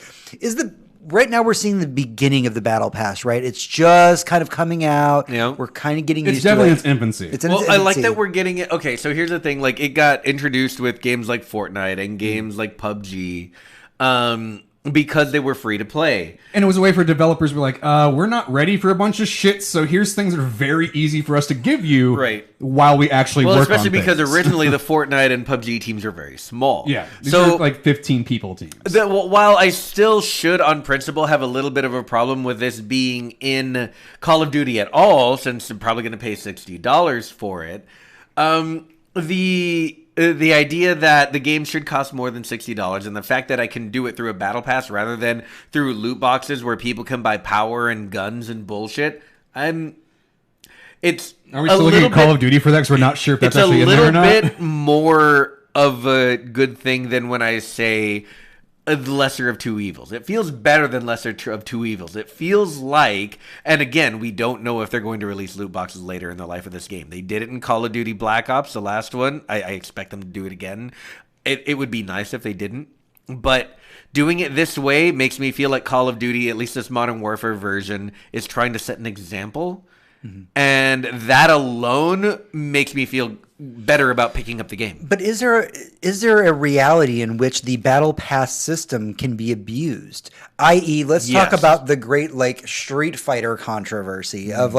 right now we're seeing the beginning of the Battle Pass, right? It's just kind of coming out. Yeah. We're kind of getting used to it. It's definitely in its infancy. It's in its infancy. I like that we're getting it. Okay, so here's the thing. Like, it got introduced with games like Fortnite and games like PUBG because they were free to play. And it was a way for developers to be like, we're not ready for a bunch of shit, so here's things that are very easy for us to give you while we actually work on things. Especially because originally the Fortnite and PUBG teams are very small. Yeah, these are like 15 people teams. While I still should, on principle, have a little bit of a problem with this being in Call of Duty at all, since I'm probably going to pay $60 for it, the idea that the game should cost more than $60 and the fact that I can do it through a battle pass rather than through loot boxes where people can buy power and guns and bullshit, Are we still looking at Call of Duty for that because we're not sure if that's actually in there or not? It's a little bit more of a good thing than when I say the lesser of two evils. It feels better than lesser of two evils. It feels like, and again, we don't know if they're going to release loot boxes later in the life of this game. They did it in Call of Duty Black Ops, the last one. I expect them to do it again. It would be nice if they didn't. But doing it this way makes me feel like Call of Duty, at least this Modern Warfare version, is trying to set an example. Mm-hmm. And that alone makes me feel better about picking up the game. But is there a reality in which the Battle Pass system can be abused? I.e., let's talk about the great Street Fighter controversy of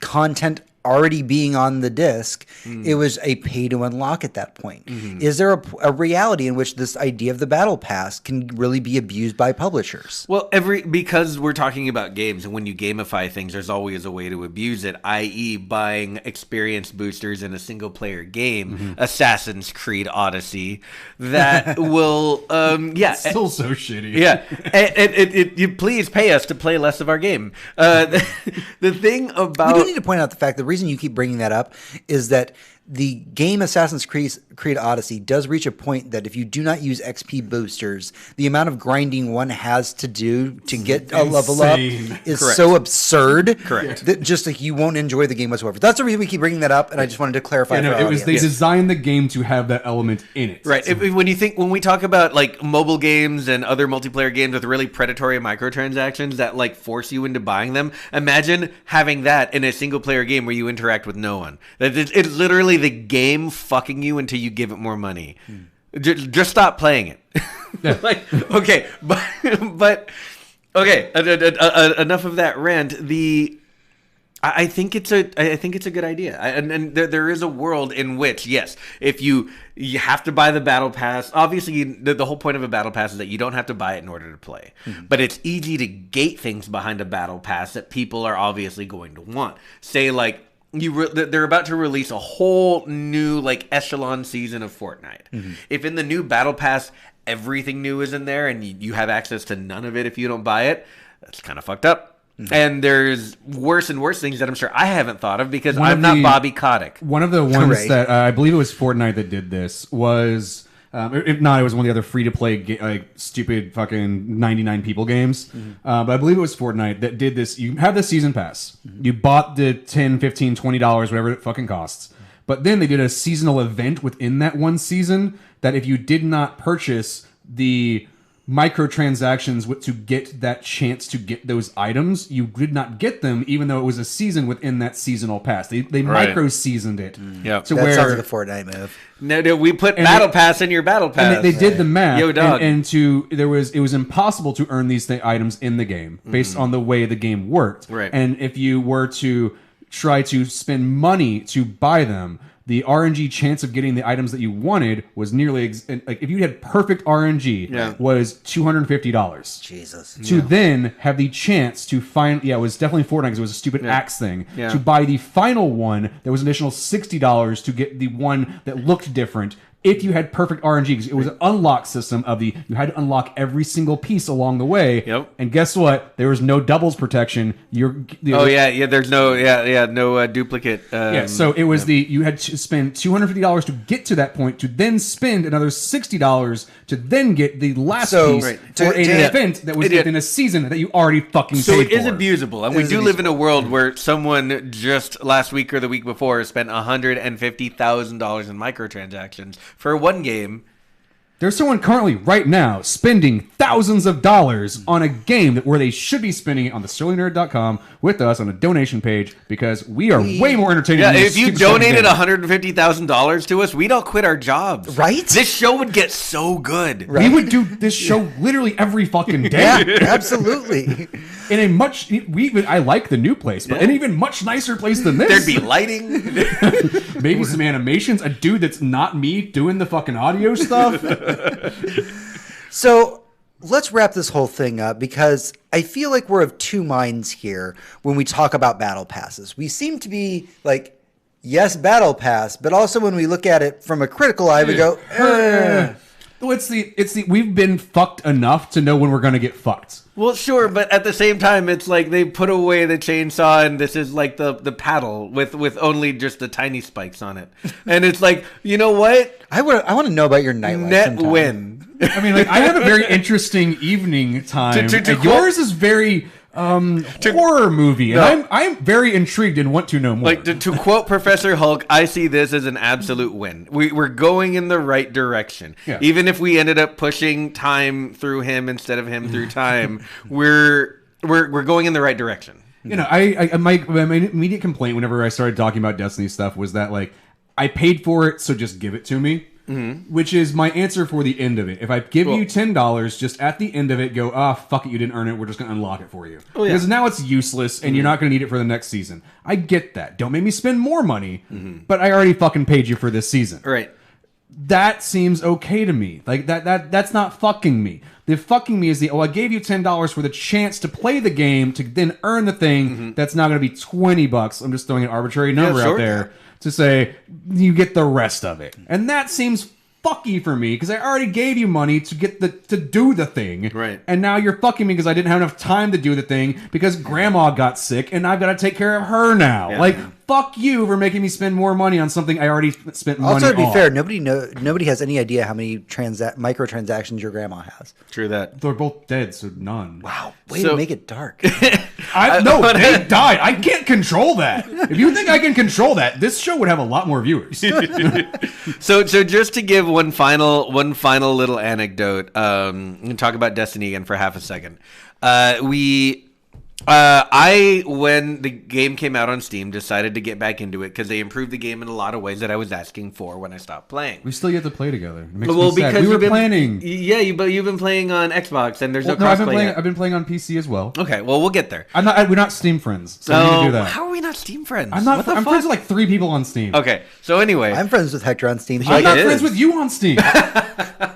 content already being on the disc. It was a pay to unlock at that point. Is there a reality in which this idea of the Battle Pass can really be abused by publishers? Well, because we're talking about games, and when you gamify things, there's always a way to abuse it, i.e. buying experience boosters in a single player game, Assassin's Creed Odyssey, that will it's still so shitty. You please pay us to play less of our game. The thing about, we do need to point out the fact that the reason you keep bringing that up is that the game Assassin's Creed Odyssey does reach a point that if you do not use XP boosters, the amount of grinding one has to do to get a level up is so absurd that just you won't enjoy the game whatsoever. That's the reason we keep bringing that up, and I just wanted to clarify. They designed the game to have that element in it. Right. When we talk about mobile games and other multiplayer games with really predatory microtransactions that force you into buying them, imagine having that in a single player game where you interact with no one. It's literally the game fucking you until you give it more money. Just stop playing it. Okay, but okay. Enough of that rant. I think it's a good idea, and there is a world in which, yes, if you have to buy the battle pass. Obviously, the whole point of a battle pass is that you don't have to buy it in order to play. But it's easy to gate things behind a battle pass that people are obviously going to want. Say they're about to release a whole new like echelon season of Fortnite. If in the new Battle Pass everything new is in there and you have access to none of it if you don't buy it, that's kind of fucked up. And there's worse and worse things that I'm sure I haven't thought of because I'm not Bobby Kotick. One of the ones that I believe it was Fortnite that did this was. If not, it was one of the other free-to-play, like stupid fucking 99 people games. But I believe it was Fortnite that did this. You have the season pass. You bought the $10, $15, $20, whatever it fucking costs. But then they did a seasonal event within that one season that if you did not purchase the microtransactions to get that chance to get those items, you did not get them, even though it was a season within that seasonal pass. They micro-seasoned it. Yeah, So that sounds like a Fortnite move. No, we put Battle Pass in your Battle Pass. And they did the math. Yo, dog. It was impossible to earn these items in the game based on the way the game worked. Right. And if you were to try to spend money to buy them, the RNG chance of getting the items that you wanted was nearly like if you had perfect RNG was $250. Jesus. To then have the chance to find it was definitely Fortnite because it was a stupid axe thing. To buy the final one, there was an additional $60 to get the one that looked different. If you had perfect RNG, because it was an unlock system you had to unlock every single piece along the way. Yep. And guess what? There was no doubles protection. There's no duplicate. So it was you had to spend $250 to get to that point, to then spend another $60 to then get the last piece for an event that was within a season that you already fucking paid for. So it is abusable, and we do live in a world where someone just last week or the week before spent $150,000 in microtransactions for one game. There's someone currently, right now, spending thousands of dollars on a game where they should be spending it on the SurlyNerd.com with us on a donation page because we are way more entertaining than if you donated $150,000 to us, we don't quit our jobs. Right? This show would get so good. Right. We would do this show literally every fucking day. Yeah, absolutely. In a much, I like the new place, but an even much nicer place than this. There'd be lighting. Maybe some animations. A dude that's not me doing the fucking audio stuff. So let's wrap this whole thing up because I feel like we're of two minds here when we talk about battle passes. We seem to be like, yes, battle pass, but also when we look at it from a critical eye, we go, Well, it's the we've been fucked enough to know when we're gonna get fucked. Well, sure, but at the same time, it's like they put away the chainsaw, and this is like the paddle with only just the tiny spikes on it, and it's like, you know what? I want to know about your nightlife. Net sometime. win. I mean, like I have a very interesting evening time. And yours is very horror movie, and I'm very intrigued and want to know more. Like to quote Professor Hulk, I see this as an absolute win. We're going in the right direction. Yeah. Even if we ended up pushing time through him instead of him through time, we're going in the right direction. You know, my immediate complaint whenever I started talking about Destiny stuff was that like I paid for it, so just give it to me. Which is my answer for the end of it. If I give you $10, just at the end of it, go, fuck it, you didn't earn it. We're just going to unlock it for you. Because now it's useless, and you're not going to need it for the next season. I get that. Don't make me spend more money, but I already fucking paid you for this season. Right. That seems okay to me. Like that's not fucking me. The fucking me is I gave you $10 for the chance to play the game to then earn the thing that's now going to be $20. I'm just throwing an arbitrary number out there. To say you get the rest of it, and that seems fucky for me because I already gave you money to get to do the thing, right? And now you're fucking me because I didn't have enough time to do the thing because Grandma got sick and I've got to take care of her now. Like fuck you for making me spend more money on something I already spent money on. Also, to be fair, nobody has any idea how many microtransactions your grandma has. True that. They're both dead, so none. Wow, way to make it dark. No, they died. I can't control that. If you think I can control that, this show would have a lot more viewers. So just to give one final little anecdote, and talk about Destiny again for half a second. When the game came out on Steam, decided to get back into it because they improved the game in a lot of ways that I was asking for when I stopped playing. We still get to play together. It makes me sad. We were planning. Yeah, but you've been playing on Xbox, and there's no crossplay yet. I've been playing on PC as well. Okay, well we'll get there. We're not Steam friends, so we need to do that. How are we not Steam friends? I'm friends with like 3 people on Steam. Okay, so anyway, I'm friends with Hector on Steam. I'm not friends with you on Steam.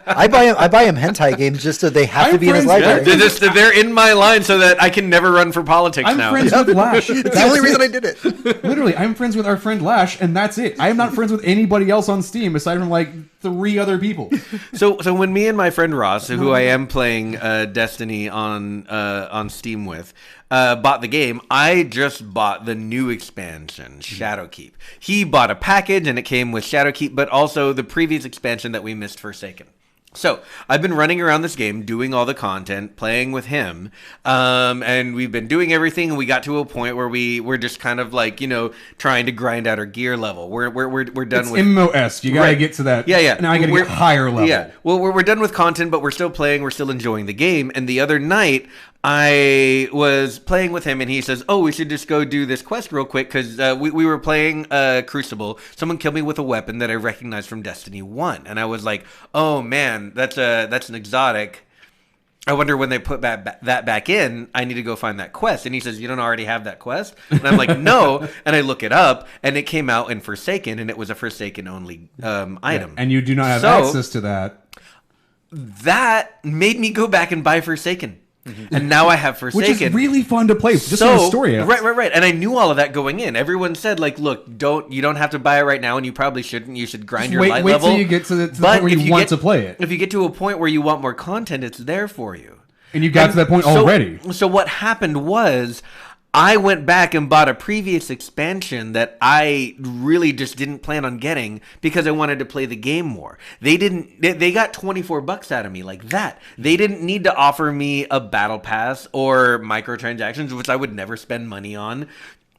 I buy him hentai games just so they have to be in his library. They're in my line so that I can never run for politics I'm now. friends with Lash. It's the only reason I did it. Literally, I'm friends with our friend Lash, and that's it. I am not friends with anybody else on Steam aside from like 3 other people. So when me and my friend Ross, who I am playing Destiny on Steam with, bought the game, I just bought the new expansion, Shadowkeep. He bought a package, and it came with Shadowkeep, but also the previous expansion that we missed, Forsaken. So I've been running around this game, doing all the content, playing with him, and we've been doing everything. And we got to a point where we're just kind of like, trying to grind out our gear level. We're done It's with MMO-esque. You gotta get to that. Yeah. Now I gotta get higher level. Yeah. Well, we're done with content, but we're still playing. We're still enjoying the game. And the other night, I was playing with him, and he says, "Oh, we should just go do this quest real quick because we were playing Crucible. Someone killed me with a weapon that I recognized from Destiny 1." And I was like, "Oh man, that's an exotic. I wonder when they put that back in. I need to go find that quest." And he says, "You don't already have that quest?" And I'm like, "No." And I look it up, and it came out in Forsaken, and it was a Forsaken only item. Yeah. And you do not have access to that. That made me go back and buy Forsaken. And now I have Forsaken. Which is really fun to play, just from the story. Right. And I knew all of that going in. Everyone said, like, look, you don't have to buy it right now, and you probably shouldn't. You should grind your light level. Wait till you get to the point where you want to play it. If you get to a point where you want more content, it's there for you. And you got to that point already. So what happened was, I went back and bought a previous expansion that I really just didn't plan on getting because I wanted to play the game more. They got $24 out of me like that. They didn't need to offer me a battle pass or microtransactions, which I would never spend money on.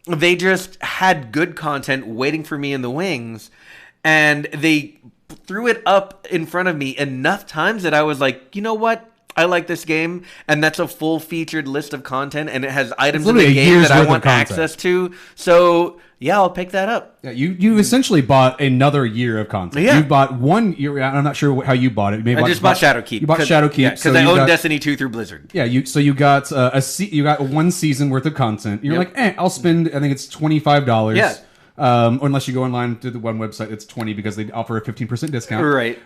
They just had good content waiting for me in the wings, and they threw it up in front of me enough times that I was like, you know what? I like this game, and that's a full featured list of content, and it has items in the game that I want access to. So, yeah, I'll pick that up. Yeah, you essentially bought another year of content. Yeah. You bought 1 year. I'm not sure how you bought it. I just bought Shadowkeep. You bought Shadowkeep. Yeah, because I own Destiny 2 through Blizzard. Yeah, you got you got 1 season worth of content. You're like, I'll spend, I think it's $25. Yeah. Or unless you go online to the one website, it's 20 because they offer a 15% discount. Right.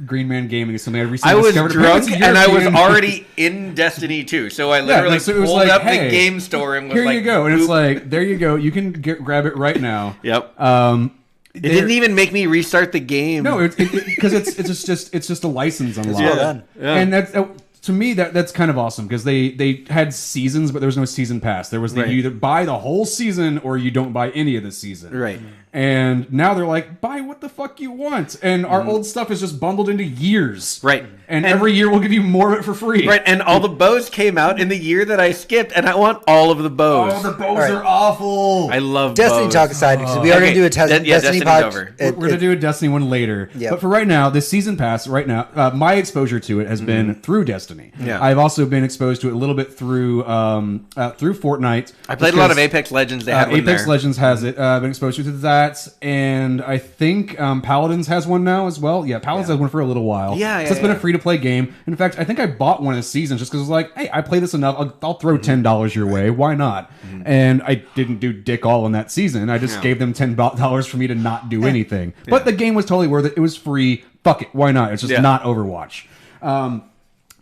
Green Man Gaming is something I recently I was discovered. drunk and I was already in Destiny 2, so I literally pulled up the game store and was here like, you go, and it's like, there you go, you can grab it right now. Yep. It didn't even make me restart the game. No, because it's just a license unlock. Well done. Yeah. And that's. To me, that's kind of awesome because they had seasons, but there was no season pass. There was you either buy the whole season or you don't buy any of the season. Right. And now they're like, buy what the fuck you want. And our old stuff is just bundled into years. Right. And every year we'll give you more of it for free. Right. And all the bows came out in the year that I skipped, and I want all of the bows. Oh, the bows are awful. I love Destiny bows. talk aside, because we are going to do a Destiny pod. Over. We're going to do a Destiny one later. Yep. But for right now, this season pass, right now, my exposure to it has been through Destiny. Yeah. I've also been exposed to it a little bit through Fortnite. I played a lot of Apex Legends. They had one Apex there. Legends has it. I've been exposed to that. And I think Paladins has one now as well. Yeah, Paladins has one for a little while. Yeah, So it's been a free-to-play game. In fact, I think I bought one of the seasons just because I was like, hey, I play this enough. I'll throw $10 your way. Why not? And I didn't do dick all in that season. I just gave them $10 for me to not do anything. But the game was totally worth it. It was free. Fuck it. Why not? It's just not Overwatch.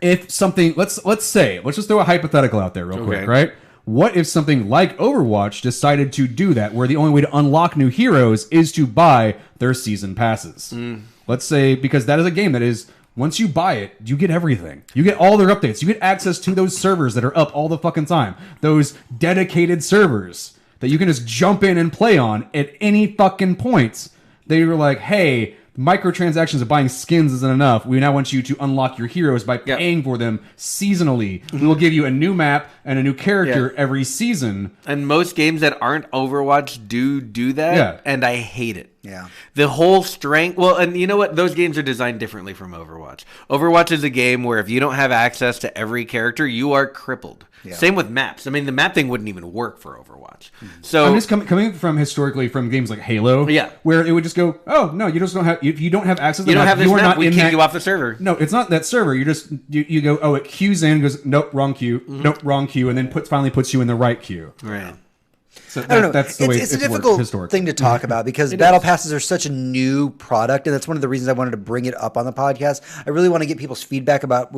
If something, let's just throw a hypothetical out there real quick, right? What if something like Overwatch decided to do that, where the only way to unlock new heroes is to buy their season passes? Let's say, because that is a game that is, once you buy it, you get everything. You get all their updates. You get access to those servers that are up all the fucking time. Those dedicated servers that you can just jump in and play on at any fucking points. They were like, hey, microtransactions of buying skins isn't enough. We now want you to unlock your heroes by paying for them seasonally. We will give you a new map and a new character every season. And most games that aren't Overwatch do that, and I hate it. Yeah. The whole strength... Well, and you know what? Those games are designed differently from Overwatch. Overwatch is a game where if you don't have access to every character, you are crippled. Yeah. Same with maps. I mean, the map thing wouldn't even work for Overwatch. So I'm just coming from historically from games like Halo, where it would just go, oh no, you just don't have, if you don't have access to you don't have this you are map, not we in kick that, you off the server. No, it's not that server. You just you go, it queues in, goes, nope, wrong queue, nope, wrong queue, and then finally puts you in the right queue. Right. So I don't know. That's the way It's a worked difficult historically. thing to talk about because battle passes are such a new product, and that's one of the reasons I wanted to bring it up on the podcast. I really want to get people's feedback about: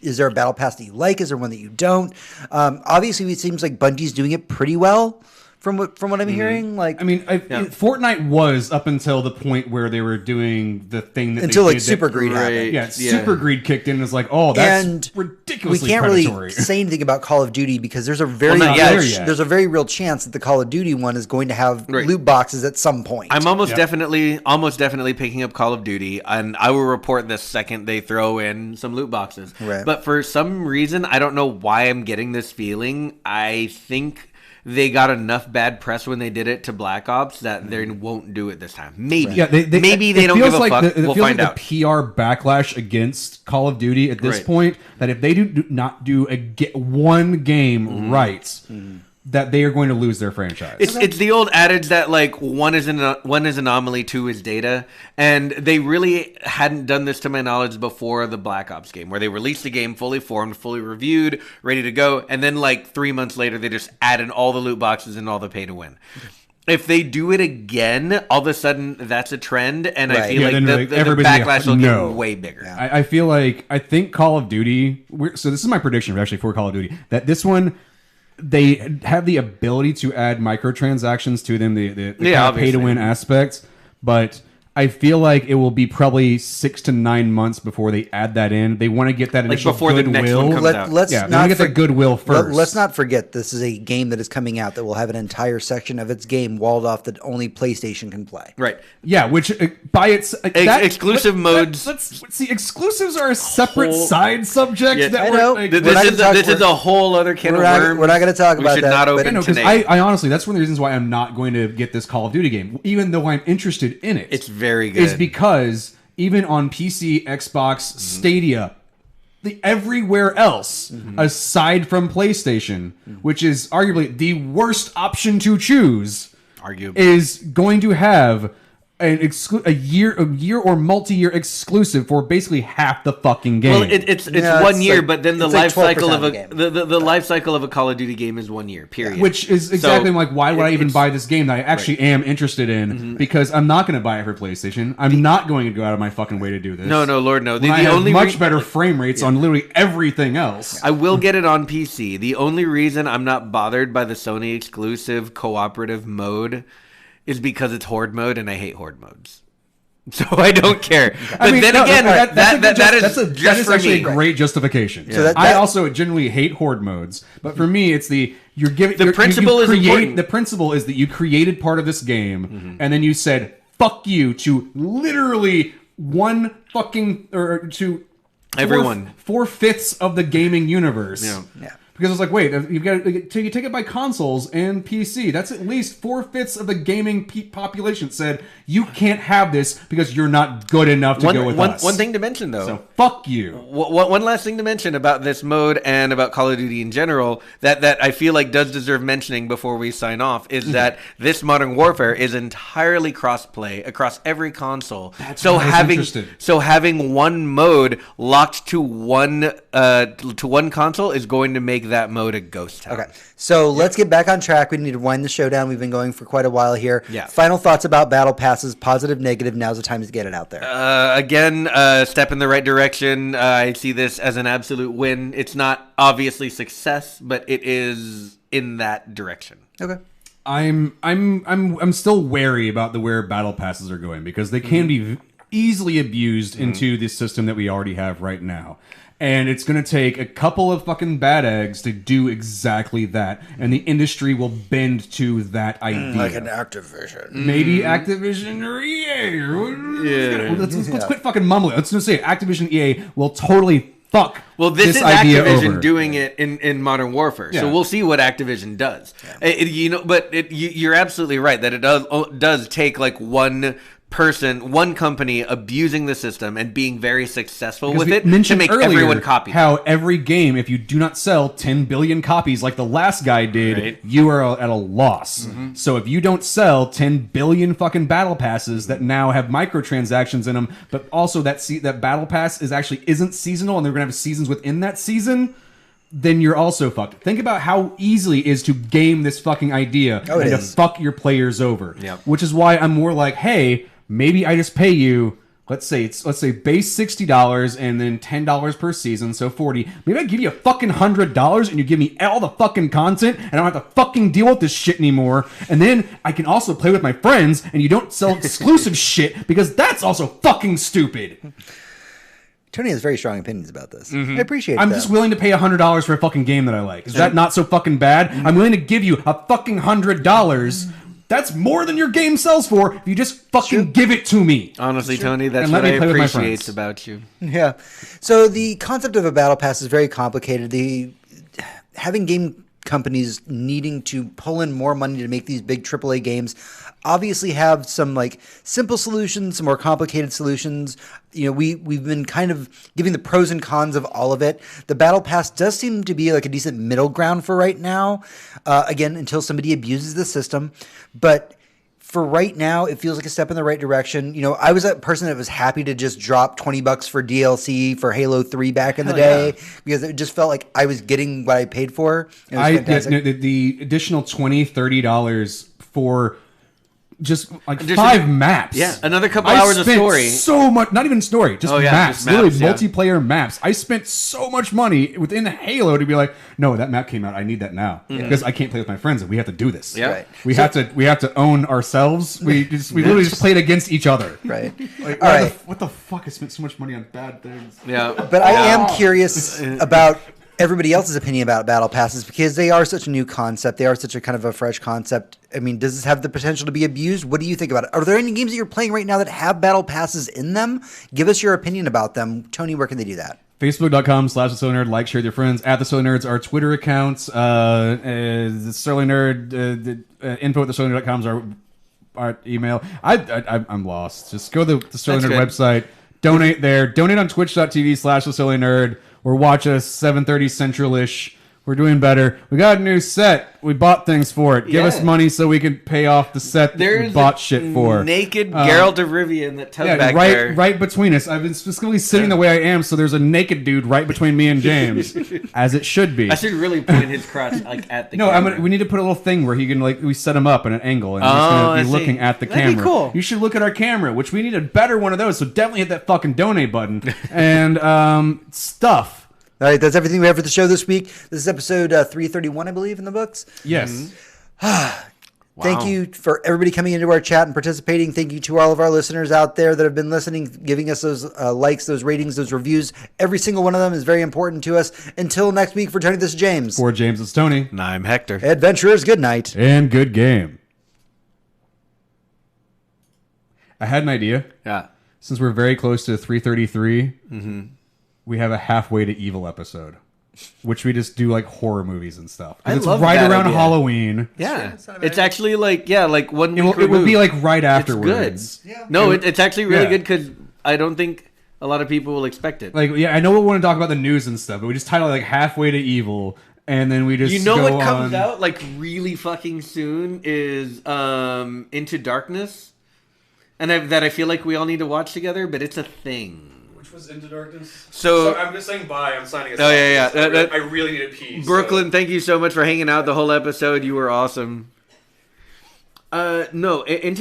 is there a battle pass that you like? Is there one that you don't? Obviously, it seems like Bungie's doing it pretty well. From what I'm hearing, like I mean, Fortnite was up until the point where they were doing the thing that until they like did Super that, Greed happened. Yeah, Super Greed kicked in and was like, oh, that's And ridiculously we can't predatory. really say anything about Call of Duty because there's a very not yet. there's a very real chance that the Call of Duty one is going to have loot boxes at some point. I'm almost definitely picking up Call of Duty, and I will report the second they throw in some loot boxes. Right. But for some reason, I don't know why I'm getting this feeling. I think they got enough bad press when they did it to Black Ops that they won't do it this time. Maybe. Yeah, Maybe they don't give a fuck. We'll find out. The PR backlash against Call of Duty at this point, that if they do not do one game right, that they are going to lose their franchise. It's the old adage that like one is anomaly, two is data, and they really hadn't done this to my knowledge before the Black Ops game, where they released the game fully formed, fully reviewed, ready to go, and then like 3 months later they just add in all the loot boxes and all the pay to win. If they do it again, all of a sudden that's a trend, and I feel like the backlash will get way bigger. Yeah. I think Call of Duty. So this is my prediction actually for Call of Duty, that this one, they have the ability to add microtransactions to them, the kind of pay to win aspects, but I feel like it will be probably 6 to 9 months before they add that in. They want to get that initial before goodwill. the next one comes out. Let's they not want to get that goodwill first. Let's not forget this is a game that is coming out that will have an entire section of its game walled off that only PlayStation can play. Right. Yeah, which by its exclusive modes. Let's see. Exclusives are a separate side subject. Yeah, that I we're, know. like, This is a whole other can of worms. We're not going to talk about should that. not open because today. I honestly, that's one of the reasons why I'm not going to get this Call of Duty game, even though I'm interested in it. It's very good. Is because even on PC, Xbox, Stadia, everywhere else aside from PlayStation, which is arguably the worst option to choose, is going to have a year or multi-year exclusive for basically half the fucking game. Well, it's 1 year, like, but then the it's life like cycle of 12% a game. the life cycle of a Call of Duty game is 1 year. Period. Which is exactly like, why would I even it's- buy this game that I actually am interested in? Because I'm not going to buy it for PlayStation. I'm not going to go out of my fucking way to do this. No, Lord, no. When I have much better frame rates on literally everything else. I will get it on PC. The only reason I'm not bothered by the Sony exclusive cooperative mode is because it's horde mode, and I hate horde modes. So I don't care. But that's actually a great justification. Yeah. So I also generally hate horde modes, but for me, it's the principle is important. The principle is that you created part of this game, and then you said "fuck you" to literally one fucking or to everyone 4/5 of the gaming universe. Yeah. Because it's like, wait, you take it by consoles and PC. That's at least 4/5 of the gaming population said you can't have this because you're not good enough to go with us. One thing to mention, though. So fuck you. One last thing to mention about this mode and about Call of Duty in general that I feel like does deserve mentioning before we sign off is that this Modern Warfare is entirely cross-play across every console. So having one mode locked to one console is going to make that mode a ghost town. Okay, so let's get back on track. We need to wind the show down. We've been going for quite a while here. Yeah. Final thoughts about battle passes, positive, negative. Now's the time to get it out there. Again, step in the right direction. I see this as an absolute win. It's not obviously success, but it is in that direction. Okay. I'm still wary about where battle passes are going because they can be easily abused into the system that we already have right now. And it's going to take a couple of fucking bad eggs to do exactly that. And the industry will bend to that idea. Like an Activision. Maybe Activision or EA. Let's quit fucking mumbling. Let's just say Activision EA will totally fuck this is idea Activision over. doing it in Modern Warfare. So we'll see what Activision does. Yeah. You're absolutely right that it does take like one company abusing the system and being very successful with it to make everyone copy. How every game, if you do not sell 10 billion copies like the last guy did, you are at a loss. So if you don't sell 10 billion fucking battle passes that now have microtransactions in them, but also that battle pass isn't seasonal and they're going to have seasons within that season, then you're also fucked. Think about how easily it is to game this fucking idea Oh, it and to is. fuck your players over. Yep. Which is why I'm more like, hey, maybe I just pay you. Let's say base $60 and then $10 per season, so $40. Maybe I give you a fucking $100 and you give me all the fucking content and I don't have to fucking deal with this shit anymore. And then I can also play with my friends and you don't sell exclusive shit because that's also fucking stupid. Tony has very strong opinions about this. I appreciate I'm that. just willing to pay $100 for a fucking game that I like. Is that not so fucking bad? I'm willing to give you a fucking $100. That's more than your game sells for if you just fucking give it to me. Honestly, Tony, that's And let what me I play with my appreciate friends. about you. Yeah. So the concept of a battle pass is very complicated. Having game companies needing to pull in more money to make these big AAA games obviously have some like simple solutions, some more complicated solutions. You know, we've been kind of giving the pros and cons of all of it. The battle pass does seem to be like a decent middle ground for right now. Again, until somebody abuses the system, but for right now, it feels like a step in the right direction. You know, I was a person that was happy to just drop $20 for DLC for Halo 3 back in the day because it just felt like I was getting what I paid for. It was fantastic. The additional $20, $30 for just like 5 maps. Yeah, another couple hours of story. So much, not even story, just maps. just Literally maps, yeah. multiplayer maps. I spent so much money within Halo to be like, no, that map came out. I need that now because I can't play with my friends and we have to do this. Yeah. Right. We have to own ourselves. We literally just played against each other. Right. Like, All right. what the fuck? I spent so much money on bad things. Yeah. But I am curious about everybody else's opinion about battle passes because they are such a new concept. They are such a kind of a fresh concept. I mean, does this have the potential to be abused? What do you think about it? Are there any games that you're playing right now that have battle passes in them? Give us your opinion about them. Tony, where can they do that? Facebook.com/TheSillyNerd. Like, share with your friends. @TheSillyNerds, our Twitter accounts. The Silly Nerd, info@thesillyNerd.com is our email. I'm lost. Just go to the Silly Nerd website. Donate there. Donate on twitch.tv/TheSillyNerd. Or watch us 7:30 Central-ish. We're doing better. We got a new set. We bought things for it. Give us money so we can pay off the set that we bought shit for. Naked Geralt of Rivia in that tub back there. Right between us. I've been specifically sitting the way I am, so there's a naked dude right between me and James, as it should be. I should really point his crotch like at the camera. We need to put a little thing where he can we set him up at an angle and he's going to be looking at the camera. That'd be cool. You should look at our camera, which we need a better one of those. So definitely hit that fucking donate button and stuff. All right, that's everything we have for the show this week. This is episode 331, I believe, in the books. Yes. Thank you for everybody coming into our chat and participating. Thank you to all of our listeners out there that have been listening, giving us those likes, those ratings, those reviews. Every single one of them is very important to us. Until next week, for Tony, this is James. For James, it's Tony. And I'm Hector. Adventurers, good night. And good game. I had an idea. Yeah. Since we're very close to 333, we have a halfway to evil episode, which we just do like horror movies and stuff. I It's love right that around idea. Halloween. Yeah. It's actually like 1 week It would be like right It's afterwards. good. No, it's actually really Yeah. good because I don't think a lot of people will expect it. Like, yeah, I know we want to talk about the news and stuff, but we just title it like halfway to evil, and then we just You know go what comes on. out like really fucking soon is Into Darkness, and that I feel like we all need to watch together, but it's a thing. Which was Into Darkness? So I'm just saying bye. I'm signing us Oh, off. yeah, yeah. I really need a pee. Brooklyn, thank you so much for hanging out the whole episode. You were awesome. No, Into